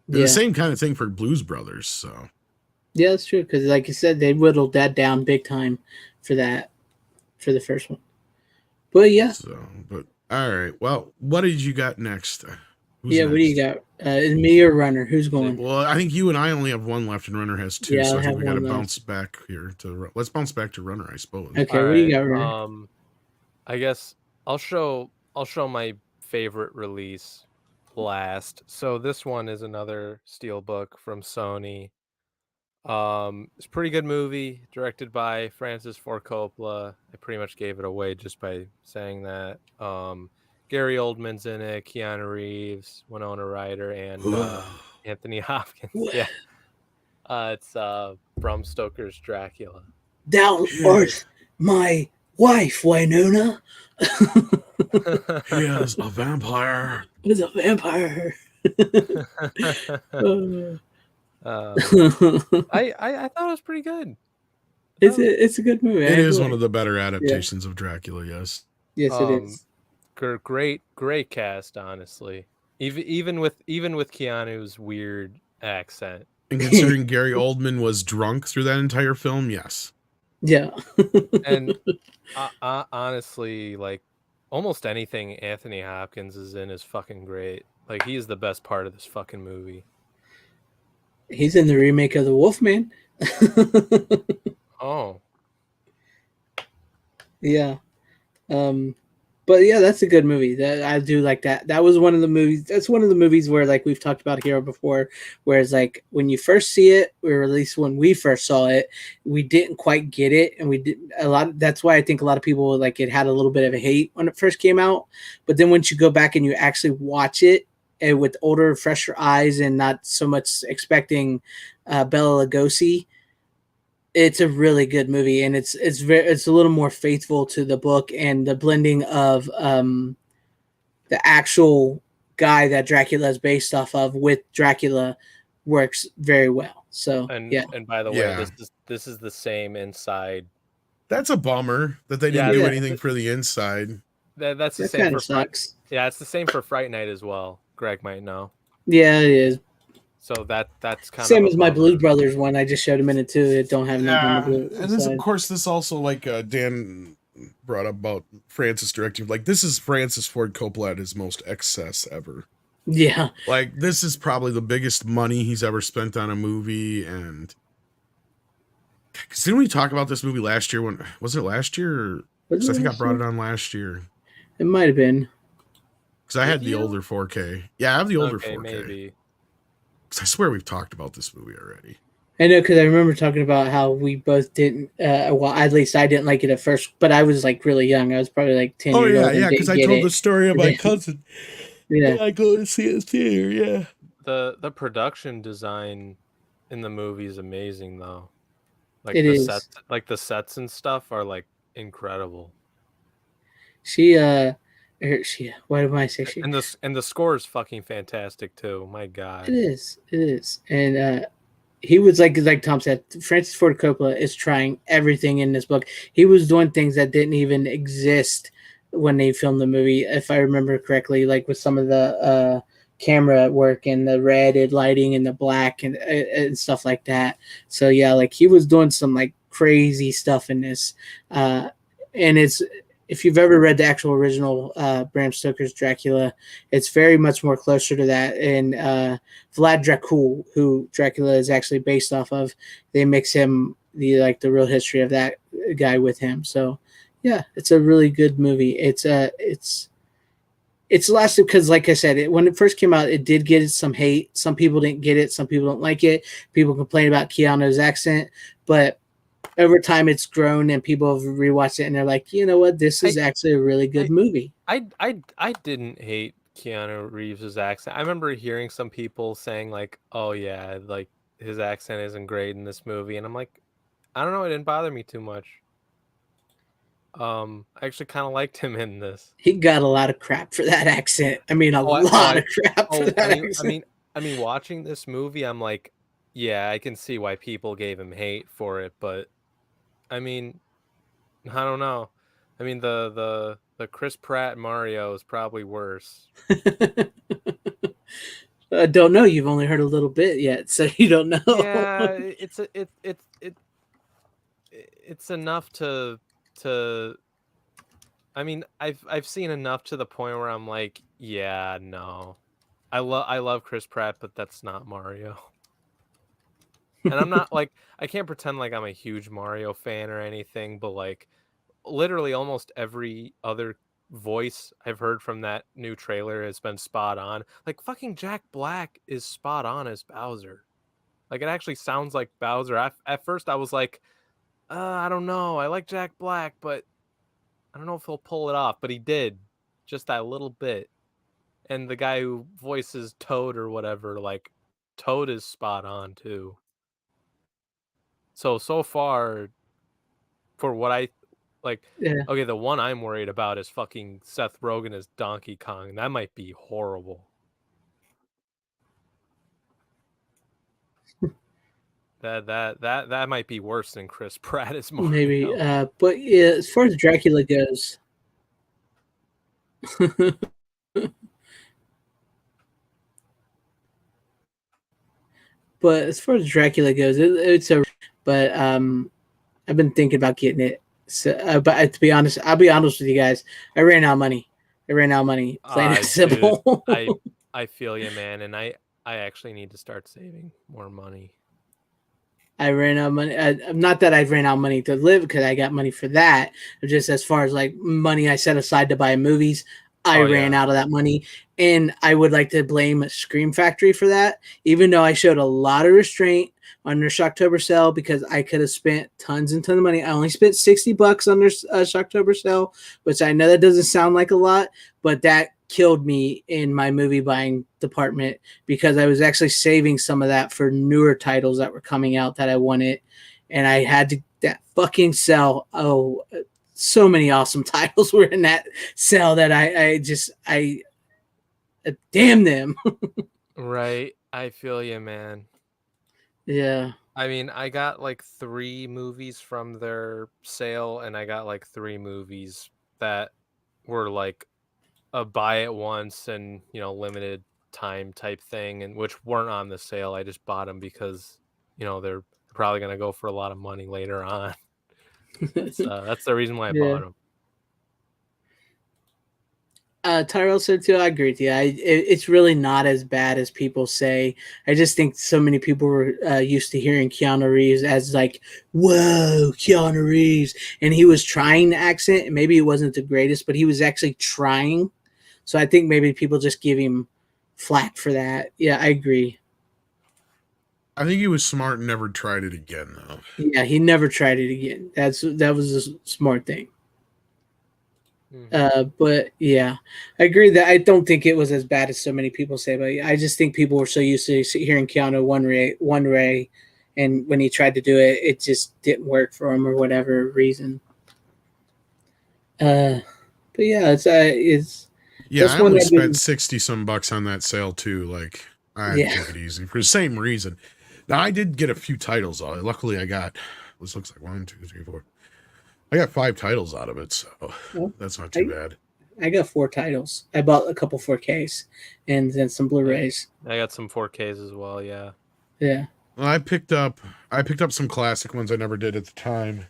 Speaker 2: The same kind of thing for Blues Brothers. So
Speaker 3: yeah, that's true, because like you said, they whittled that down big time for the first one. But yeah.
Speaker 2: But all right. Well, what did you got next?
Speaker 3: What do you got? Is me or Runner? Who's going?
Speaker 2: Well, I think you and I only have one left, and Runner has two.
Speaker 3: Yeah,
Speaker 2: so I think we got to bounce back here let's bounce back to Runner, I suppose.
Speaker 3: Okay, what do you got, Runner?
Speaker 4: I guess I'll show my favorite release last. So this one is another steelbook from Sony. It's a pretty good movie, directed by Francis Ford Coppola. I pretty much gave it away just by saying that. Gary Oldman's in it, Keanu Reeves, Winona Ryder, and Anthony Hopkins. Yeah. It's Bram Stoker's Dracula.
Speaker 3: Thou art my wife, Winona.
Speaker 2: He is a vampire.
Speaker 3: He's a vampire.
Speaker 4: I thought it was pretty good.
Speaker 3: It's a good movie.
Speaker 2: It is one of the better adaptations of Dracula. Yes.
Speaker 3: Yes, it is.
Speaker 4: Great cast, honestly. Even with Keanu's weird accent.
Speaker 2: And considering Gary Oldman was drunk through that entire film, yes.
Speaker 3: Yeah.
Speaker 4: And honestly, like almost anything Anthony Hopkins is in is fucking great. Like he is the best part of this fucking movie.
Speaker 3: He's in the remake of The Wolfman.
Speaker 4: Oh.
Speaker 3: Yeah. But yeah, that's a good movie. That I do like that. That was one of the movies. That's one of the movies where, like we've talked about here before, whereas like when you first see it, or at least when we first saw it, we didn't quite get it, and we didn't a lot. That's why I think a lot of people like it had a little bit of a hate when it first came out. But then once you go back and you actually watch it, and with older, fresher eyes, and not so much expecting Bela Lugosi, it's a really good movie, and it's a little more faithful to the book, and the blending of the actual guy that Dracula is based off of with Dracula works very well. So
Speaker 4: and by the way, this is the same inside.
Speaker 2: That's a bummer that they didn't do anything for the inside.
Speaker 4: That's the same for sucks. Yeah, it's the same for Fright Night as well. Greg might know.
Speaker 3: Yeah, it is.
Speaker 4: So that's kind
Speaker 3: same as my Blue Brothers one. I just showed a minute too. It don't have nothing to do.
Speaker 2: And this, of course, this also like Dan brought up about Francis directing. Like this is Francis Ford Coppola at his most excess ever.
Speaker 3: Yeah,
Speaker 2: like this is probably the biggest money he's ever spent on a movie. And because didn't we talk about this movie last year? When was it last year? I think I brought it on last year.
Speaker 3: It might have been.
Speaker 2: Because I had the older 4K. Yeah, I have the older 4K.
Speaker 4: Maybe.
Speaker 2: Because I swear we've talked about this movie already.
Speaker 3: I know, because I remember talking about how we both didn't. Well, at least I didn't like it at first, but I was like really young. I was probably like 10 years old. Oh yeah,
Speaker 2: because I told the story of my cousin. Yeah, I go to see his theater. Yeah.
Speaker 4: The production design in the movie is amazing, though. Like
Speaker 3: it is.
Speaker 4: Sets, like the sets and stuff are like incredible.
Speaker 3: What am I saying?
Speaker 4: And the score is fucking fantastic too. My God,
Speaker 3: it is, and he was like Tom said, Francis Ford Coppola is trying everything in this book. He was doing things that didn't even exist when they filmed the movie, if I remember correctly, like with some of the camera work and the red lighting and the black and stuff like that. So yeah, like he was doing some like crazy stuff in this, and it's. If you've ever read the actual original Bram Stoker's Dracula, it's very much more closer to that. And Vlad Dracul, who Dracula is actually based off of, they mix him the real history of that guy with him. So yeah, it's a really good movie. It's lasted because, like I said, when it first came out, it did get some hate. Some people didn't get it. Some people don't like it. People complain about Keanu's accent, but over time it's grown and people have rewatched it and they're like, you know what, this is actually a really good movie.
Speaker 4: I didn't hate Keanu Reeves's accent. I remember hearing some people saying like, oh yeah, like his accent isn't great in this movie, and I'm like, I don't know, it didn't bother me too much. I actually kind of liked him in this.
Speaker 3: He got a lot of crap for that accent. I mean, a lot of crap for that accent.
Speaker 4: I mean, watching this movie, I'm like, yeah, I can see why people gave him hate for it, but I mean, I don't know. I mean, the Chris Pratt Mario is probably worse.
Speaker 3: I don't know. You've only heard a little bit yet, so you don't know.
Speaker 4: Yeah, it's enough to. I mean, I've seen enough to the point where I'm like, yeah, no, I love Chris Pratt, but that's not Mario. And I'm not like, I can't pretend like I'm a huge Mario fan or anything, but like literally almost every other voice I've heard from that new trailer has been spot on. Like fucking Jack Black is spot on as Bowser. Like it actually sounds like Bowser. At first I was like, I don't know. I like Jack Black, but I don't know if he'll pull it off. But he did, just that little bit. And the guy who voices Toad or whatever, like Toad is spot on too. So far, for what I like,
Speaker 3: Yeah.
Speaker 4: okay, the one I'm worried about is fucking Seth Rogen as Donkey Kong. That might be horrible. That might be worse than Chris Pratt as Mario.
Speaker 3: Maybe, but yeah, as far as Dracula goes, but as far as Dracula goes, it's a. But I've been thinking about getting it. So, but to be honest, I'll be honest with you guys. I ran out of money. Plain and simple.
Speaker 4: Dude, I feel you, man, and I actually need to start saving more money.
Speaker 3: I ran out of money. Not that I ran out of money to live because I got money for that. Just as far as like money I set aside to buy movies, I ran out of that money. And I would like to blame Scream Factory for that, even though I showed a lot of restraint on their Shocktober sale because I could have spent tons and tons of money. I only spent $60 on their Shocktober sale, which I know that doesn't sound like a lot, but that killed me in my movie buying department because I was actually saving some of that for newer titles that were coming out that I wanted, and I had to that fucking sell. Oh, so many awesome titles were in that sale that I damn them.
Speaker 4: Right, I feel you, man.
Speaker 3: Yeah.
Speaker 4: I mean, I got like 3 movies from their sale, and I got like 3 movies that were like a buy it once and, you know, limited time type thing, and which weren't on the sale. I just bought them because, you know, they're probably going to go for a lot of money later on. That's the reason why I bought them.
Speaker 3: Tyrell said too, I agree with you. It's really not as bad as people say. I just think so many people were used to hearing Keanu Reeves as like, whoa, Keanu Reeves. And he was trying the accent. And maybe it wasn't the greatest, but he was actually trying. So I think maybe people just give him flack for that. Yeah, I agree.
Speaker 2: I think he was smart and never tried it again, though.
Speaker 3: Yeah, he never tried it again. That was a smart thing. But yeah, I agree that I don't think it was as bad as so many people say, but I just think people were so used to hearing Keanu one way, and when he tried to do it, it just didn't work for him or whatever reason. But yeah, it's
Speaker 2: yeah. I only spent 60 some bucks on that sale too. Like I took it easy for the same reason. Now I did get a few titles on it. Luckily, I got this looks like 1, 2, 3, 4. I got 5 titles out of it, so that's not too bad.
Speaker 3: I got 4 titles. I bought a couple 4Ks and then some Blu-rays.
Speaker 4: I got some 4Ks as well. Yeah.
Speaker 3: Yeah.
Speaker 2: Well, I picked up some classic ones I never did at the time.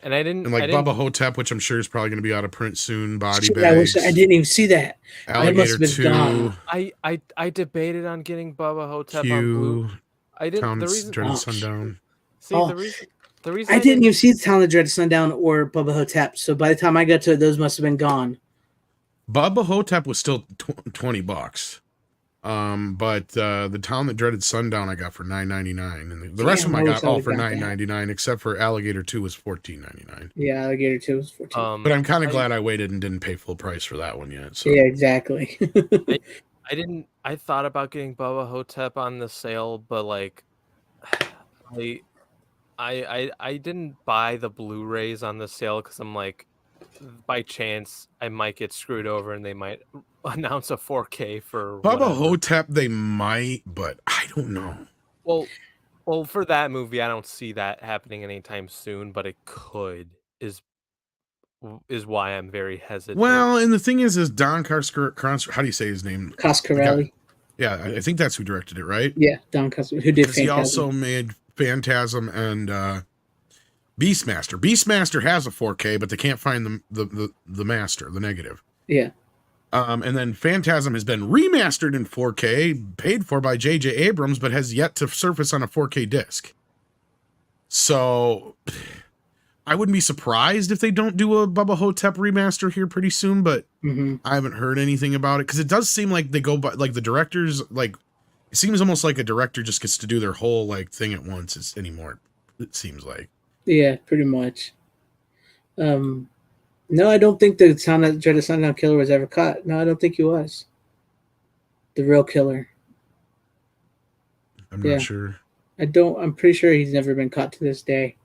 Speaker 4: And I didn't
Speaker 2: Bubba Hotep, which I'm sure is probably going to be out of print soon. Body Bags.
Speaker 3: I didn't even see that.
Speaker 2: Alligator 2.
Speaker 4: I debated on getting Bubba Hotep
Speaker 2: Q,
Speaker 4: on Blue. I didn't.
Speaker 2: The reason Dreaded Sundown.
Speaker 4: See the reason
Speaker 3: I didn't even see the Town of Dreaded Sundown or Bubba Hotep. So by the time I got to it, those must have been gone.
Speaker 2: Bubba Hotep was still $20. But the Town That Dreaded Sundown I got for $9.99, and the rest of them I got all for $9.99, except for Alligator 2 was $14.99.
Speaker 3: Yeah, Alligator 2 was $14.
Speaker 2: But I'm kind of glad I waited and didn't pay full price for that one yet. So.
Speaker 3: Yeah, exactly.
Speaker 4: I thought about getting Bubba Hotep on the sale, but like I didn't buy the Blu-rays on the sale because I'm like, by chance I might get screwed over and they might announce a 4K for
Speaker 2: Bubba
Speaker 4: whatever.
Speaker 2: Hotep, they might, but I don't know.
Speaker 4: Well, for that movie, I don't see that happening anytime soon, but it could. Is why I'm very hesitant.
Speaker 2: Well, and the thing is Don Coscarelli, how do you say his name?
Speaker 3: Coscarelli.
Speaker 2: Yeah, I think that's who directed it, right?
Speaker 3: Yeah, Don Coscarelli, who did Phantasm.
Speaker 2: He also made Phantasm and Beastmaster. Beastmaster has a 4K, but they can't find the master, the negative.
Speaker 3: Yeah.
Speaker 2: And then Phantasm has been remastered in 4K, paid for by J.J. Abrams, but has yet to surface on a 4K disc. So I wouldn't be surprised if they don't do a Bubba Hotep remaster here pretty soon, but I haven't heard anything about it because it does seem like they go by like the directors, like it seems almost like a director just gets to do their whole like thing at once anymore. It seems like.
Speaker 3: Yeah, pretty much. No, I don't think the Dread of Sundown Killer was ever caught. No, I don't think he was. The real killer.
Speaker 2: I'm not sure.
Speaker 3: I'm pretty sure he's never been caught to this day.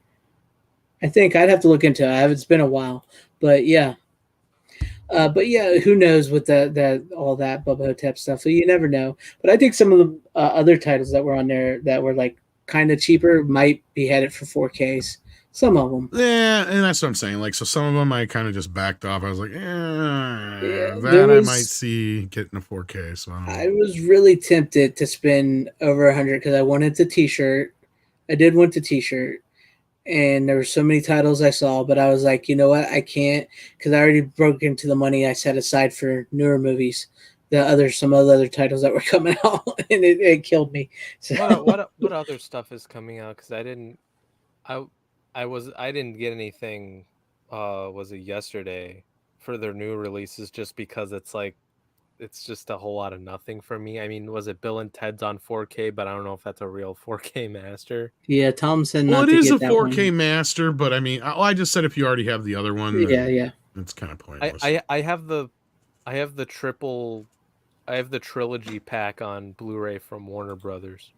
Speaker 3: I think I'd have to look into it. It's been a while. But yeah. Who knows with that all that Bubba Hotep stuff. So you never know. But I think some of the other titles that were on there that were like kind of cheaper might be headed for 4Ks. Some of them.
Speaker 2: Yeah, and that's what I'm saying. Like, so some of them I kind of just backed off. I was like, I might see getting a 4K. So I
Speaker 3: was really tempted to spend over 100 because I wanted the T-shirt. I did want the T-shirt, and there were so many titles I saw, but I was like, you know what? I can't because I already broke into the money I set aside for newer movies. Some other titles that were coming out, and it killed me. So
Speaker 4: what other stuff is coming out? Because I didn't get anything. Was it yesterday for their new releases? Just because it's just a whole lot of nothing for me. I mean, was it Bill and Ted's on 4K? But I don't know if that's a real 4K master.
Speaker 3: Yeah, Tom said not
Speaker 2: well,
Speaker 3: to
Speaker 2: it is
Speaker 3: get
Speaker 2: a 4K master, but I mean, I just said if you already have the other one,
Speaker 3: yeah,
Speaker 2: it's kind of pointless.
Speaker 4: I have the trilogy pack on Blu-ray from Warner Brothers.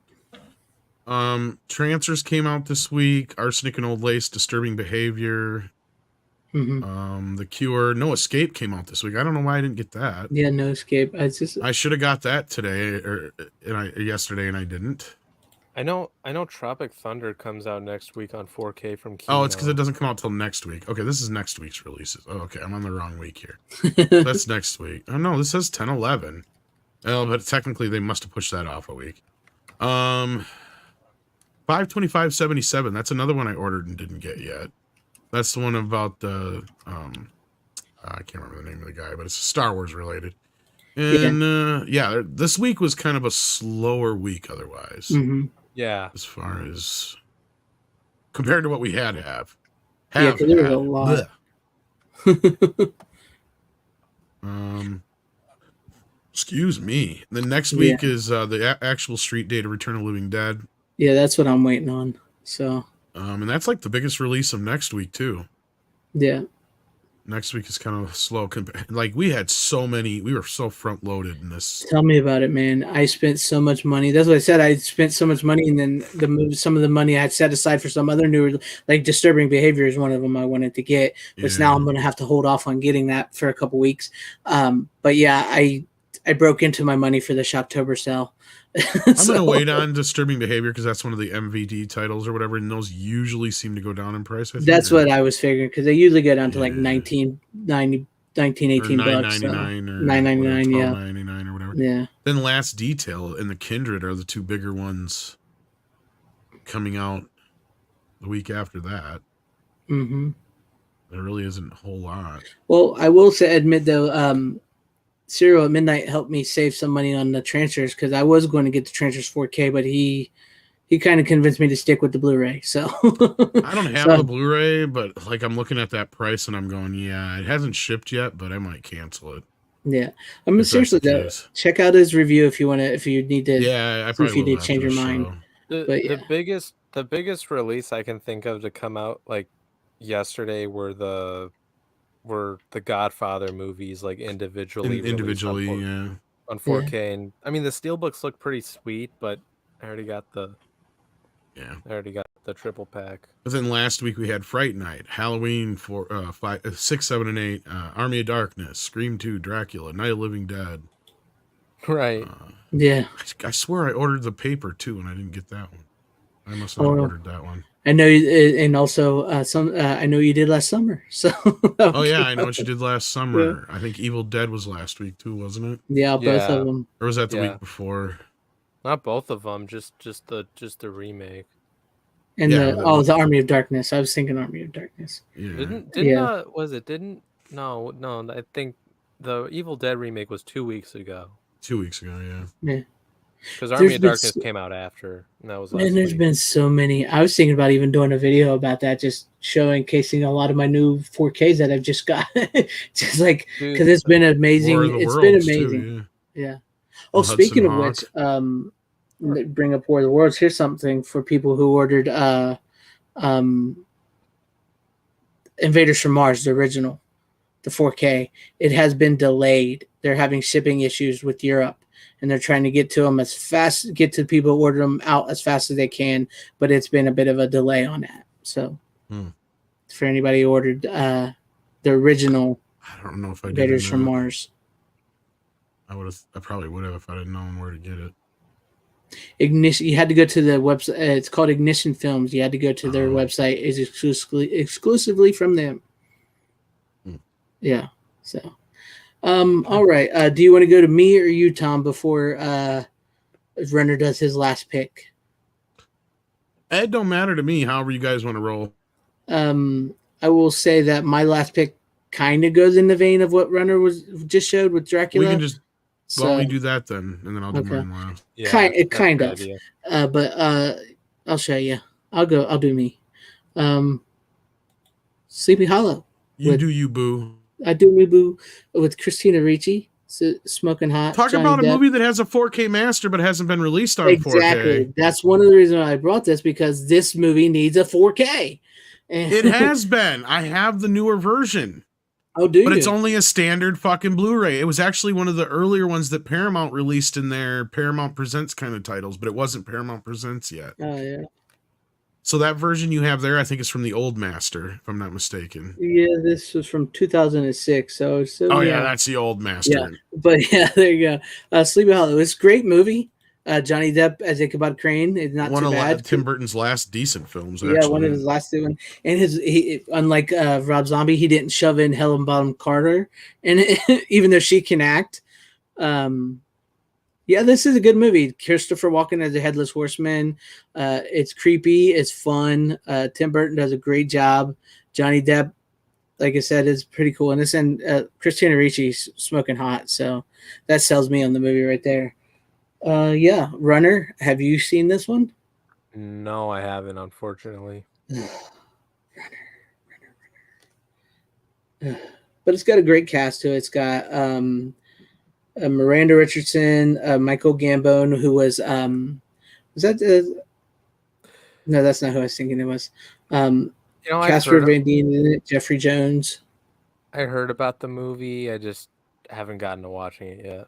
Speaker 2: Trancers came out this week. Arsenic and Old Lace, Disturbing Behavior. The Cure, No Escape came out this week. I don't know why I didn't get that.
Speaker 3: Yeah, No Escape.
Speaker 2: I should have got that today yesterday, and I didn't.
Speaker 4: I know Tropic Thunder comes out next week on 4K from Kino.
Speaker 2: Oh, it's because it doesn't come out till next week. Okay, this is next week's releases. Oh, okay, I'm on the wrong week here. That's next week. Oh no, this says 10/11. Oh, but technically they must have pushed that off a week. 5/25/77. That's another one I ordered and didn't get yet. That's the one about the I can't remember the name of the guy, but it's Star Wars related. And this week was kind of a slower week otherwise.
Speaker 4: Yeah,
Speaker 2: as far as compared to what we had.
Speaker 3: There was a lot.
Speaker 2: Excuse me. The next week is the actual street date of Return of the Living Dead.
Speaker 3: Yeah, that's what I'm waiting on. So.
Speaker 2: And that's like the biggest release of next week too.
Speaker 3: Yeah.
Speaker 2: Next week is kind of slow. Like we had so many, we were so front loaded in this.
Speaker 3: Tell me about it, man. I spent so much money. That's what I said. I spent so much money, and then some of the money I had set aside for some other newer, like Disturbing Behavior is one of them I wanted to get, which now I'm going to have to hold off on getting that for a couple weeks. But yeah, I broke into my money for the Shoptober sale.
Speaker 2: I'm going to wait on Disturbing Behavior because that's one of the MVD titles or whatever, and those usually seem to go down in price.
Speaker 3: That's what I was figuring because they usually go down to like $19.90, $18 bucks.
Speaker 2: $9.99 or
Speaker 3: $9.99, yeah,
Speaker 2: $12.99 or whatever.
Speaker 3: Yeah.
Speaker 2: Then Last Detail and The Kindred are the two bigger ones coming out the week after that. There really isn't a whole lot.
Speaker 3: Well, I will admit though, Cyril at Midnight helped me save some money on the transfers because I was going to get the transfers 4K, but he kind of convinced me to stick with the Blu-ray. So
Speaker 2: I don't have the Blu-ray, but like I'm looking at that price and I'm going, yeah, it hasn't shipped yet, but I might cancel it.
Speaker 3: Yeah, I mean seriously though, check out his review if you need to.
Speaker 2: Yeah, I probably
Speaker 3: if you need to change your mind.
Speaker 4: The biggest release I can think of to come out like yesterday were the Godfather movies, like individually on 4K. And I mean the steelbooks look pretty sweet, but I already got the
Speaker 2: Yeah.
Speaker 4: I already got the triple pack.
Speaker 2: But then last week we had Fright Night, Halloween 6, 7, and 8, Army of Darkness, Scream 2, Dracula, Night of the Living Dead.
Speaker 4: Right.
Speaker 3: Yeah.
Speaker 2: I swear I ordered the paper too, and I didn't get that one. I must not have ordered that one.
Speaker 3: I know, and also I know you did last summer. So.
Speaker 2: Oh yeah, I know what you did last summer. Yeah. I think Evil Dead was last week too, wasn't it?
Speaker 3: Yeah, both of them.
Speaker 2: Or was that the week before?
Speaker 4: Not both of them, just the remake.
Speaker 3: And the Army of Darkness. I was thinking Army of Darkness.
Speaker 2: Yeah.
Speaker 4: I think the Evil Dead remake was 2 weeks ago.
Speaker 2: 2 weeks ago, yeah.
Speaker 3: Yeah.
Speaker 4: Because Army of Darkness came out after, and that was last
Speaker 3: week. There's been so many. I was thinking about even doing a video about that, just showcasing a lot of my new 4Ks that I've just got. Just like, because it's been amazing. It's been amazing. Too, yeah. Oh, speaking of which, bring up War of the Worlds. Here's something for people who ordered Invaders from Mars, the original, the 4K. It has been delayed. They're having shipping issues with Europe. And they're trying to get to them get to the people who order them out as fast as they can, but it's been a bit of a delay on that. So, for anybody who ordered the original,
Speaker 2: I don't know if I did.
Speaker 3: Invaders from Mars.
Speaker 2: I probably would have if I didn't know where to get it.
Speaker 3: Ignition. You had to go to the website. It's called Ignition Films. You had to go to their website. It's exclusively from them. Yeah. So. All right. Do you want to go to me or you, Tom, before Renner does his last pick?
Speaker 2: It don't matter to me. However you guys want to roll.
Speaker 3: I will say that my last pick kind of goes in the vein of what Renner was just showed with Dracula.
Speaker 2: We can just why don't we do that then, and then I'll do mine last.
Speaker 3: Yeah, kind of. But I'll show you. I'll do me. Sleepy Hollow.
Speaker 2: You do you, boo.
Speaker 3: I do me boo with Christina Ricci, Smoking Hot.
Speaker 2: Talk
Speaker 3: Johnny
Speaker 2: about a
Speaker 3: Depp.
Speaker 2: movie that has a 4K master but hasn't been released on 4K.
Speaker 3: Exactly. That's one of the reasons I brought this, because this movie needs a 4K.
Speaker 2: It has been. I have the newer version.
Speaker 3: Oh, do you?
Speaker 2: But it's only a standard fucking Blu-ray. It was actually one of the earlier ones that Paramount released in their Paramount Presents kind of titles, but it wasn't Paramount Presents yet.
Speaker 3: Oh, yeah.
Speaker 2: So that version you have there, I think, is from the old master, if I'm not mistaken.
Speaker 3: Yeah, this was from 2006. So
Speaker 2: yeah, that's the old master.
Speaker 3: Yeah, but yeah, there you go. Sleepy Hollow. It's a great movie. Johnny Depp as Ichabod Crane is not
Speaker 2: one
Speaker 3: too bad.
Speaker 2: Of Tim Burton's last decent films.
Speaker 3: Yeah, one of his last one. And unlike Rob Zombie, he didn't shove in Helen Bonham Carter, and even though she can act. Yeah, this is a good movie. Christopher Walken as the Headless Horseman. It's creepy. It's fun. Tim Burton does a great job. Johnny Depp, like I said, is pretty cool. And Christina Ricci's smoking hot. So that sells me on the movie right there. Yeah, Runner. Have you seen this one?
Speaker 4: No, I haven't, unfortunately.
Speaker 3: Runner. But it's got a great cast to it. It's got Miranda Richardson, Michael Gambon, who was that? No, that's not who I was thinking it was. Casper Van Dien in it, Jeffrey Jones.
Speaker 4: I heard about the movie. I just haven't gotten to watching it yet.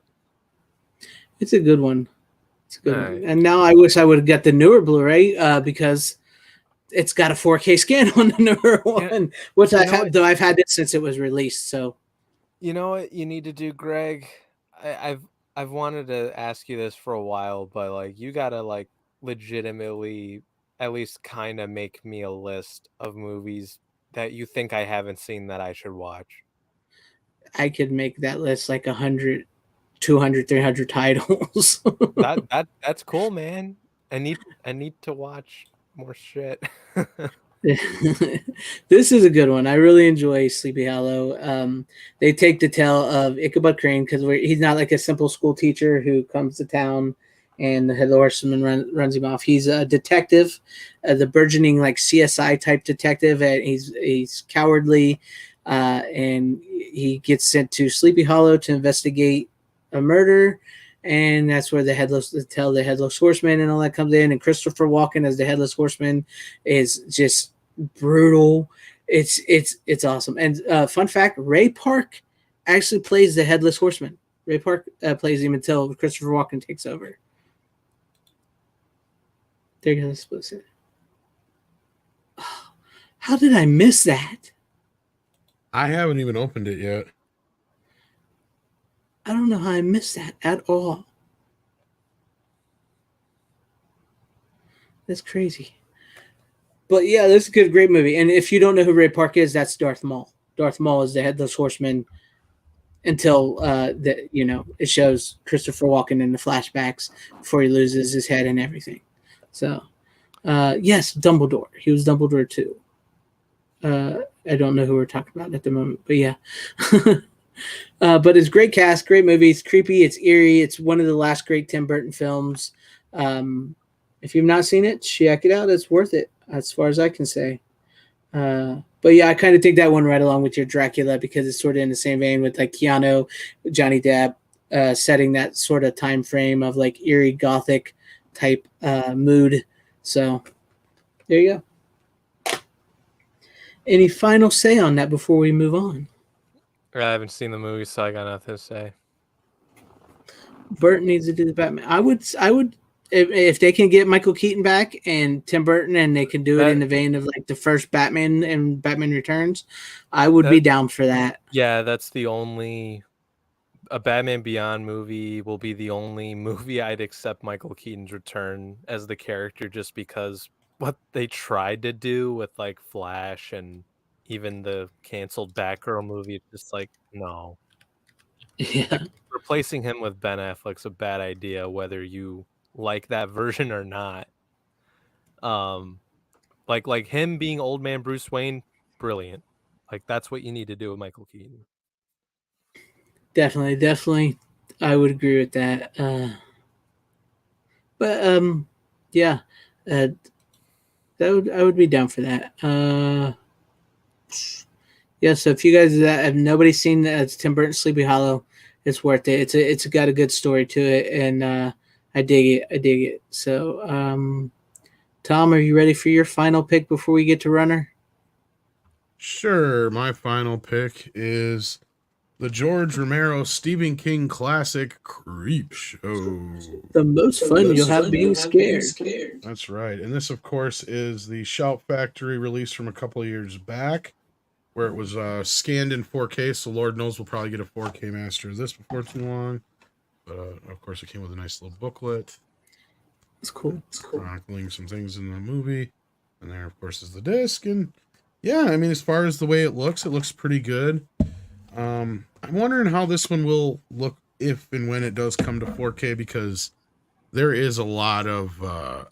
Speaker 3: It's a good one. It's a good one. And now I wish I would have got the newer Blu-ray because it's got a 4K scan on the newer one, which though I've had it since it was released. So,
Speaker 4: you know what you need to do, Greg? I've wanted to ask you this for a while, but like you gotta like legitimately at least kind of make me a list of movies that you think I haven't seen that I should watch.
Speaker 3: I could make that list like 100, 200, 300 titles.
Speaker 4: That's cool, man. I need to watch more shit.
Speaker 3: This is a good one. I really enjoy Sleepy Hollow. They take the tale of Ichabod Crane because he's not like a simple school teacher who comes to town and the headless horseman runs him off. He's a detective, the burgeoning like CSI type detective, and he's cowardly, and he gets sent to Sleepy Hollow to investigate a murder. And that's where the headless horseman and all that comes in. And Christopher Walken as the headless horseman is just brutal. It's awesome. And fun fact, Ray Park actually plays the headless horseman. Ray Park plays him until Christopher Walken takes over. There you go. How did I miss that?
Speaker 2: I haven't even opened it yet.
Speaker 3: I don't know how I missed that at all. That's crazy. But yeah, this is a great movie. And if you don't know who Ray Park is, that's Darth Maul. Darth Maul is the Headless Horseman until it shows Christopher Walken in the flashbacks before he loses his head and everything. So yes, Dumbledore. He was Dumbledore too. I don't know who we're talking about at the moment, but yeah. But it's great cast, great movie. It's creepy, it's eerie. It's one of the last great Tim Burton films. If you've not seen it, check it out. It's worth it, as far as I can say. But yeah, I kind of take that one right along with your Dracula because it's sort of in the same vein with like Keanu, Johnny Depp, setting that sort of time frame of like eerie gothic type mood. So there you go. Any final say on that before we move on?
Speaker 4: I haven't seen the movie, so I got nothing to say.
Speaker 3: Burton needs to do the Batman. I would if they can get Michael Keaton back and Tim Burton and they can do it in the vein of like the first Batman and Batman Returns, I would be down for that.
Speaker 4: Yeah, that's the only a Batman Beyond movie will be the only movie I'd accept Michael Keaton's return as the character, just because what they tried to do with like Flash and even the canceled Batgirl movie, it's just like, no.
Speaker 3: Yeah.
Speaker 4: Like, replacing him with Ben Affleck's a bad idea, whether you like that version or not. Like him being old man Bruce Wayne, brilliant. Like that's what you need to do with Michael Keaton.
Speaker 3: Definitely, I would agree with that. Yeah, I would be down for that. Yeah, so if you guys have nobody seen Tim Burton's Sleepy Hollow, it's worth it. It's got a good story to it, and I dig it. So, Tom, are you ready for your final pick before we get to Runner?
Speaker 2: Sure. My final pick is the George Romero Stephen King classic Creepshow.
Speaker 3: The most fun you'll have being scared.
Speaker 2: That's right. And this, of course, is the Shout Factory release from a couple of years back, where it was scanned in 4K. So Lord knows we'll probably get a 4K master of this before too long. But of course, it came with a nice little booklet.
Speaker 3: It's cool.
Speaker 2: Chronicling some things in the movie. And there, of course, is the disc. And yeah, I mean, as far as the way it looks pretty good. I'm wondering how this one will look if and when it does come to 4K, because there is a lot of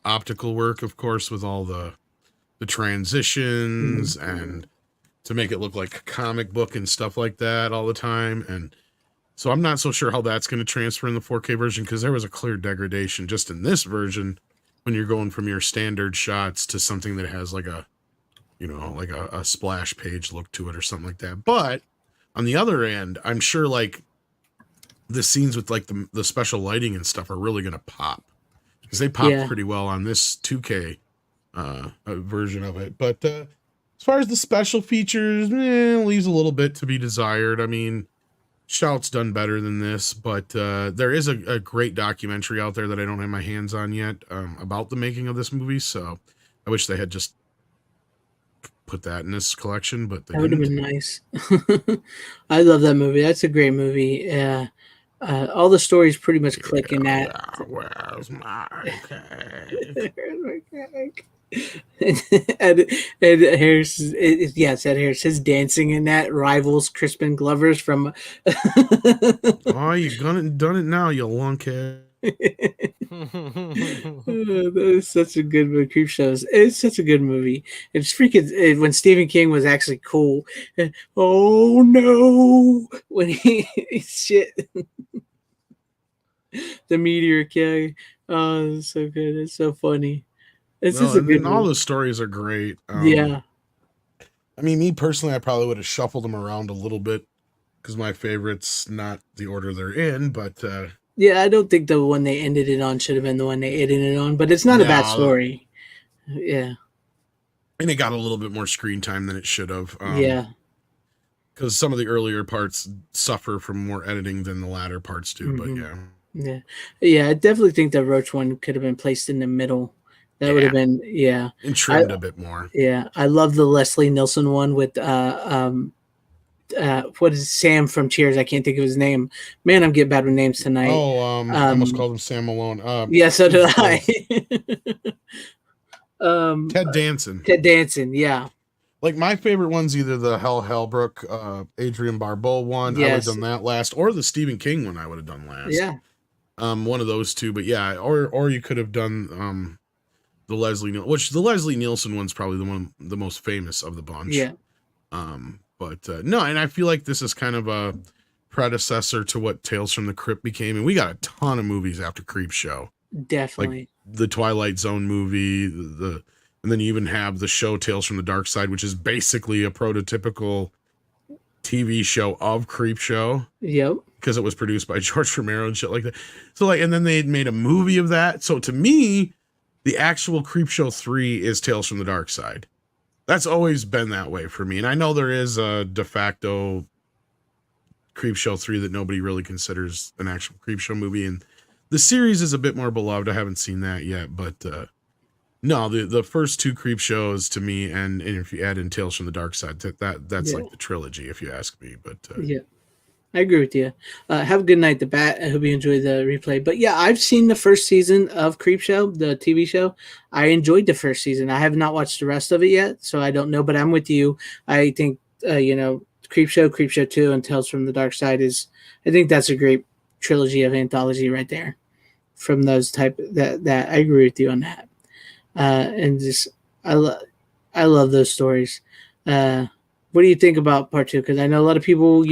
Speaker 2: optical work, of course, with all the transitions and to make it look like a comic book and stuff like that all the time. And so I'm not so sure how that's going to transfer in the 4K version, because there was a clear degradation just in this version when you're going from your standard shots to something that has like a, like a splash page look to it or something like that. But on the other end, I'm sure like the scenes with like the special lighting and stuff are really going to pop, because they popped pretty well on this 2K version of it. But as far as the special features, leaves a little bit to be desired. I mean, Shout's done better than this, but there is a great documentary out there that I don't have my hands on yet about the making of this movie. So I wish they had just put that in this collection, but they
Speaker 3: that would have been nice. I love that movie. That's a great movie. All the stories pretty much click in that.
Speaker 2: Where's my cake?
Speaker 3: and Harris, it's Ed Harris. His dancing in that rivals Crispin Glover's from.
Speaker 2: Oh, you done it now, you lunkhead.
Speaker 3: That is such a good movie. Creepshow. It's such a good movie. It's freaking when Stephen King was actually cool. Oh no! When he shit the meteor king. Oh, it's so good. It's so funny. It's just a good.
Speaker 2: All the stories are great.
Speaker 3: Yeah.
Speaker 2: I mean, me personally, I probably would have shuffled them around a little bit because my favorite's not the order they're in, but.
Speaker 3: Yeah, I don't think the one they ended it on should have been the one they ended it on, but it's not a bad story. Yeah.
Speaker 2: And it got a little bit more screen time than it should have.
Speaker 3: Yeah.
Speaker 2: Because some of the earlier parts suffer from more editing than the latter parts do, but yeah.
Speaker 3: Yeah. Yeah, I definitely think the Roach one could have been placed in the middle That would have been, yeah.
Speaker 2: And trimmed a bit more.
Speaker 3: Yeah, I love the Leslie Nielsen one with what is Sam from Cheers? I can't think of his name. Man, I'm getting bad with names tonight.
Speaker 2: I almost called him Sam Malone.
Speaker 3: Yeah, so did I.
Speaker 2: Ted Danson.
Speaker 3: Ted Danson, yeah.
Speaker 2: Like my favorite one's either the Hellbrook, Adrian Barbeau one.
Speaker 3: Yes.
Speaker 2: I would have done that last, or the Stephen King one I would have done last.
Speaker 3: Yeah.
Speaker 2: One of those two, but yeah, or you could have done the Leslie Nielsen one's probably the most famous of the bunch.
Speaker 3: Yeah.
Speaker 2: But no, and I feel like this is kind of a predecessor to what Tales from the Crypt became, and we got a ton of movies after Creepshow.
Speaker 3: Definitely.
Speaker 2: Like the Twilight Zone movie, and then you even have the show Tales from the Dark Side, which is basically a prototypical TV show of Creepshow.
Speaker 3: Yep.
Speaker 2: Because it was produced by George Romero and shit like that. So like, and then they made a movie of that. So to me, the actual Creepshow 3 is Tales from the Dark Side. That's always been that way for me. And I know there is a de facto Creepshow 3 that nobody really considers an actual Creepshow movie. And the series is a bit more beloved. I haven't seen that yet, but no, the first two Creepshows to me, and if you add in Tales from the Dark Side, that's like the trilogy, if you ask me. But
Speaker 3: yeah. I agree with you. Have a good night, The Bat. I hope you enjoy the replay. But yeah, I've seen the first season of Creepshow, the TV show. I enjoyed the first season. I have not watched the rest of it yet, so I don't know. But I'm with you. I think Creepshow 2, and Tales from the Dark Side I think that's a great trilogy of anthology right there. From those type that I agree with you on that. And just I love those stories. What do you think about part 2? Because I know a lot of people,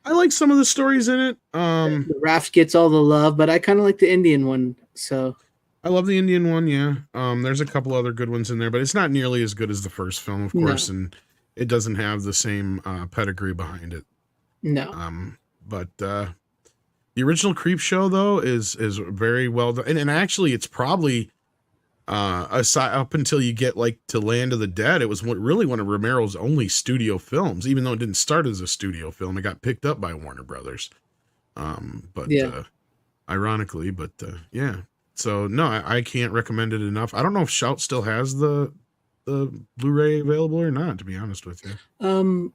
Speaker 2: I like some of the stories in it.
Speaker 3: The Raft gets all the love, but I kind of like the Indian one. So
Speaker 2: I love the Indian one, yeah. There's a couple other good ones in there, but it's not nearly as good as the first film, of course, and it doesn't have the same pedigree behind it.
Speaker 3: No.
Speaker 2: But the original Creepshow though is very well done, and actually it's probably aside up until you get like to Land of the Dead, it was really one of Romero's only studio films, even though it didn't start as a studio film. It got picked up by Warner Brothers. Ironically, yeah. So no, I can't recommend it enough. I don't know if Shout still has the Blu-ray available or not, to be honest with you.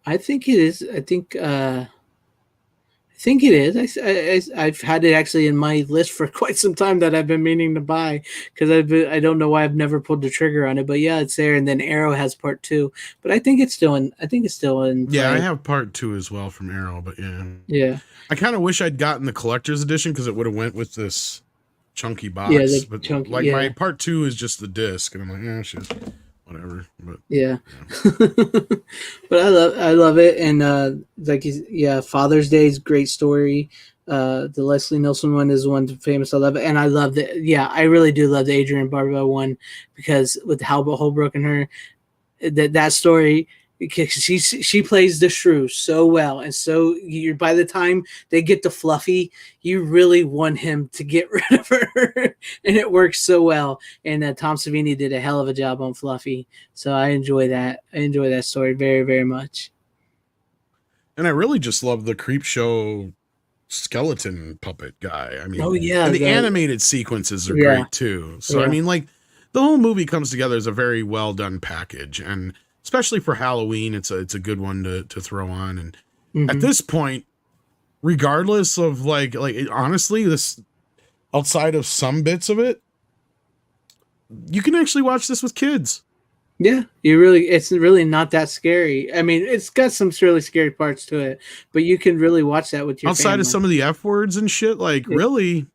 Speaker 3: I think it is. I think it is. I've had it actually in my list for quite some time that I've been meaning to buy, because I don't know why I've never pulled the trigger on it, but yeah, it's there. And then Arrow has part 2, but I think it's still in.
Speaker 2: Yeah, I have part 2 as well from Arrow, but yeah.
Speaker 3: Yeah.
Speaker 2: I kind of wish I'd gotten the collector's edition because it would have went with this chunky box.
Speaker 3: Yeah,
Speaker 2: but
Speaker 3: chunky,
Speaker 2: my part 2 is just the disc, and I'm like, yeah, shit, whatever. But
Speaker 3: yeah. But I love it, and Father's Day is a great story. The Leslie Nielsen one is one famous. I love it, and I love the. Yeah, I really do love the Adrian Barbeau one, because with Holbrook and her, that story. Because she plays the shrew so well, and so by the time they get to Fluffy, you really want him to get rid of her, and it works so well. And Tom Savini did a hell of a job on Fluffy, so I enjoy that. I enjoy that story very, very much.
Speaker 2: And I really just love the Creepshow skeleton puppet guy. I mean, and the animated sequences are great too. So I mean, like the whole movie comes together as a very well done package, and especially for Halloween, it's a good one to throw on. And at this point, regardless of like honestly, this outside of some bits of it, you can actually watch this with kids.
Speaker 3: Yeah, it's really not that scary. I mean, it's got some really scary parts to it, but you can really watch that with your
Speaker 2: outside
Speaker 3: family.
Speaker 2: Of some of the F words and shit. Like really,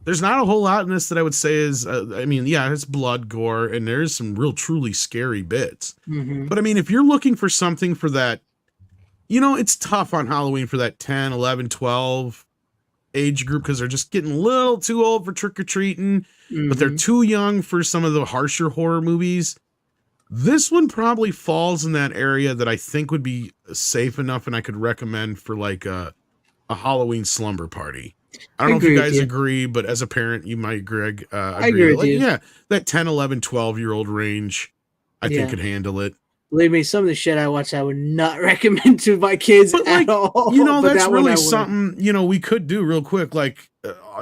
Speaker 2: there's not a whole lot in this that I would say is, I mean, yeah, it's blood, gore, and there's some real truly scary bits. But I mean, if you're looking for something for that, it's tough on Halloween for that 10, 11, 12 age group, because they're just getting a little too old for trick-or-treating, but they're too young for some of the harsher horror movies. This one probably falls in that area that I think would be safe enough, and I could recommend for like a Halloween slumber party. I don't know if you guys agree, but as a parent, you might, Greg, agree.
Speaker 3: I agree with you.
Speaker 2: Yeah, that 10, 11, 12-year-old range, I think could handle it.
Speaker 3: Believe me, some of the shit I watch, I would not recommend to my kids at all. But
Speaker 2: That's
Speaker 3: that one
Speaker 2: really
Speaker 3: I would.
Speaker 2: something, we could do real quick, like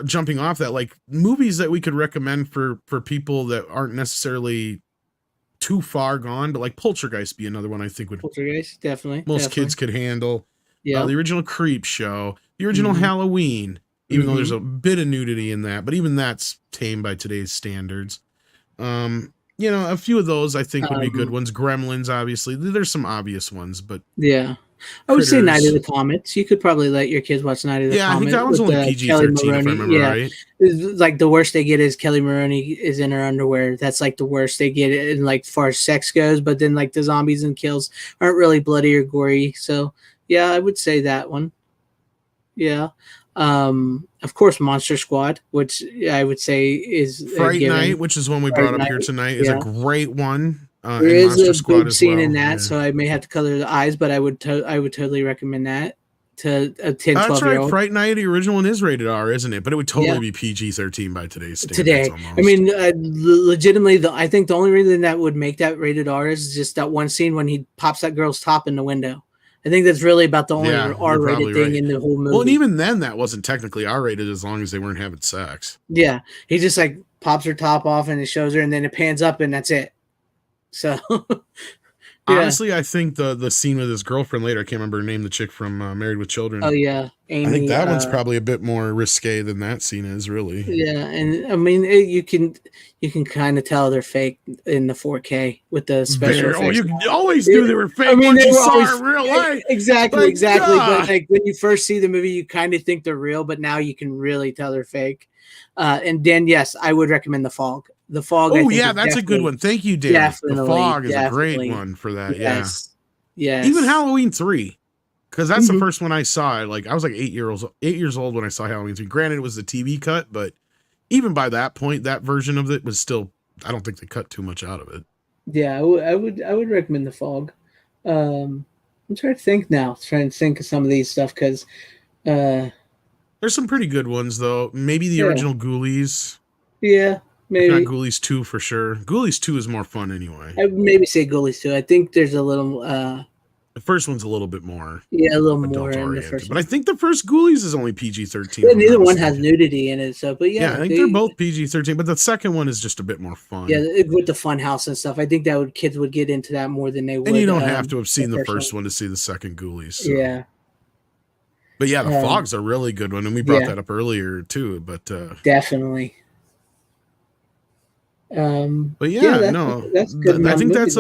Speaker 2: jumping off that, like movies that we could recommend for people that aren't necessarily too far gone, but like Poltergeist be another one I think would
Speaker 3: Poltergeist, definitely.
Speaker 2: most kids could handle.
Speaker 3: Yeah.
Speaker 2: The original Creepshow, the original Halloween, even though there's a bit of nudity in that, but even that's tame by today's standards. A few of those I think would be good ones. Gremlins, obviously. There's some obvious ones, but
Speaker 3: yeah. I would say Night of the Comets. You could probably let your kids watch Night of the Comets.
Speaker 2: Yeah, I think that one's only PG-13 if I remember right.
Speaker 3: Like the worst they get is Kelly Maroney is in her underwear. That's like the worst they get in like far as sex goes, but then like the zombies and kills aren't really bloody or gory. So yeah, I would say that one. Yeah. Of course, Monster Squad, which I would say is
Speaker 2: Fright Night, which is one we brought up here tonight, is a great one.
Speaker 3: There is a boob scene in that, so I may have to color the eyes, but I would totally recommend that to a 10, 12 year old.
Speaker 2: Fright Night, the original one is rated R, isn't it? But it would totally be PG-13 by today's standards.
Speaker 3: Today,
Speaker 2: almost.
Speaker 3: I mean, legitimately, I think the only reason that would make that rated R is just that one scene when he pops that girl's top in the window. I think that's really about the only R-rated thing in the whole movie.
Speaker 2: Well, and even then, that wasn't technically R-rated as long as they weren't having sex.
Speaker 3: Yeah, he just like pops her top off and it shows her, and then it pans up, and that's it. So,
Speaker 2: honestly, I think the scene with his girlfriend later, I can't remember her name, the chick from Married with Children.
Speaker 3: Oh yeah, Amy,
Speaker 2: I think that one's probably a bit more risque than that scene is, really.
Speaker 3: Yeah, and I mean, you can kind of tell they're fake in the 4K with the special effects.
Speaker 2: You always knew they were fake.
Speaker 3: I mean,
Speaker 2: once you saw it in real life.
Speaker 3: Exactly. But like when you first see the movie, you kind of think they're real, but now you can really tell they're fake. And Dan, yes, I would recommend The Fog. The Fog.
Speaker 2: Oh yeah, that's a good one. Thank you, Dan. The Fog is a great one for that.
Speaker 3: Yes.
Speaker 2: Yeah. Even Halloween 3, because that's the first one I saw. Like I was like 8 years old when I saw Halloween 3. Granted, it was the TV cut, but even by that point, that version of it was still. I don't think they cut too much out of it.
Speaker 3: Yeah, I would recommend The Fog. I'm trying to think now. Trying to think of some of these stuff because
Speaker 2: there's some pretty good ones though. Maybe the original Ghoulies.
Speaker 3: Yeah. Maybe
Speaker 2: not Ghoulies 2 for sure. Ghoulies 2 is more fun anyway.
Speaker 3: I would maybe say Ghoulies 2. I think there's a little.
Speaker 2: The first one's a little bit more.
Speaker 3: Yeah, a little more in the first one.
Speaker 2: But I think the first Ghoulies is only PG-13.
Speaker 3: Yeah, neither one has nudity in it. So, but
Speaker 2: I think they're both PG-13. But the second one is just a bit more fun.
Speaker 3: Yeah, with the fun house and stuff. I think that kids would get into that more than they would.
Speaker 2: And you don't have to have seen the first one to see the second Ghoulies. So.
Speaker 3: Yeah.
Speaker 2: But yeah, the Fog's a really good one, and we brought that up earlier too. But
Speaker 3: definitely.
Speaker 2: But that's good. I think that's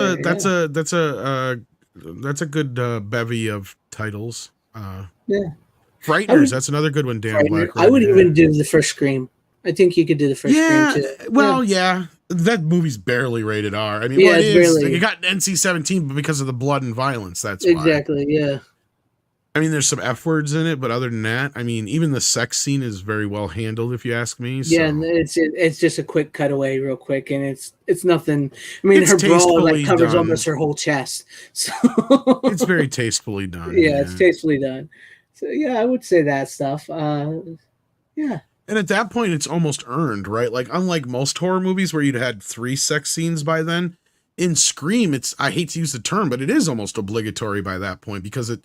Speaker 2: a good bevy of titles. Frighteners, that's another good one. Dan Black.
Speaker 3: I would even do the first Scream. I think you could do the first Scream too.
Speaker 2: Well, that movie's barely rated R. I mean,
Speaker 3: it's barely.
Speaker 2: It got NC-17, but because of the blood and violence, that's
Speaker 3: exactly
Speaker 2: why.
Speaker 3: Yeah.
Speaker 2: I mean, there's some F words in it, but other than that, I mean, even the sex scene is very well handled, if you ask me. So.
Speaker 3: Yeah, and it's just a quick cutaway, real quick, and it's nothing. I mean, her brawl like covers almost her whole chest, so
Speaker 2: it's very tastefully done.
Speaker 3: Yeah, it's tastefully done. So yeah, I would say that stuff. Yeah.
Speaker 2: And at that point, it's almost earned, right? Like, unlike most horror movies where you'd had 3 sex scenes by then, in Scream, I hate to use the term, but it is almost obligatory by that point because it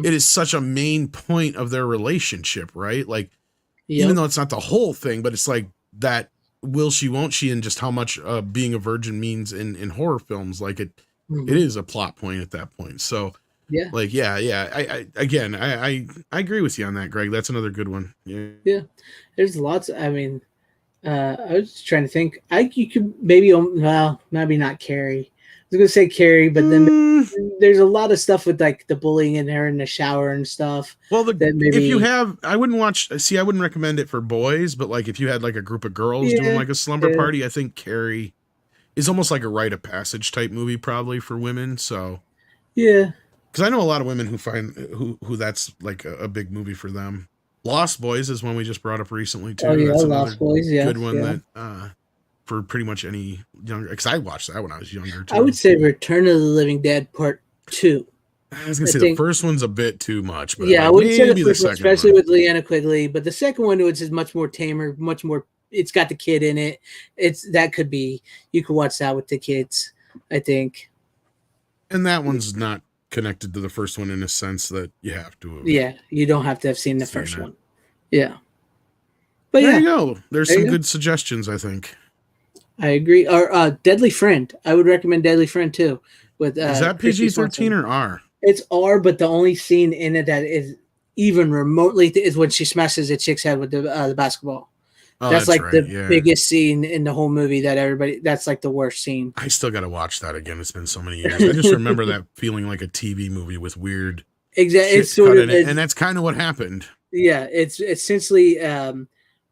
Speaker 2: is such a main point of their relationship, right? Like, even though it's not the whole thing, but it's like that will she, won't she, and just how much being a virgin means in horror films. Like, it is a plot point at that point. So, I agree with you on that, Greg. That's another good one.
Speaker 3: Yeah. There's lots. I mean, I was just trying to think. You could maybe, maybe not Carrie. I was gonna say Carrie, but then there's a lot of stuff with like the bullying in her in the shower and stuff.
Speaker 2: Well, if you have, I wouldn't recommend it for boys, but like if you had like a group of girls doing like a slumber party, I think Carrie is almost like a rite of passage type movie, probably for women. So
Speaker 3: yeah,
Speaker 2: because I know a lot of women who find who that's like a big movie for them. Lost Boys is one we just brought up recently too.
Speaker 3: Oh yeah, that's Lost Boys,
Speaker 2: good one that. For pretty much any younger, because I watched that when I was younger too.
Speaker 3: I would say Return of the Living Dead Part 2.
Speaker 2: I was gonna say the first one's a bit too much, but
Speaker 3: I would say the first one, especially with Leanna Quigley. But the second one, which is much more tamer, much more. It's got the kid in it. You could watch that with the kids, I think.
Speaker 2: And that one's not connected to the first one in a sense that you have to.
Speaker 3: Yeah, you don't have to have seen the first one. Yeah. But
Speaker 2: there
Speaker 3: yeah,
Speaker 2: you go. There's
Speaker 3: there
Speaker 2: some
Speaker 3: you
Speaker 2: good suggestions, I think.
Speaker 3: I agree. Or Deadly Friend. I would recommend Deadly Friend too. With
Speaker 2: Is that PG-13 or R?
Speaker 3: It's R, but the only scene in it that is even remotely is when she smashes a chick's head with the basketball.
Speaker 2: Oh,
Speaker 3: that's like
Speaker 2: right.
Speaker 3: the biggest scene in the whole movie that everybody. That's like the worst scene.
Speaker 2: I still got to watch that again. It's been so many years. I just remember that feeling like a TV movie with weird.
Speaker 3: Exactly.
Speaker 2: It's sort of, and that's kind of what happened.
Speaker 3: Yeah, it's essentially.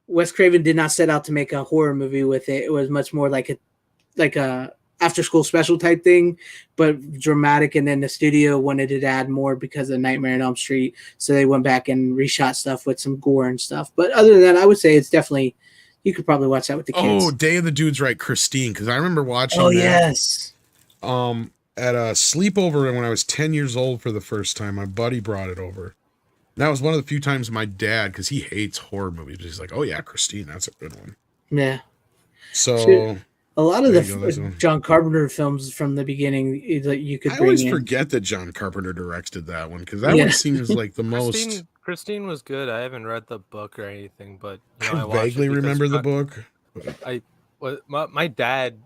Speaker 3: Wes Craven did not set out to make a horror movie with it. It was much more like a after school special type thing, but dramatic. And then the studio wanted to add more because of Nightmare on Elm Street, so they went back and reshot stuff with some gore and stuff. But other than that, I would say it's definitely you could probably watch that with the kids.
Speaker 2: Oh, Day of the Dude's right, Christine, because I remember watching.
Speaker 3: Oh
Speaker 2: that,
Speaker 3: yes.
Speaker 2: At a sleepover when I was 10 years old for the first time, my buddy brought it over. That was one of the few times my dad, because he hates horror movies, but he's like, "Oh yeah, Christine, that's a good one."
Speaker 3: Yeah.
Speaker 2: So
Speaker 3: a lot of the John Carpenter films from the beginning that you could.
Speaker 2: I always forget that John Carpenter directed that one because that one seems like the most.
Speaker 4: Christine was good. I haven't read the book or anything, but
Speaker 2: I vaguely remember the book.
Speaker 4: My dad.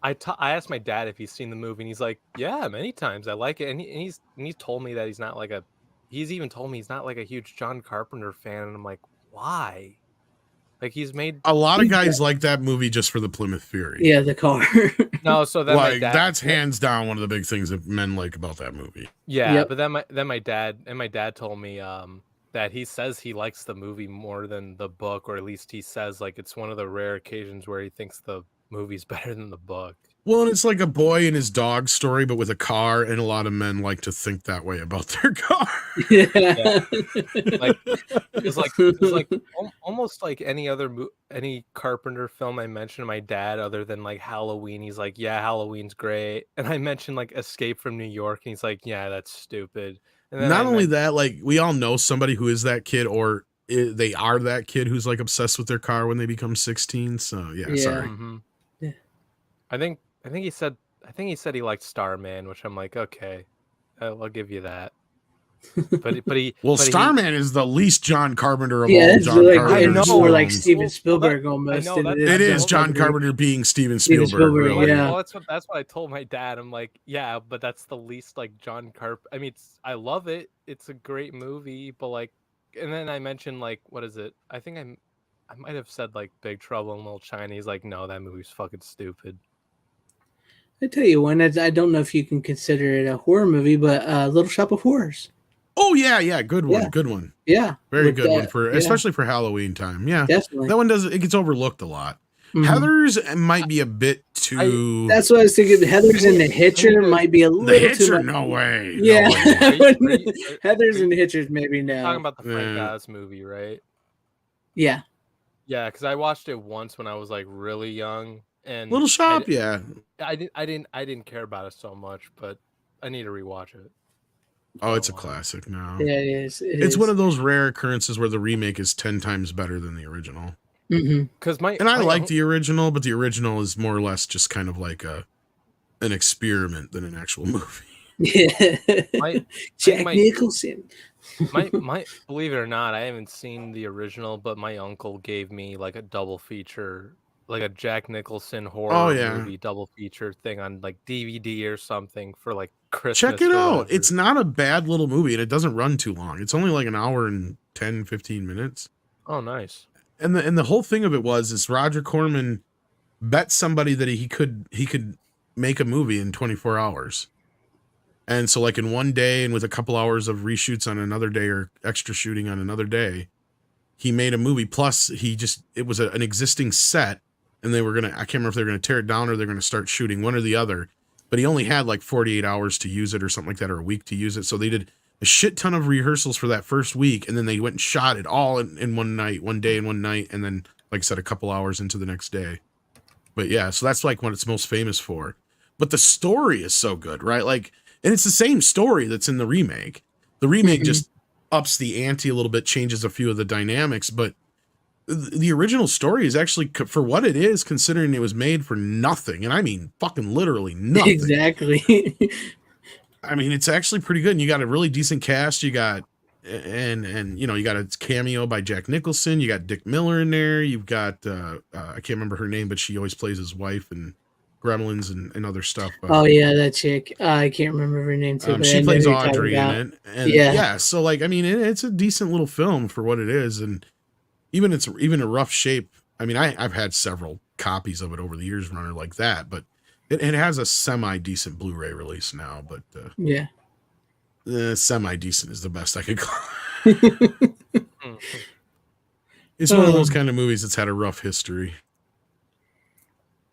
Speaker 4: I asked my dad if he's seen the movie, and he's like, "Yeah, many times. I like it." And he's told me that he's not like a. He's even told me he's not like a huge John Carpenter fan, and I'm like, why? Like he's made
Speaker 2: a lot of guys like that movie just for the Plymouth Fury.
Speaker 3: Yeah, the car.
Speaker 4: No, so then
Speaker 2: like that's hands down one of the big things that men like about that movie.
Speaker 4: Yeah, but then my dad told me that he says he likes the movie more than the book, or at least he says like it's one of the rare occasions where he thinks the movie's better than the book.
Speaker 2: Well, and it's like a boy and his dog story, but with a car, and a lot of men like to think that way about their car.
Speaker 3: Yeah.
Speaker 4: Like it's like almost like any Carpenter film I mentioned to my dad, other than like Halloween. He's like, "Yeah, Halloween's great," and I mentioned like Escape from New York, and he's like, "Yeah, that's stupid." And then
Speaker 2: not only that, like we all know somebody who is that kid, or they are that kid who's like obsessed with their car when they become 16. So yeah. Sorry.
Speaker 4: Mm-hmm. Yeah. I think he said he liked Starman, which I'm like, okay, I'll give you that. But he
Speaker 2: Starman is the least John Carpenter of all John Carpenter.
Speaker 3: I know, more like Steven Spielberg almost.
Speaker 2: It is John Carpenter being Steven Spielberg. Really.
Speaker 3: Yeah.
Speaker 4: Well, that's what I told my dad. I'm like, yeah, but that's the least like John Carpenter. I mean, I love it. It's a great movie, but like, and then I mentioned like, what is it? I think I might have said like Big Trouble in Little China. He's like, no, that movie's fucking stupid.
Speaker 3: I tell you one, I don't know if you can consider it a horror movie, but Little Shop of Horrors.
Speaker 2: Oh yeah, good one, good one.
Speaker 3: Yeah,
Speaker 2: very good one for especially for Halloween time. Yeah,
Speaker 3: definitely.
Speaker 2: That one it gets overlooked a lot. Mm-hmm. Heathers might be a bit too.
Speaker 3: That's what I was thinking. Heathers and the Hitcher might be a little
Speaker 2: too.
Speaker 3: The Hitcher,
Speaker 2: no way.
Speaker 3: Yeah,
Speaker 2: no way.
Speaker 3: Heathers and Hitchers maybe no.
Speaker 4: Talking about the Frank Oz movie, right?
Speaker 3: Yeah.
Speaker 4: Yeah, because I watched it once when I was like really young. And
Speaker 2: Little Shop,
Speaker 4: I didn't care about it so much, but I need to rewatch it.
Speaker 2: Oh, it's a classic now.
Speaker 3: Yeah, it is.
Speaker 2: It's one of those rare occurrences where the remake is 10 times better than the original.
Speaker 3: Because
Speaker 2: I like the original, but the original is more or less just kind of like an experiment than an actual movie.
Speaker 3: Yeah, Jack Nicholson.
Speaker 4: my believe it or not, I haven't seen the original, but my uncle gave me like a double feature. Like a Jack Nicholson horror movie double feature thing on like DVD or something for like Christmas.
Speaker 2: Check it out. It's not a bad little movie, and it doesn't run too long. It's only like an hour and 10, 15 minutes.
Speaker 4: Oh, nice.
Speaker 2: And the whole thing of it is Roger Corman bet somebody that he could make a movie in 24 hours. And so like in one day and with a couple hours of reshoots on another day or extra shooting on another day, he made a movie. Plus it was an existing set. And they were I can't remember if they were going to tear it down or they're going to start shooting, one or the other. But he only had like 48 hours to use it or something like that, or a week to use it. So they did a shit ton of rehearsals for that first week. And then they went and shot it all in one day and one night. And then, like I said, a couple hours into the next day. But yeah, so that's like what it's most famous for. But the story is so good, right? Like, and it's the same story that's in the remake. The remake just ups the ante a little bit, changes a few of the dynamics, but the original story is actually, for what it is, considering it was made for nothing, and I mean fucking literally nothing.
Speaker 3: Exactly.
Speaker 2: I mean, it's actually pretty good. And you got a really decent cast. You got and you know, you got a cameo by Jack Nicholson. You got Dick Miller in there. You've got I can't remember her name, but she always plays his wife and Gremlins and other stuff.
Speaker 3: Oh yeah, that chick. I can't remember her name too. But
Speaker 2: She
Speaker 3: I know
Speaker 2: plays
Speaker 3: who you're talking
Speaker 2: Audrey in
Speaker 3: about.
Speaker 2: it, and
Speaker 3: Yeah.
Speaker 2: so like I mean, it's a decent little film for what it is, and even it's even a rough shape. I mean, I've had several copies of it over the years, runner like that, but it has a semi decent Blu-ray release now. But
Speaker 3: Yeah.
Speaker 2: semi decent is the best I could call it. It's one of those kind of movies that's had a rough history.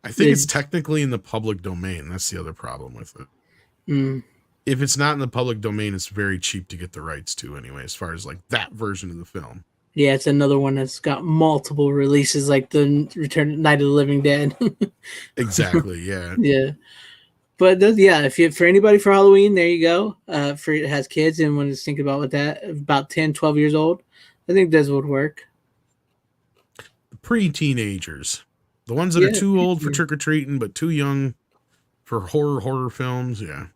Speaker 2: I think it's technically in the public domain. That's the other problem with it. If it's not in the public domain, it's very cheap to get the rights to anyway, as far as like that version of the film.
Speaker 3: Yeah, it's another one that's got multiple releases, like the Return Night of the Living Dead.
Speaker 2: Exactly, yeah.
Speaker 3: Yeah. But yeah, if you for anybody for Halloween, there you go. For it has kids and when it's thinking about what that about 10, 12 years old, I think this would work.
Speaker 2: Pre-teenagers. The ones that are too old for trick-or-treating, but too young for horror films, yeah.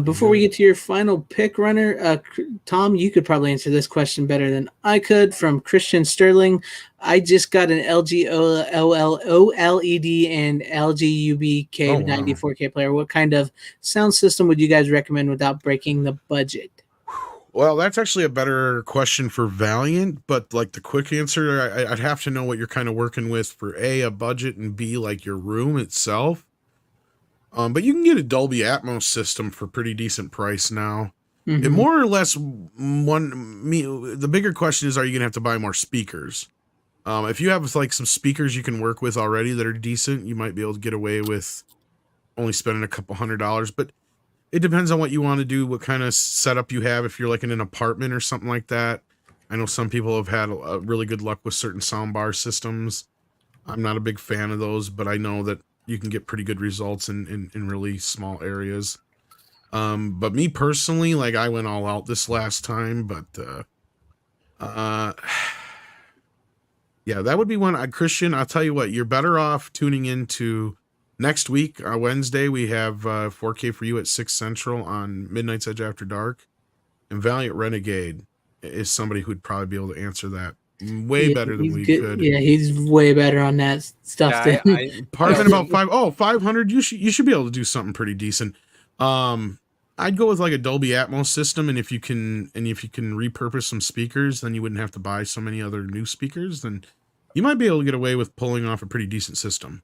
Speaker 3: Before we get to your final pick, runner, Tom, you could probably answer this question better than I could. From Christian Sterling, I just got an LG OLED and LG UBK 94K player. What kind of sound system would you guys recommend without breaking the budget?
Speaker 2: Well, that's actually a better question for Valiant, but like the quick answer, I'd have to know what you're kind of working with for a budget, and B, like your room itself. But you can get a Dolby Atmos system for pretty decent price now. It more or less the bigger question is, are you gonna have to buy more speakers? If you have like some speakers you can work with already that are decent, you might be able to get away with only spending a couple $100, but it depends on what you want to do, what kind of setup you have. If you're like in an apartment or something like that, I know some people have had a really good luck with certain soundbar systems. I'm not a big fan of those, but I know that you can get pretty good results in really small areas. But me personally, like I went all out this last time, but yeah, that would be one. Christian, I'll tell you what, you're better off tuning into next week, Wednesday. We have 4K for You at 6 Central on Midnight's Edge After Dark. And Valiant Renegade is somebody who'd probably be able to answer that way better than we could.
Speaker 3: Yeah, he's way better on that stuff.
Speaker 2: Apartment about 500. You should be able to do something pretty decent. I'd go with like a Dolby Atmos system, and if you can repurpose some speakers, then you wouldn't have to buy so many other new speakers. Then you might be able to get away with pulling off a pretty decent system.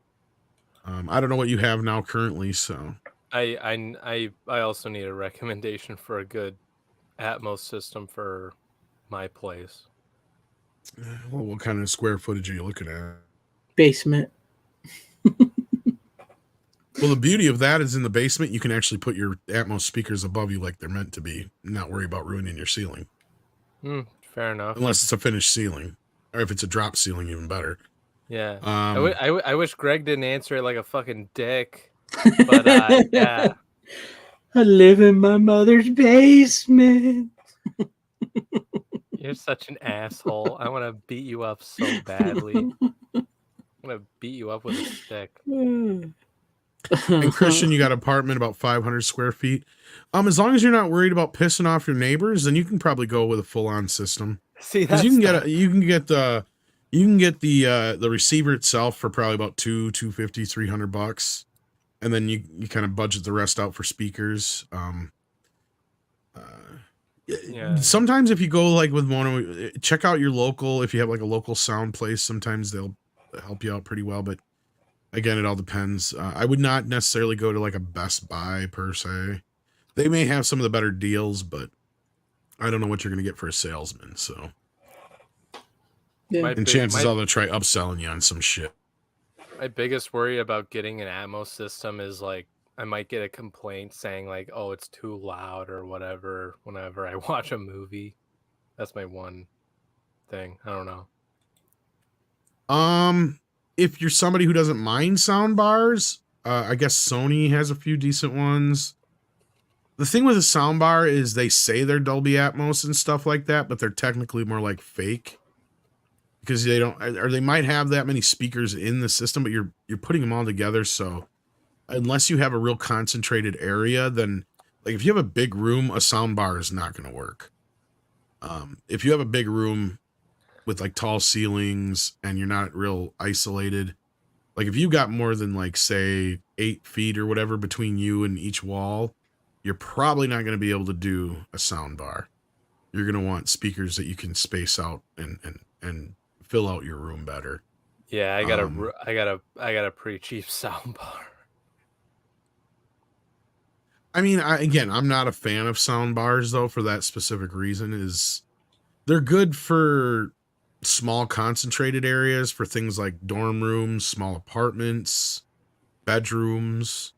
Speaker 2: I don't know what you have now currently, so
Speaker 4: I also need a recommendation for a good Atmos system for my place.
Speaker 2: Well, what kind of square footage are you looking at?
Speaker 3: Basement.
Speaker 2: Well, the beauty of that is in the basement, you can actually put your Atmos speakers above you like they're meant to be, not worry about ruining your ceiling.
Speaker 4: Fair enough.
Speaker 2: Unless it's a finished ceiling, or if it's a drop ceiling, even better.
Speaker 4: Yeah. I wish Greg didn't answer it like a fucking dick. But yeah.
Speaker 3: I live in my mother's basement.
Speaker 4: You're such an asshole. I want to beat you up so badly. I'm going to beat you up with a stick.
Speaker 2: And Christian, you got an apartment about 500 square feet. As long as you're not worried about pissing off your neighbors, then you can probably go with a full-on system.
Speaker 4: See, that's
Speaker 2: you can get the receiver itself for probably about $250, $300, and then you kind of budget the rest out for speakers. Yeah. Sometimes if you go like with mono, check out your local. If you have like a local sound place, sometimes they'll help you out pretty well. But again, it all depends. I would not necessarily go to like a Best Buy per se. They may have some of the better deals, but I don't know what you're going to get for a salesman. So, chances are they'll try upselling you on some shit.
Speaker 4: My biggest worry about getting an Atmos system is like I might get a complaint saying like, "Oh, it's too loud" or whatever. Whenever I watch a movie, that's my one thing. I don't know.
Speaker 2: If you're somebody who doesn't mind sound bars, I guess Sony has a few decent ones. The thing with a sound bar is they say they're Dolby Atmos and stuff like that, but they're technically more like fake because they don't, or they might have that many speakers in the system, but you're putting them all together. So unless you have a real concentrated area, then like if you have a big room, a sound bar is not going to work. If you have a big room with like tall ceilings and you're not real isolated, like if you got more than like say 8 feet or whatever between you and each wall, you're probably not going to be able to do a sound bar. You're going to want speakers that you can space out and fill out your room better.
Speaker 4: Yeah, I got a pretty cheap sound bar.
Speaker 2: I mean, I'm not a fan of sound bars though for that specific reason. Is they're good for small concentrated areas for things like dorm rooms, small apartments, bedrooms.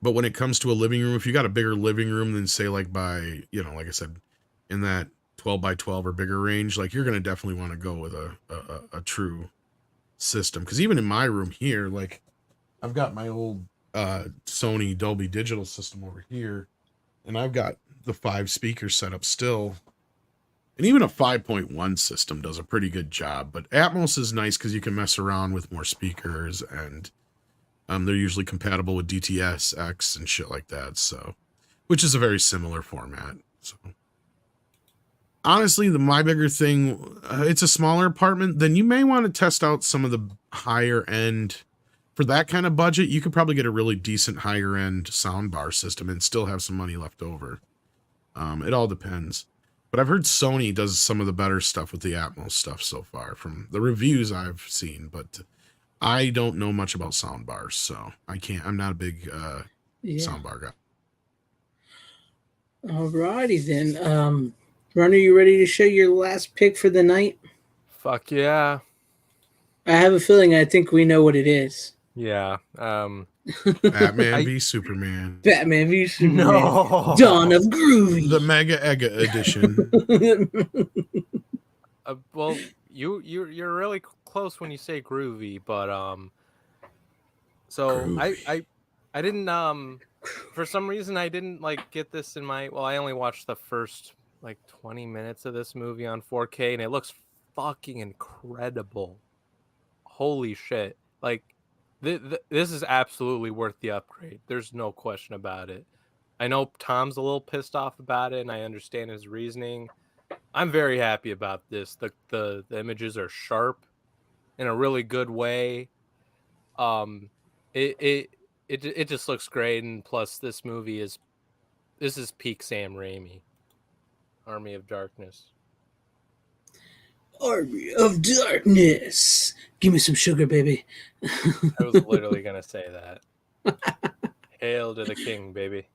Speaker 2: But when it comes to a living room, if you got a bigger living room than say like by, like I said, in that 12 by 12 or bigger range, like you're going to definitely want to go with a true system. Because even in my room here, like I've got my old Sony Dolby Digital system over here, and I've got the 5 speakers set up still. And even a 5.1 system does a pretty good job. But Atmos is nice because you can mess around with more speakers, and they're usually compatible with DTS X and shit like that. So, which is a very similar format. So, honestly, my bigger thing, it's a smaller apartment. Then you may want to test out some of the higher end. For that kind of budget, you could probably get a really decent higher end soundbar system and still have some money left over. It all depends. But I've heard Sony does some of the better stuff with the Atmos stuff so far from the reviews I've seen, but I don't know much about soundbars, so I'm not a big soundbar guy.
Speaker 3: Alrighty then. Ron, are you ready to show your last pick for the night?
Speaker 4: Fuck yeah.
Speaker 3: I have a feeling I think we know what it is.
Speaker 4: Yeah.
Speaker 2: Batman v Superman.
Speaker 3: Batman v Superman.
Speaker 4: No.
Speaker 3: Dawn of Groovy.
Speaker 2: The Mega Ega edition.
Speaker 4: Well, you're really close when you say groovy, but so groovy. I didn't for some reason I didn't like get this in my I only watched the first like 20 minutes of this movie on 4K and it looks fucking incredible. Holy shit. Like this is absolutely worth the upgrade. There's no question about it. I know Tom's a little pissed off about it and I understand his reasoning. I'm very happy about this. The images are sharp in a really good way. It just looks great, and plus this movie is peak Sam Raimi. Army of Darkness.
Speaker 3: Army of Darkness. Give me some sugar, baby.
Speaker 4: I was literally gonna say that. Hail to the king, baby.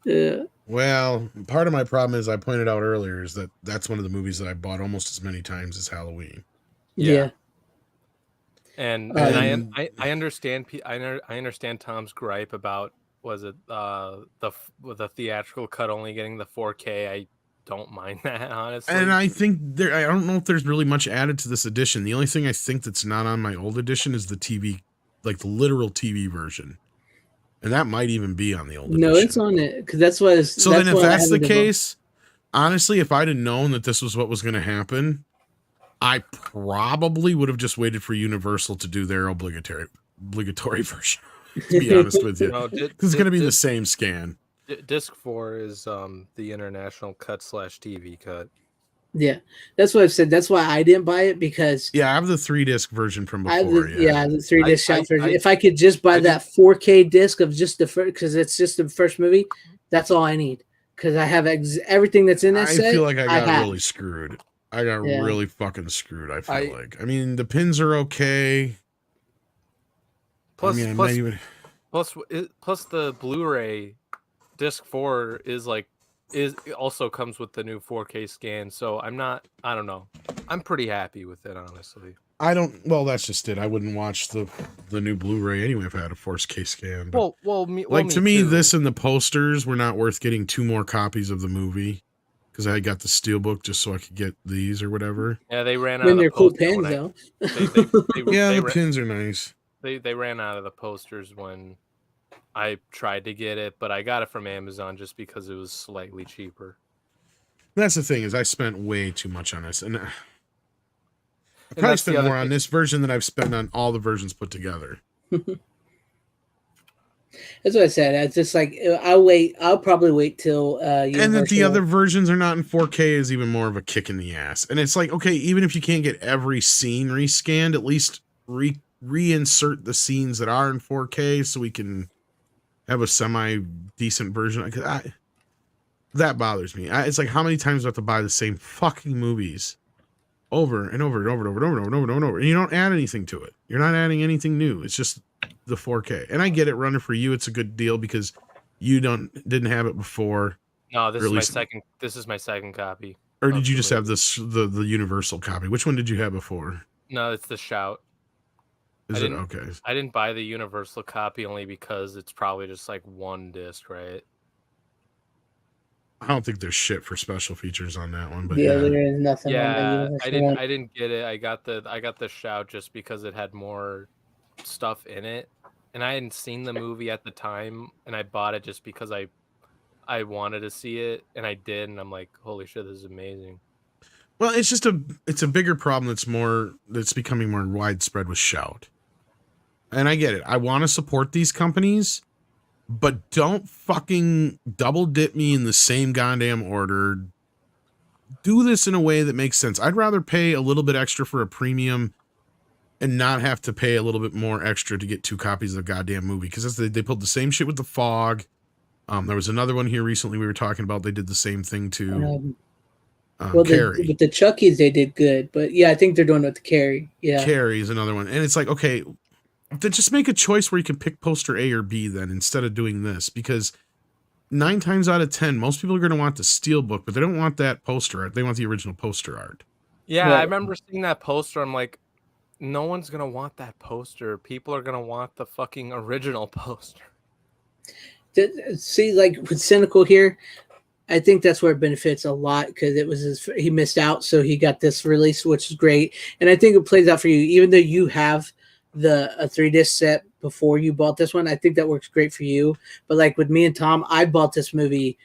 Speaker 3: Yeah.
Speaker 2: Well, part of my problem is I pointed out earlier is that's one of the movies that I bought almost as many times as Halloween.
Speaker 3: Yeah.
Speaker 4: And I understand I understand Tom's gripe about the theatrical cut only getting the 4K. I don't mind that, honestly.
Speaker 2: And I think I don't know if there's really much added to this edition. The only thing I think that's not on my old edition is the TV, like the literal TV version. And that might even be on the old edition.
Speaker 3: No, it's on it because that's what.
Speaker 2: So then, if that's the case, honestly, if I'd have known that this was what was going to happen, I probably would have just waited for Universal to do their obligatory version. To be honest with you, because it's going to be the same scan.
Speaker 4: Disc 4 is the international cut / TV cut.
Speaker 3: Yeah, that's what I've said. That's why I didn't buy it because
Speaker 2: I have the 3-disc version from before.
Speaker 3: I have the 3-disc shop version. If I could just buy that 4K disc of just the first, because it's just the first movie, that's all I need. Because I have everything that's in that set.
Speaker 2: I feel like I got really screwed. I got really fucking screwed. I feel like. I mean, the pins are okay.
Speaker 4: Plus the Blu-ray disc 4 is also comes with the new 4K scan, so I don't know. I'm pretty happy with it, honestly.
Speaker 2: That's just it. I wouldn't watch the new Blu-ray anyway if I had a 4K scan. But to me, this and the posters were not worth getting 2 more copies of the movie because I got the steelbook just so I could get these or whatever.
Speaker 4: Yeah, they ran out of the
Speaker 3: cool pins though.
Speaker 2: The pins are nice.
Speaker 4: They ran out of the posters when I tried to get it, but I got it from Amazon just because it was slightly cheaper.
Speaker 2: That's the thing is I spent way too much on this, and I probably spent more on this version than I've spent on all the versions put together.
Speaker 3: That's what I said. It's just like I'll wait. I'll probably wait till
Speaker 2: and that the other versions are not in 4K is even more of a kick in the ass. And it's like, okay, even if you can't get every scene rescanned, at least reinsert the scenes that are in 4K so we can have a semi decent version. That bothers me. It's like, how many times do I have to buy the same fucking movies over and over and over and over and over and over and over and over, and you don't add anything to it. You're not adding anything new. It's just the 4K. And I get it, runner, for you it's a good deal because you didn't have it before.
Speaker 4: No, this is my second copy.
Speaker 2: Or did you just have the universal copy? Which one did you have before?
Speaker 4: No, it's the Shout.
Speaker 2: Is it okay?
Speaker 4: I didn't buy the universal copy only because it's probably just like one disc, right?
Speaker 2: I don't think there's shit for special features on that one, but
Speaker 3: there is nothing.
Speaker 4: Yeah, I didn't get it. I got the Shout just because it had more stuff in it, and I hadn't seen the movie at the time, and I bought it just because I wanted to see it, and I did, and I'm like, holy shit, this is amazing.
Speaker 2: Well, it's a bigger problem that's becoming more widespread with Shout. And I get it. I want to support these companies, but don't fucking double dip me in the same goddamn order. Do this in a way that makes sense. I'd rather pay a little bit extra for a premium and not have to pay a little bit more extra to get 2 copies of the goddamn movie. Because they pulled the same shit with The Fog. There was another one here recently we were talking about. They did the same thing to Carrie.
Speaker 3: With the Chuckies, they did good. But yeah, I think they're doing it with the Carrie. Yeah,
Speaker 2: Carrie is another one. And it's like, okay, then just make a choice where you can pick poster A or B then instead of doing this. Because 9 times out of 10, most people are going to want the steelbook, but they don't want that poster art. They want the original poster art.
Speaker 4: Yeah, I remember seeing that poster. I'm like, no one's going to want that poster. People are going to want the fucking original poster.
Speaker 3: See, like with Cynical here, I think that's where it benefits a lot because he missed out, so he got this release, which is great. And I think it plays out for you, even though you have a 3-disc set before you bought this one. I think that works great for you. But like with me and Tom, I bought this movie.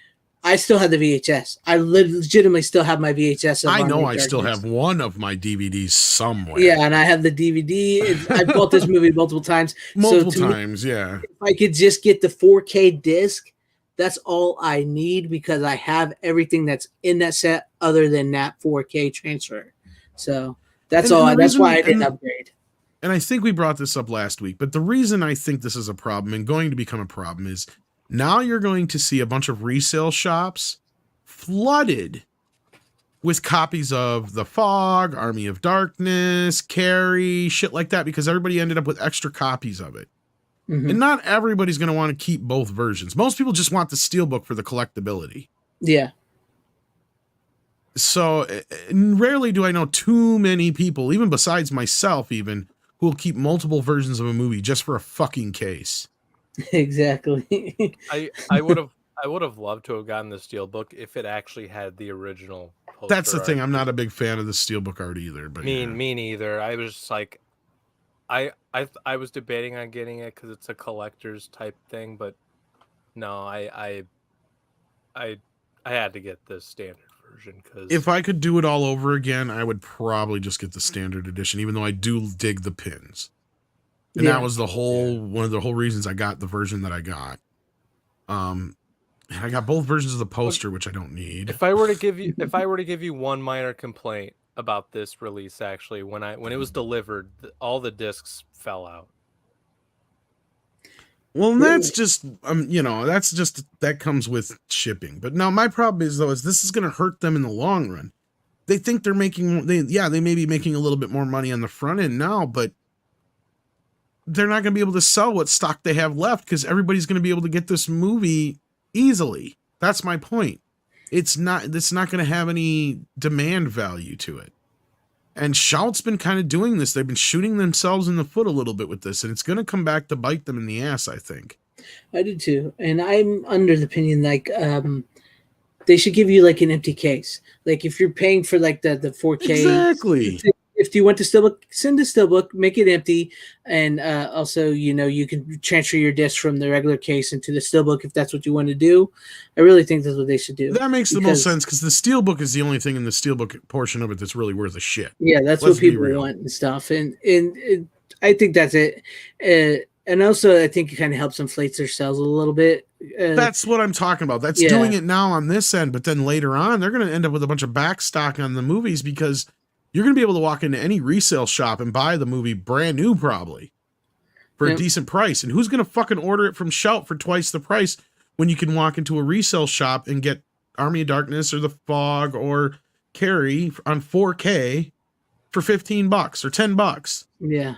Speaker 3: I still have the VHS. I legitimately still have my VHS.
Speaker 2: I know I still have one of my DVDs somewhere.
Speaker 3: Yeah, and I have the DVD. I bought this movie multiple times.
Speaker 2: Yeah.
Speaker 3: If I could just get the 4K disc, that's all I need because I have everything that's in that set other than that 4K transfer. So that's why I didn't upgrade.
Speaker 2: And I think we brought this up last week, but the reason I think this is a problem and going to become a problem is now you're going to see a bunch of resale shops flooded with copies of The Fog, Army of Darkness, Carrie, shit like that, because everybody ended up with extra copies of it. Mm-hmm. And not everybody's going to want to keep both versions. Most people just want the steelbook for the collectability.
Speaker 3: Yeah.
Speaker 2: So rarely do I know too many people, even besides myself even, who will keep multiple versions of a movie just for a fucking case.
Speaker 3: Exactly.
Speaker 4: I would have loved to have gotten the steelbook if it actually had the original poster.
Speaker 2: That's the thing. I'm not a big fan of the steelbook art either. But
Speaker 4: me neither. I was just like, I was debating on getting it because it's a collector's type thing, but no, I had to get the standard version because
Speaker 2: if I could do it all over again, I would probably just get the standard edition, even though I do dig the pins. And that was one of the whole reasons I got the version that I got. And I got both versions of the poster, which I don't need.
Speaker 4: If I were to give you one minor complaint about this release, actually, when it was delivered, all the discs fell out.
Speaker 2: Well, that's just that comes with shipping. But now my problem is this is going to hurt them in the long run. They think they may be making a little bit more money on the front end now, but they're not going to be able to sell what stock they have left because everybody's going to be able to get this movie easily. That's my point. It's not going to have any demand value to it. And Shout's been kind of doing this. They've been shooting themselves in the foot a little bit with this, and it's going to come back to bite them in the ass, I think.
Speaker 3: I do too. And I'm under the opinion they should give you like an empty case. Like if you're paying for like the 4K.
Speaker 2: Exactly.
Speaker 3: If you want the steelbook, send the steelbook, make it empty, and also you can transfer your disc from the regular case into the steelbook if that's what you want to do. I really think that's what they should do.
Speaker 2: That makes the most sense because the steelbook is the only thing in the steelbook portion of it that's really worth a shit.
Speaker 3: Yeah, that's what people want and stuff, and I think that's it. And also, I think it kind of helps inflate their sales a little bit.
Speaker 2: That's what I'm talking about. That's doing it now on this end, but then later on, they're going to end up with a bunch of back stock on the movies because you're going to be able to walk into any resale shop and buy the movie brand new, probably for a decent price. And who's going to fucking order it from Shout for twice the price when you can walk into a resale shop and get Army of Darkness or The Fog or Carrie on 4K for $15 or $10?
Speaker 3: Yeah.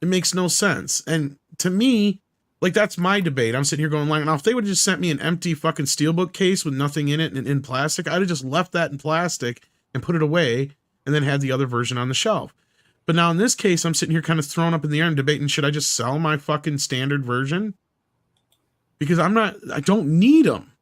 Speaker 2: It makes no sense. And to me, like, that's my debate. I'm sitting here going, like, now if they would have just sent me an empty fucking steelbook case with nothing in it and in plastic, I'd have just left that in plastic and put it away and then had the other version on the shelf. But now in this case, I'm sitting here kind of thrown up in the air and debating, should I just sell my fucking standard version? Because I don't need them.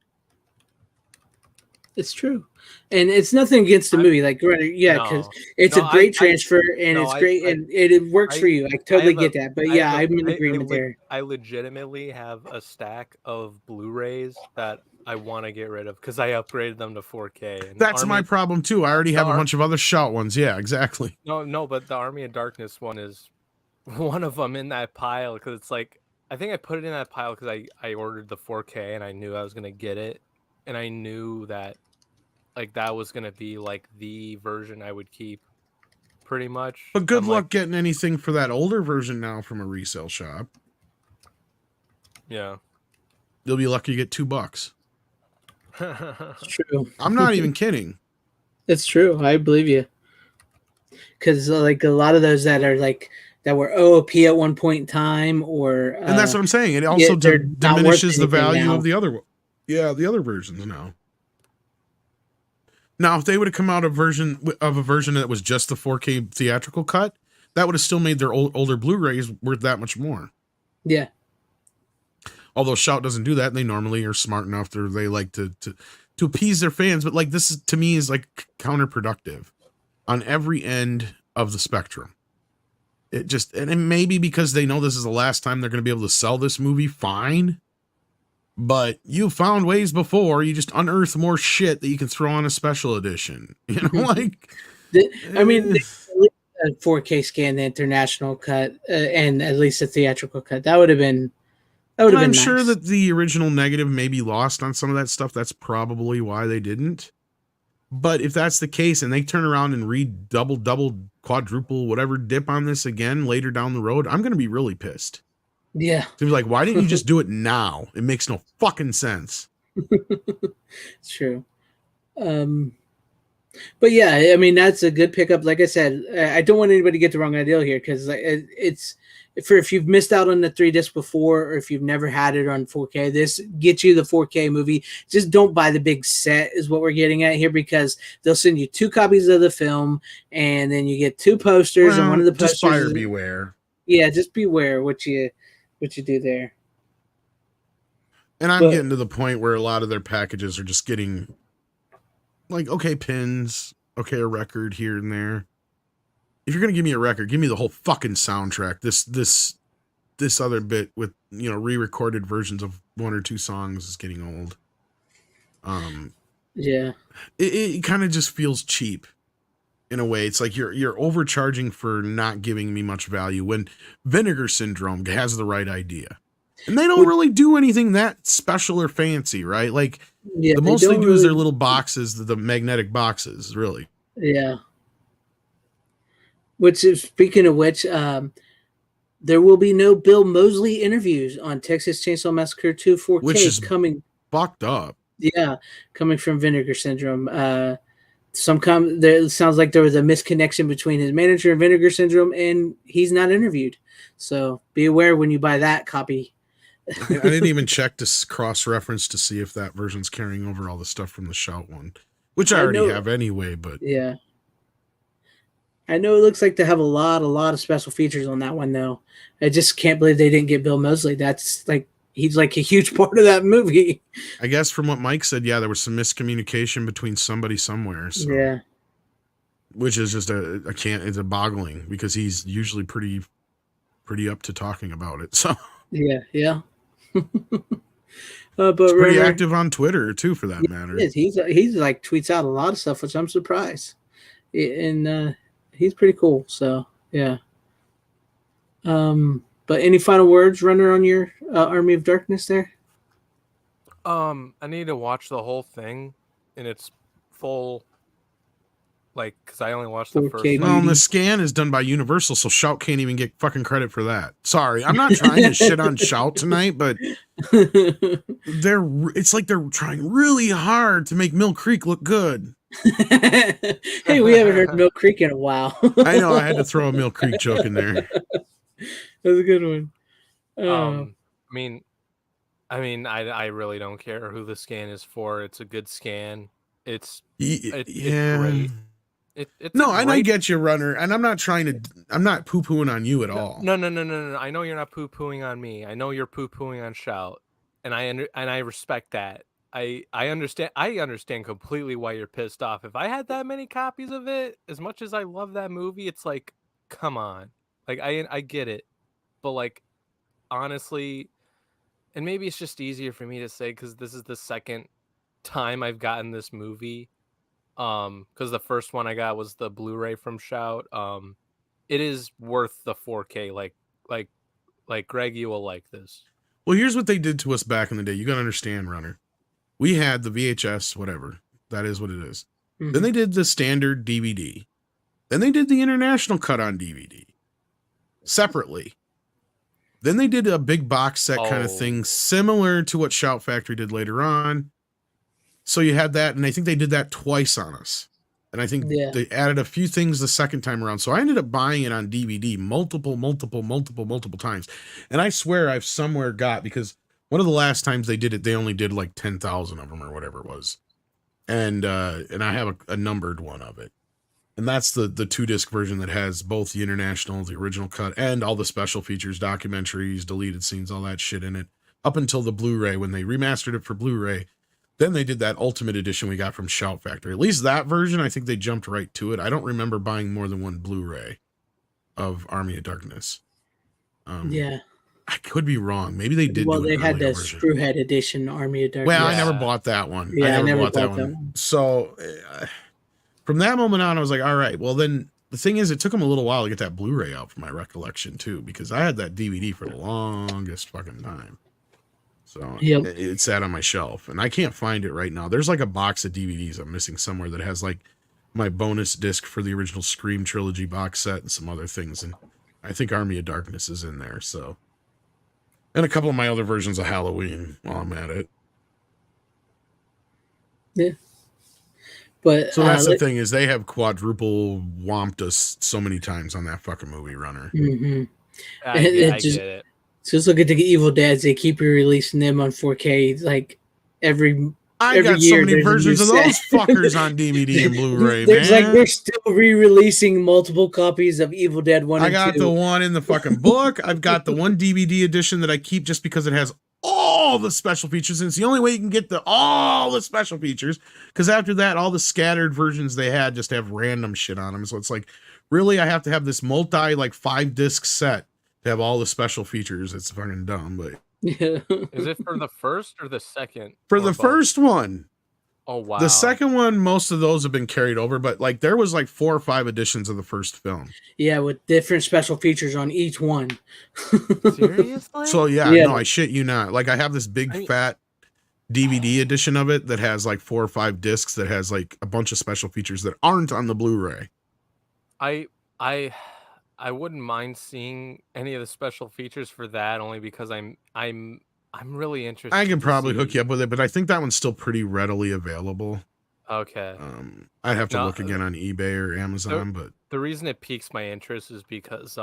Speaker 3: It's true. And it's nothing against the movie. Like, because it's a great transfer and it's great and it works for you. I totally get that. But yeah, I'm in agreement there.
Speaker 4: I legitimately have a stack of Blu-rays that I want to get rid of because I upgraded them to 4K. And
Speaker 2: that's my problem too. I already have a bunch of other Shout ones. Yeah, exactly.
Speaker 4: No, but the Army of Darkness one is one of them in that pile because it's like, I think I put it in that pile because I ordered the 4K and I knew I was going to get it. And I knew that like that was going to be like the version I would keep pretty much.
Speaker 2: But good luck getting anything for that older version now from a resale shop.
Speaker 4: Yeah.
Speaker 2: You'll be lucky to get $2.
Speaker 3: It's true.
Speaker 2: I'm not even kidding.
Speaker 3: It's true. I believe you. Because like a lot of those that are like that were OOP at one point in time, or
Speaker 2: and that's what I'm saying. It also diminishes the value of the other. Yeah, the other versions now. Now, if they would have come out a version that was just the 4K theatrical cut, that would have still made their older Blu-rays worth that much more.
Speaker 3: Yeah.
Speaker 2: Although Shout doesn't do that, and they normally are smart enough to they like to appease their fans. But like this is, to me, is like counterproductive on every end of the spectrum. It just, and it may be because they know this is the last time they're going to be able to sell this movie. Fine. But you found ways before. You just unearth more shit that you can throw on a special edition. You know, like...
Speaker 3: I mean, 4K scan the international cut and at least the theatrical cut. That would have been... I'm
Speaker 2: nice. Sure that the original negative may be lost on some of that stuff. That's probably why they didn't. But if that's the case and they turn around and double, quadruple, whatever dip on this again later down the road, I'm going to be really pissed.
Speaker 3: Yeah.
Speaker 2: Seems like, why didn't you just do it now? It makes no fucking sense.
Speaker 3: It's true. But yeah, I mean, that's a good pickup. Like I said, I don't want anybody to get the wrong idea here because it's if you've missed out on the 3-disc before or if you've never had it on 4K, this gets you the 4K movie. Just don't buy the big set is what we're getting at here because they'll send you 2 copies of the film and then you get 2 posters and one of the posters.
Speaker 2: Just buyer beware.
Speaker 3: Yeah, just beware what you do there.
Speaker 2: And I'm getting to the point where a lot of their packages are just getting like, okay, pins, okay, a record here and there. If you're going to give me a record, give me the whole fucking soundtrack. This other bit with, you know, re-recorded versions of 1 or 2 songs is getting old.
Speaker 3: Yeah.
Speaker 2: It kind of just feels cheap in a way. It's like you're overcharging for not giving me much value when Vinegar Syndrome has the right idea. And they don't really do anything that special or fancy, right? Like the most they do is their little boxes, the magnetic boxes, really.
Speaker 3: Yeah. Which is, speaking of which, there will be no Bill Moseley interviews on Texas Chainsaw Massacre 2 4K,
Speaker 2: which is
Speaker 3: coming
Speaker 2: fucked up.
Speaker 3: Yeah, coming from Vinegar Syndrome. There sounds like there was a misconnection between his manager and Vinegar Syndrome, and he's not interviewed. So be aware when you buy that copy.
Speaker 2: I didn't even check to cross-reference to see if that version's carrying over all the stuff from the Shout one, which I already have anyway. But
Speaker 3: yeah. I know it looks like they have a lot of special features on that one, though. I just can't believe they didn't get Bill Moseley. That's like, he's like a huge part of that movie.
Speaker 2: I guess from what Mike said, yeah, there was some miscommunication between somebody somewhere. So.
Speaker 3: Yeah.
Speaker 2: Which is just it's a boggling because he's usually pretty up to talking about it. So
Speaker 3: yeah.
Speaker 2: But he's pretty active on Twitter too, for that matter.
Speaker 3: He's like tweets out a lot of stuff, which I'm surprised. And he's pretty cool. So yeah. But any final words, Runner, on your Army of Darkness there?
Speaker 4: I need to watch the whole thing in its full, like, because I only watched the
Speaker 3: 4K
Speaker 4: first.
Speaker 2: Well, and
Speaker 3: beauty.
Speaker 2: the scan is done by Universal, so Shout can't even get fucking credit for that. Sorry, I'm not trying to shit on Shout tonight, but it's like they're trying really hard to make Mill Creek look good.
Speaker 3: Hey, we haven't heard Mill Creek in a while.
Speaker 2: I know, I had to throw a Mill Creek joke in there.
Speaker 3: That was a good one.
Speaker 4: I mean, I really don't care who the scan is for. It's a good scan. It's great.
Speaker 2: I get you, Runner, and I'm not poo-pooing on you at all.
Speaker 4: No. I know you're not poo-pooing on me. I know you're poo-pooing on Shout, and I respect that. I understand completely why you're pissed off. If I had that many copies of it, as much as I love that movie, it's like, come on. Like, I get it, but like, honestly, and maybe it's just easier for me to say because this is the second time I've gotten this movie. Because the first one I got was the Blu-ray from Shout. It is worth the 4K. Like Greg, you will like this.
Speaker 2: Well, here's what they did to us back in the day. You gotta understand, Runner. We had the VHS, whatever. That is what it is. Mm-hmm. Then they did the standard DVD. Then they did the international cut on DVD. Separately. Then they did a big box set kind of thing, similar to what Shout Factory did later on. So you had that, and I think they did that twice on us. And I think they added a few things the second time around. So I ended up buying it on DVD multiple times. And I swear I've somewhere got, because one of the last times they did it, they only did like 10,000 of them or whatever it was. And I have a numbered one of it. And that's the 2-disc version that has both the international, the original cut, and all the special features, documentaries, deleted scenes, all that shit in it, up until the Blu-ray. When they remastered it for Blu-ray, then they did that Ultimate Edition we got from Shout Factory. At least that version, I think they jumped right to it. I don't remember buying more than one Blu-ray of Army of Darkness. I could be wrong. Maybe they did.
Speaker 3: Well, they had the Screwhead Edition Army of Darkness.
Speaker 2: Well, I never bought that one.
Speaker 3: Yeah,
Speaker 2: I never bought that one. So from that moment on, I was like, all right, well then, the thing is, it took them a little while to get that Blu-ray out from my recollection too, because I had that DVD for the longest fucking time. So it sat on my shelf, and I can't find it right now. There's like a box of DVDs I'm missing somewhere that has like my bonus disc for the original Scream trilogy box set and some other things, and I think Army of Darkness is in there. So, and a couple of my other versions of Halloween while I'm at it.
Speaker 3: Yeah. But
Speaker 2: so that's the thing, is they have quadruple whomped us so many times on that fucking movie, Runner.
Speaker 3: Mm-hmm.
Speaker 4: I get it.
Speaker 3: Just look at the Evil Deads. They keep re-releasing them on 4K like every
Speaker 2: I got
Speaker 3: year.
Speaker 2: So many versions of those fuckers on DVD and Blu-ray,
Speaker 3: There's
Speaker 2: man.
Speaker 3: like they're still re-releasing multiple copies of Evil Dead 1 and 2.
Speaker 2: I got the one in the fucking book. I've got the one DVD edition that I keep just because it has all the special features, and it's the only way you can get all the special features, because after that, all the scattered versions they had just have random shit on them. So it's like, really, I have to have this multi, like 5-disc set to have all the special features. It's fucking dumb, but
Speaker 3: yeah.
Speaker 4: Is it for the first or the second?
Speaker 2: For the first one.
Speaker 4: Oh wow.
Speaker 2: The second one, most of those have been carried over, but like there was like 4 or 5 editions of the first film.
Speaker 3: Yeah, with different special features on each one.
Speaker 4: Seriously?
Speaker 2: So no, I shit you not. Like I have this big fat DVD edition of it that has like 4 or 5 discs that has like a bunch of special features that aren't on the Blu-ray.
Speaker 4: I wouldn't mind seeing any of the special features for that, only because I'm really interested.
Speaker 2: I can probably hook you up with it, but I think that one's still pretty readily available.
Speaker 4: Okay.
Speaker 2: I'd have to look again on eBay or Amazon, but
Speaker 4: the reason it piques my interest is because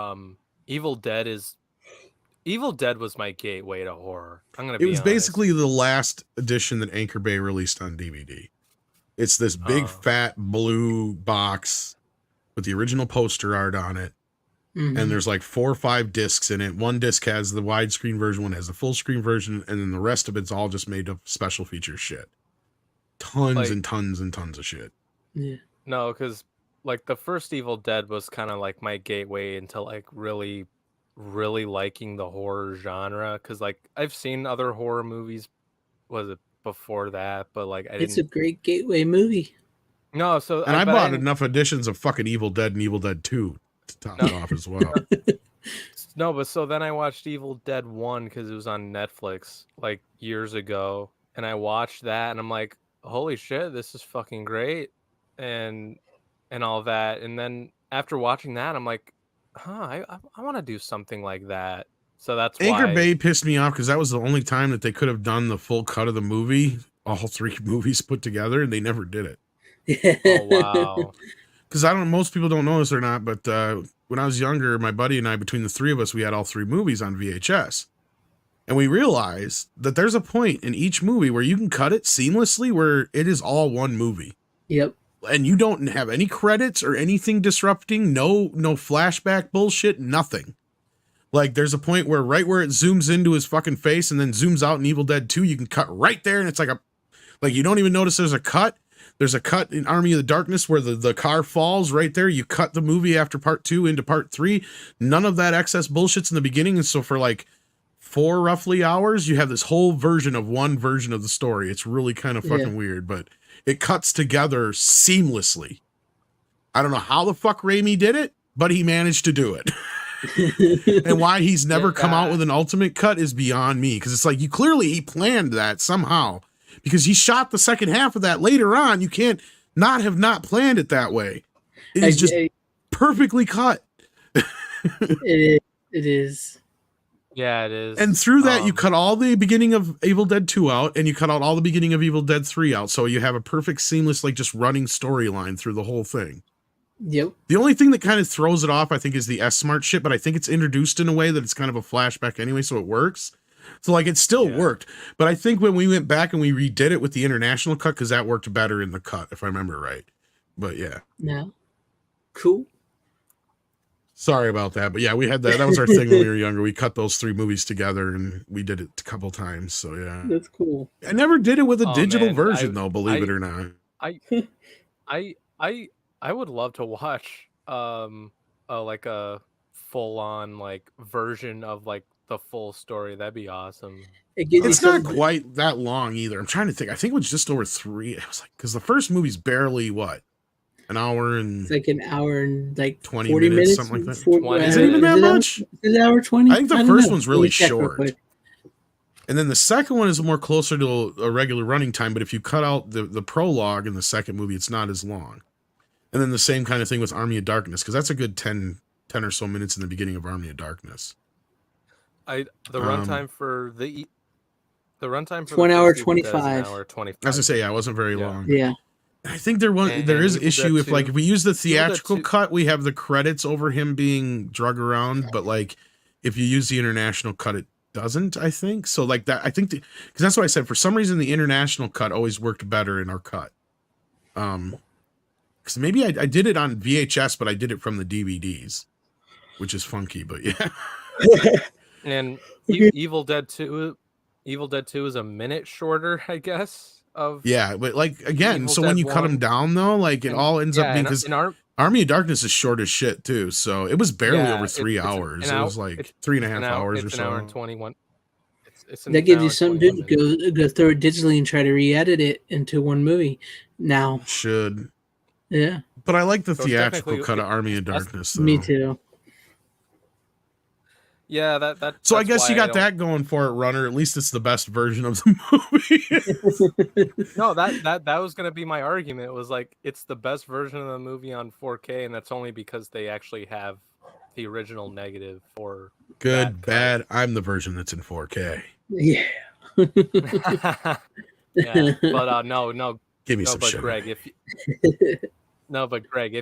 Speaker 4: Evil Dead was my gateway to horror.
Speaker 2: It was basically the last edition that Anchor Bay released on DVD. It's this big fat blue box with the original poster art on it. Mm-hmm. And there's like 4 or 5 discs in it. One disc has the widescreen version, one has the full screen version, and then the rest of it's all just made of special feature shit. Tons and tons and tons of shit.
Speaker 3: Yeah.
Speaker 4: No, because like the first Evil Dead was kind of like my gateway into like really, really liking the horror genre. Because like I've seen other horror movies, was it before that? But like
Speaker 3: it's a great gateway movie.
Speaker 4: No, so
Speaker 2: and I bought enough editions of fucking Evil Dead and Evil Dead 2 to top it off as well.
Speaker 4: No, but so then I watched Evil Dead 1 because it was on Netflix like years ago. And I watched that and I'm like, holy shit, this is fucking great. And all that. And then after watching that, I'm like, I want to do something like that. So that's
Speaker 2: Anchor
Speaker 4: why.
Speaker 2: Bay pissed me off because that was the only time that they could have done the full cut of the movie, all 3 movies put together, and they never did it.
Speaker 4: Oh, wow.
Speaker 2: Because I don't know, most people don't know this or not, but when I was younger, my buddy and I, between the 3 of us, we had all 3 movies on VHS. And we realized that there's a point in each movie where you can cut it seamlessly where it is all one movie.
Speaker 3: Yep.
Speaker 2: And you don't have any credits or anything disrupting, no flashback bullshit, nothing. Like, there's a point where right where it zooms into his fucking face and then zooms out in Evil Dead 2, you can cut right there, and it's like you don't even notice there's a cut. There's a cut in Army of the Darkness where the car falls right there. You cut the movie after part 2 into part 3. None of that excess bullshit's in the beginning, and so for like 4 roughly hours, you have this whole version of one version of the story. It's really kind of fucking weird, but it cuts together seamlessly. I don't know how the fuck Raimi did it, but he managed to do it. And why he's never come out with an ultimate cut is beyond me, because it's like he planned that somehow, because he shot the second half of that later on. You can't not planned it that way. It is just perfectly cut.
Speaker 3: It is.
Speaker 4: Yeah, it is.
Speaker 2: And through that, you cut all the beginning of Evil Dead 2 out, and you cut out all the beginning of Evil Dead 3 out. So you have a perfect, seamless, like, just running storyline through the whole thing.
Speaker 3: Yep.
Speaker 2: The only thing that kind of throws it off, I think, is the S-Smart shit, but I think it's introduced in a way that it's kind of a flashback anyway, so it works. So, like, it still worked. But I think when we went back and we redid it with the international cut, because that worked better in the cut, if I remember right. But, yeah.
Speaker 3: Yeah. Cool.
Speaker 2: Sorry about that, but yeah, we had that. That was our thing when we were younger. We cut those 3 movies together, and we did it a couple times. So yeah,
Speaker 3: that's cool.
Speaker 2: I never did it with a digital version, though. Believe it or not,
Speaker 4: I would love to watch like a full on like version of like the full story. That'd be awesome.
Speaker 2: It's not quite that long either. I'm trying to think. I think it was just over 3. It was like, because the first movie's barely an hour and
Speaker 3: it's like an hour and like
Speaker 2: 20
Speaker 3: 40 minutes,
Speaker 2: something like that.
Speaker 3: 40,
Speaker 2: is it even that much?
Speaker 3: Is it an hour 20?
Speaker 2: I think the first one's really short. And then the second one is more closer to a regular running time, but if you cut out the prologue in the second movie, it's not as long. And then the same kind of thing with Army of Darkness, because that's a good 10 or so minutes in the beginning of Army of Darkness.
Speaker 4: The runtime for the runtime for
Speaker 3: 1 hour 25.
Speaker 4: Hour 25.
Speaker 2: As I say, yeah, it wasn't very long.
Speaker 3: Yeah.
Speaker 2: I think there is an issue if like if we use the theatrical cut, we have the credits over him being drug around, but like if you use the international cut, it doesn't. I think so. Like that, I think because that's what I said. For some reason, the international cut always worked better in our cut. Because maybe I did it on VHS, but I did it from the DVDs, which is funky. But yeah.
Speaker 4: And Evil Dead 2 is a minute shorter, I guess.
Speaker 2: But like again, so when you cut them down though, like it all ends up being, because Army of Darkness is short as shit too, so it was barely over 3 hours. It was like 3.5 hours or so.
Speaker 4: An hour and 21.
Speaker 3: That gives you something to go through it digitally and try to re-edit it into one movie. Now yeah,
Speaker 2: but I like the theatrical cut of Army of Darkness. Though.
Speaker 3: Me too.
Speaker 4: Yeah, that.
Speaker 2: So I guess you got that going for it, Runner. At least it's the best version of the movie.
Speaker 4: No, that was gonna be my argument. It was like it's the best version of the movie on 4K, and that's only because they actually have the original negative for
Speaker 2: good, bad. I'm the version that's in 4K.
Speaker 3: Yeah.
Speaker 4: Yeah, but no.
Speaker 2: Give me some shit.
Speaker 4: Greg, if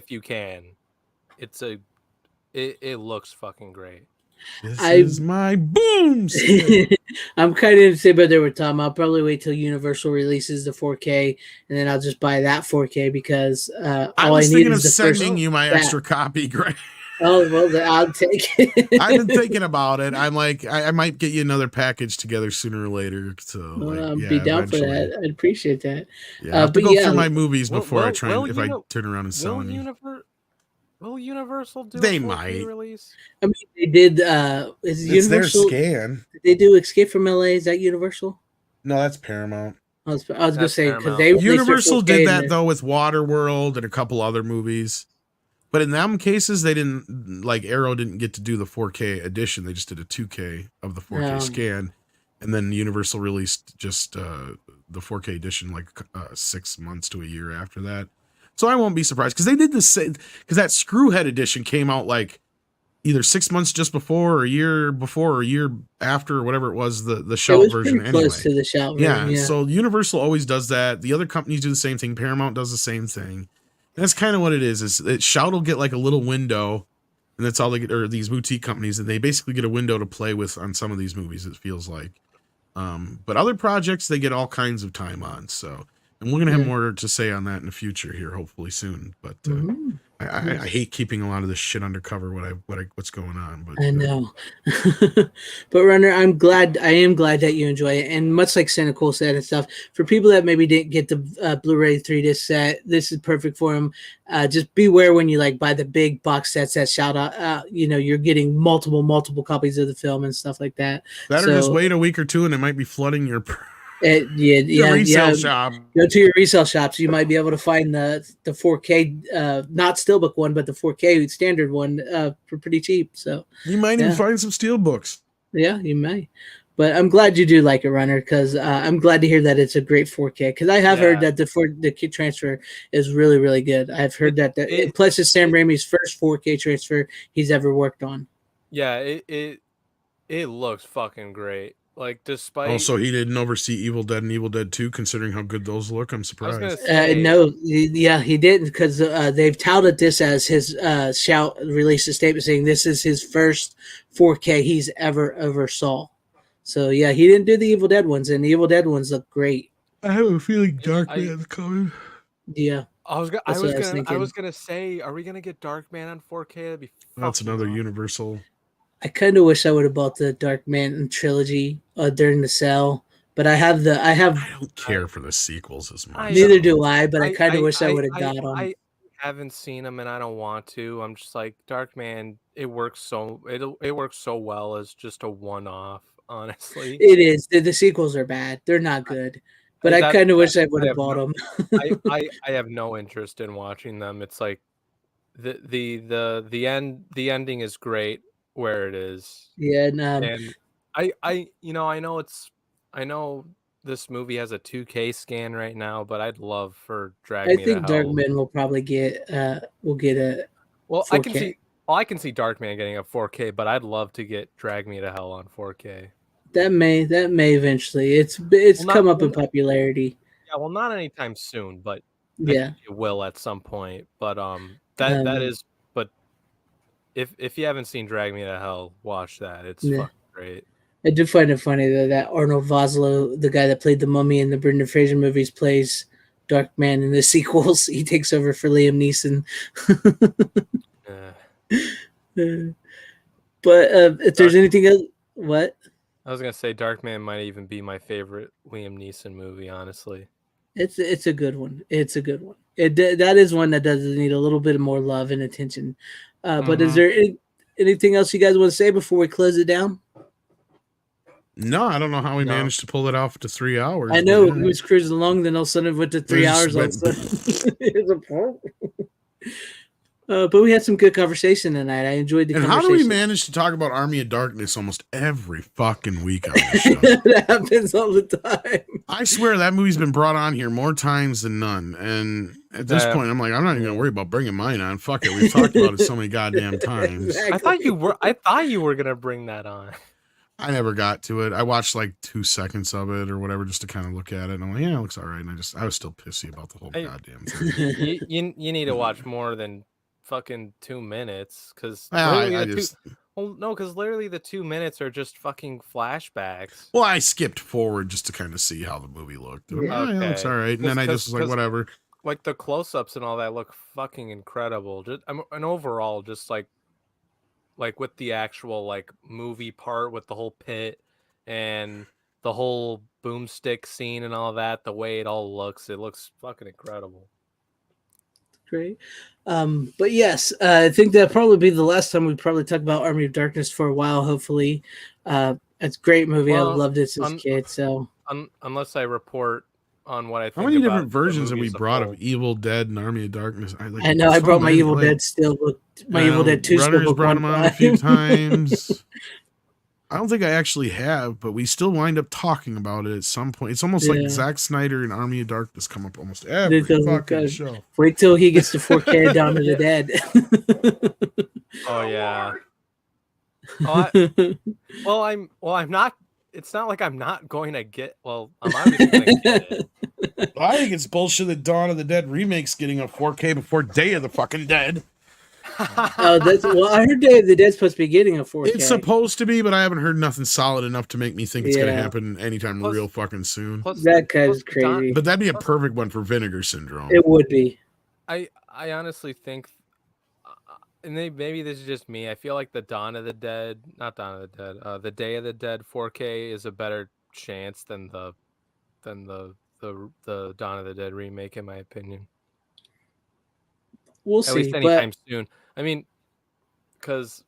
Speaker 4: you can, it looks fucking great.
Speaker 2: This is my boom.
Speaker 3: I'm kind of in the same boat they were talking. I'll probably wait till Universal releases the 4K, and then I'll just buy that 4K because
Speaker 2: I was thinking of sending you my extra copy, Greg.
Speaker 3: Oh well, I'll take it.
Speaker 2: I've been thinking about it. I'm like, I might get you another package together sooner or later. So
Speaker 3: I'll be down for that. I'd appreciate that.
Speaker 2: Yeah, I have to go through my movies before I try. If I turn around and sell them.
Speaker 4: Will Universal do?
Speaker 2: They might.
Speaker 3: Release? I mean, they did. Is
Speaker 2: it's
Speaker 3: Universal?
Speaker 2: Their scan.
Speaker 3: Did they do Escape from LA? Is that Universal?
Speaker 2: No, that's Paramount.
Speaker 3: I was gonna say because they
Speaker 2: Universal did that though with Waterworld and a couple other movies. But in them cases, they didn't like Arrow didn't get to do the 4K edition. They just did a 2K of the 4K scan, and then Universal released just the 4K edition like 6 months to a year after that. So I won't be surprised because they did the same. Because that Screwhead edition came out like either 6 months just before, or a year before, or a year after, or whatever it was. The shout version anyway.
Speaker 3: Close to the shout version,
Speaker 2: yeah. So Universal always does that. The other companies do the same thing. Paramount does the same thing. That's kind of what it is. Is Shout will get like a little window, and that's all they get, or these boutique companies, and they basically get a window to play with on some of these movies. It feels like, but other projects they get all kinds of time on. So, and we're gonna have more to say on that in the future here, hopefully soon. But I hate keeping a lot of this shit undercover. What's going on? But
Speaker 3: I know. But Runner, I am glad that you enjoy it. And much like Cynical said and stuff, for people that maybe didn't get the Blu-ray 3-disc set, this is perfect for them. Just beware when you like buy the big box sets that shout out. You're getting multiple copies of the film and stuff like that.
Speaker 2: Better just wait a week or two, and it might be flooding your.
Speaker 3: Resale
Speaker 2: shop.
Speaker 3: Go to your resale shops. You might be able to find the 4K, not Steelbook one, but the 4K standard one for pretty cheap. So
Speaker 2: you might even find some Steelbooks.
Speaker 3: Yeah, you may. But I'm glad you do like it, Runner, because I'm glad to hear that it's a great 4K. Because I have heard that the kit transfer is really, really good. I've heard that. Plus, it's Sam Raimi's first 4K transfer he's ever worked on.
Speaker 4: Yeah, it looks fucking great. Like, despite...
Speaker 2: Also, he didn't oversee Evil Dead and Evil Dead 2, considering how good those look. I'm surprised.
Speaker 3: No, he didn't, because they've touted this as his Shout released a statement saying this is his first 4K he's ever saw. So, yeah, he didn't do the Evil Dead ones, and the Evil Dead ones look great.
Speaker 2: I have a feeling Darkman's coming.
Speaker 3: Yeah.
Speaker 4: I was gonna say, are we gonna get Darkman on 4K? That'd be
Speaker 2: That's another Universal...
Speaker 3: I kind of wish I would have bought the Darkman trilogy during the sale, but I don't
Speaker 2: care for the sequels as much.
Speaker 3: Neither do I, but I kind of wish I would have got them.
Speaker 4: I haven't seen them, and I don't want to. I'm just like, Darkman. It works so well as just a one-off. Honestly,
Speaker 3: it is. The sequels are bad. They're not good. But I kind of wish I would have bought them.
Speaker 4: I have no interest in watching them. It's like the ending is great where it is.
Speaker 3: Yeah,
Speaker 4: and I know this movie has a 2K scan right now, but I'd love for Drag Me to Hell.
Speaker 3: I think Darkman will probably get a 4K.
Speaker 4: I can see Darkman getting a 4K, but I'd love to get Drag Me to Hell on 4K.
Speaker 3: That may eventually. It's come up in popularity.
Speaker 4: Yeah, well, not anytime soon, but
Speaker 3: yeah,
Speaker 4: it will at some point. But that is. But if you haven't seen Drag Me to Hell, watch that. It's fucking great.
Speaker 3: I do find it funny though that Arnold Vosloo, the guy that played the Mummy in the Brendan Fraser movies, plays Darkman in the sequels. He takes over for Liam Neeson. But if there's anything else, what?
Speaker 4: I was gonna say Darkman might even be my favorite Liam Neeson movie, honestly.
Speaker 3: It's a good one. It's a good one. That is one that does need a little bit more love and attention. But is there anything else you guys want to say before we close it down?
Speaker 2: No, I don't know how we managed to pull it off to 3 hours.
Speaker 3: I know we was cruising along, then all of a sudden it went to 3 hours. But we had some good conversation tonight. I enjoyed the conversation.
Speaker 2: How do we manage to talk about Army of Darkness almost every fucking week on the show?
Speaker 3: That happens all the time.
Speaker 2: I swear that movie's been brought on here more times than none. And at this point, I'm like, I'm not even going to worry about bringing mine on. Fuck it. We've talked about it so many goddamn times.
Speaker 3: Exactly.
Speaker 4: I thought you were going to bring that on.
Speaker 2: I never got to it. I watched like 2 seconds of it or whatever just to kind of look at it. And I'm like, yeah, it looks all right. And I was still pissy about the whole goddamn thing.
Speaker 4: You need to watch more than fucking 2 minutes, because literally the 2 minutes are just fucking flashbacks.
Speaker 2: Well, I skipped forward just to kind of see how the movie looked.
Speaker 3: Yeah.
Speaker 2: Oh, yeah, it looks all right. And then I just was like, whatever.
Speaker 4: Like the close-ups and all that look fucking incredible. Just and overall, just like with the actual like movie part with the whole pit and the whole boomstick scene and all that, the way it all looks, it looks fucking incredible.
Speaker 3: Great. But yes, I think that'll probably be the last time we probably talk about Army of Darkness for a while, hopefully. It's a great movie. I loved it as a kid. So
Speaker 4: unless I report what I think.
Speaker 2: How many
Speaker 4: about
Speaker 2: different
Speaker 4: the
Speaker 2: versions have
Speaker 4: movie
Speaker 2: we
Speaker 4: as a
Speaker 2: brought
Speaker 4: whole.
Speaker 2: of Evil Dead and Army of Darkness?
Speaker 3: I know. I brought my Evil Dead Steelbook, my Evil Dead 2
Speaker 2: Runners
Speaker 3: Steelbook
Speaker 2: brought
Speaker 3: one
Speaker 2: them on a few
Speaker 3: time.
Speaker 2: times. I don't think I actually have, but we still wind up talking about it at some point. It's almost like
Speaker 3: Yeah.
Speaker 2: Zack Snyder and Army of Darkness come up almost every
Speaker 3: It doesn't
Speaker 2: fucking
Speaker 3: go-
Speaker 2: show.
Speaker 3: Wait till he gets to 4K Dawn of the
Speaker 4: Yeah.
Speaker 3: Dead.
Speaker 4: Oh yeah. I'm not. It's not like I'm not going to get. Well, I'm obviously going to get it.
Speaker 2: I think it's bullshit that Dawn of the Dead remake's getting a 4K before Day of the fucking Dead.
Speaker 3: I heard Day of the Dead's supposed to be getting a 4K.
Speaker 2: It's supposed to be, but I haven't heard nothing solid enough to make me think it's going to
Speaker 3: Yeah.
Speaker 2: happen anytime real fucking soon.
Speaker 3: That guy's crazy.
Speaker 2: But that'd be a perfect one for Vinegar Syndrome.
Speaker 3: It would be.
Speaker 4: I honestly think, and maybe this is just me. I feel like the Dawn of the Dead, not Dawn of the Dead, the Day of the Dead 4K is a better chance than the Dawn of the Dead remake, in my opinion.
Speaker 3: We'll
Speaker 4: At
Speaker 3: see.
Speaker 4: least anytime soon. I mean, because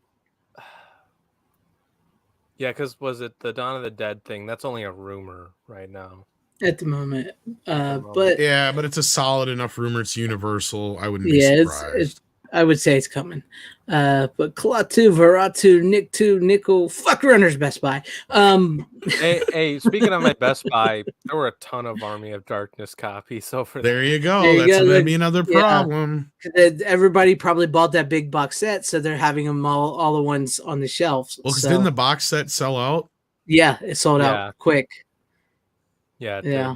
Speaker 4: was it the Dawn of the Dead thing? That's only a rumor right now.
Speaker 3: At the moment. But
Speaker 2: but it's a solid enough rumor. It's universal. I wouldn't be surprised.
Speaker 3: I would say it's coming. But Klaatu, Veratu, Nick2, Nickel, fuck Runners Best Buy.
Speaker 4: Hey, speaking of my Best Buy, there were a ton of Army of Darkness copies over there.
Speaker 2: There you go. That's going to be another problem.
Speaker 3: Everybody probably bought that big box set, so they're having them all the ones on the shelves.
Speaker 2: Well, because didn't the box set sell out?
Speaker 3: Yeah, it sold out quick.
Speaker 4: Yeah, it
Speaker 3: yeah.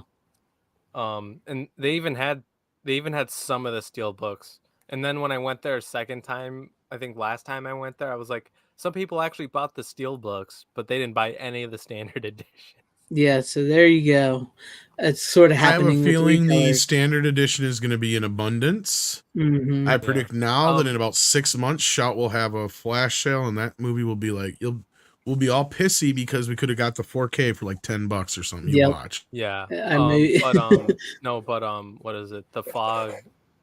Speaker 4: Did. And they even had some of the steel books. And then when I went there a second time, I think last time I went there, I was like, some people actually bought the steel books, but they didn't buy any of the standard edition.
Speaker 3: Yeah, so there you go. It's sort of happening.
Speaker 2: I have a feeling the standard edition is going to be in abundance.
Speaker 3: Mm-hmm.
Speaker 2: I predict now that in about 6 months, Shout will have a flash sale, and that movie will be like, we'll be all pissy because we could have got the 4K for like $10 or something. You watch.
Speaker 4: Yeah. What is it? The Fog.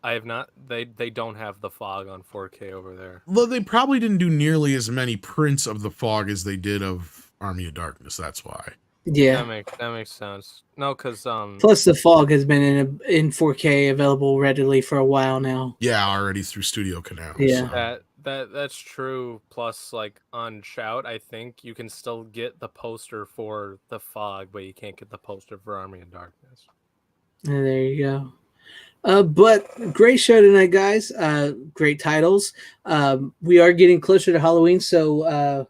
Speaker 4: I have not. They don't have the Fog on 4K over there.
Speaker 2: Well, they probably didn't do nearly as many prints of the Fog as they did of Army of Darkness. That's why.
Speaker 3: Yeah,
Speaker 4: that makes sense. No, because
Speaker 3: plus the Fog has been in 4K available readily for a while now.
Speaker 2: Yeah, already through Studio Canal.
Speaker 3: Yeah,
Speaker 4: so. That's true. Plus, like on Shout, I think you can still get the poster for the Fog, but you can't get the poster for Army of Darkness.
Speaker 3: And there you go. But great show tonight, guys. Great titles. We are getting closer to Halloween, so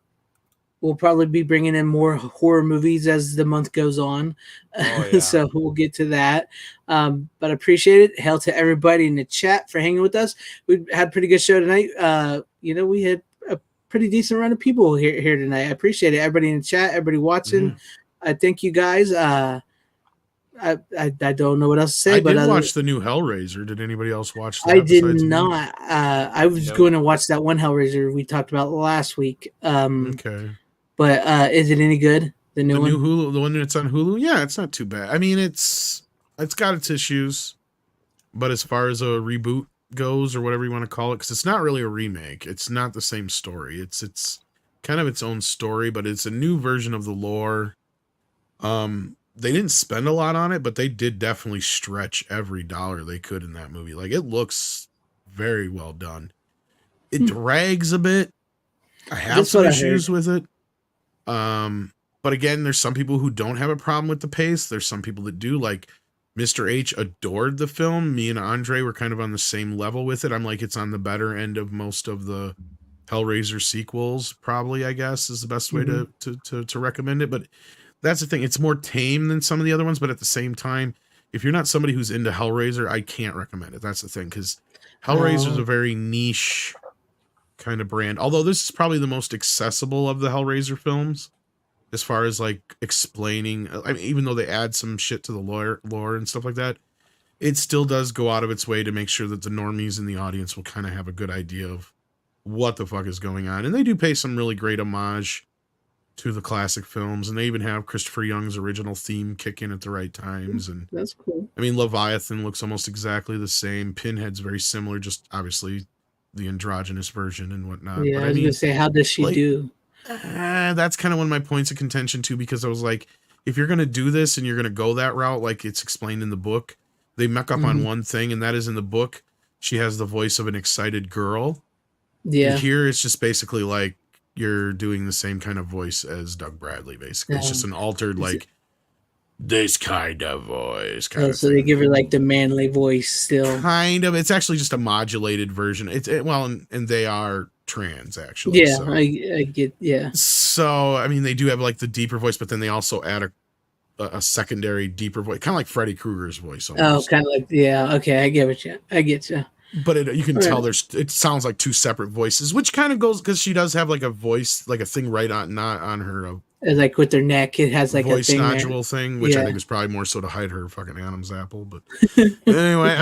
Speaker 3: we'll probably be bringing in more horror movies as the month goes on.
Speaker 4: Oh, yeah.
Speaker 3: So we'll get to that. But I appreciate it. Hell to everybody in the chat for hanging with us. We had a pretty good show tonight. We had a pretty decent run of people here tonight. I appreciate it. Everybody in the chat, everybody watching. Mm-hmm. I thank you guys. I don't know what else to say.
Speaker 2: I did watch the new Hellraiser. Did anybody else watch that?
Speaker 3: I did not. I was going to watch that one Hellraiser we talked about last week.
Speaker 2: Okay.
Speaker 3: But is it any good? The new
Speaker 2: Hulu, the one that's on Hulu? Yeah, it's not too bad. I mean, it's got its issues, but as far as a reboot goes, or whatever you want to call it, because it's not really a remake. It's not the same story. It's kind of its own story, but it's a new version of the lore. They didn't spend a lot on it, but they did definitely stretch every dollar they could in that movie. Like, it looks very well done. It drags a bit. I have some issues with it. But again, there's some people who don't have a problem with the pace. There's some people that do. Like, Mr. H adored the film. Me and Andre were kind of on the same level with it. I'm like, it's on the better end of most of the Hellraiser sequels, probably, I guess, is the best way to recommend it. But that's the thing. It's more tame than some of the other ones, but at the same time, if you're not somebody who's into Hellraiser, I can't recommend it. That's the thing, because Hellraiser is a very niche kind of brand. Although this is probably the most accessible of the Hellraiser films, as far as like explaining. I mean, even though they add some shit to the lore and stuff like that, it still does go out of its way to make sure that the normies in the audience will kind of have a good idea of what the fuck is going on. And they do pay some really great homage to the classic films, and they even have Christopher Young's original theme kick in at the right times. And
Speaker 3: that's cool.
Speaker 2: I mean, Leviathan looks almost exactly the same. Pinhead's very similar, just obviously the androgynous version and whatnot.
Speaker 3: Yeah,
Speaker 2: but
Speaker 3: I was gonna say, how does she do?
Speaker 2: That's kind of one of my points of contention too, because I was like, if you're going to do this and you're going to go that route, like it's explained in the book, they muck up on one thing, and that is in the book, she has the voice of an excited girl.
Speaker 3: Yeah.
Speaker 2: And here it's just basically like you're doing the same kind of voice as Doug Bradley, basically. It's just an altered, like, this kind of voice.
Speaker 3: So they give her like the manly voice still.
Speaker 2: Kind of. It's actually just a modulated version. And they are trans, actually.
Speaker 3: Yeah,
Speaker 2: so.
Speaker 3: I get, yeah.
Speaker 2: So, I mean, they do have like the deeper voice, but then they also add a secondary deeper voice, kind of like Freddy Krueger's voice. Almost.
Speaker 3: Oh, kind of like, yeah. Okay, I get you.
Speaker 2: But you can tell it sounds like two separate voices, which kind of goes because she does have like a voice, like a thing right on, not on her.
Speaker 3: Like with their neck, it has like
Speaker 2: voice
Speaker 3: a thing
Speaker 2: nodule thing, which I think is probably more so to hide her fucking Adam's apple. But anyway,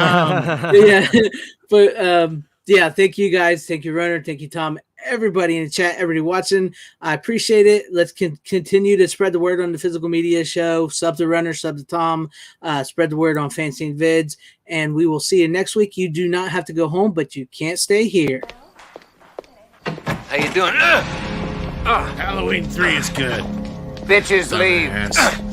Speaker 3: yeah, thank you guys, thank you Runner, thank you Tom, everybody in the chat, everybody watching, I appreciate it. Let's continue to spread the word on the Physical Media Show. Sub to Runner, sub to Tom, spread the word on FanZcene Vids, and we will see you next week. You do not have to go home, but you can't stay here.
Speaker 7: How you doing?
Speaker 2: Halloween 3 is good.
Speaker 7: Bitches leave.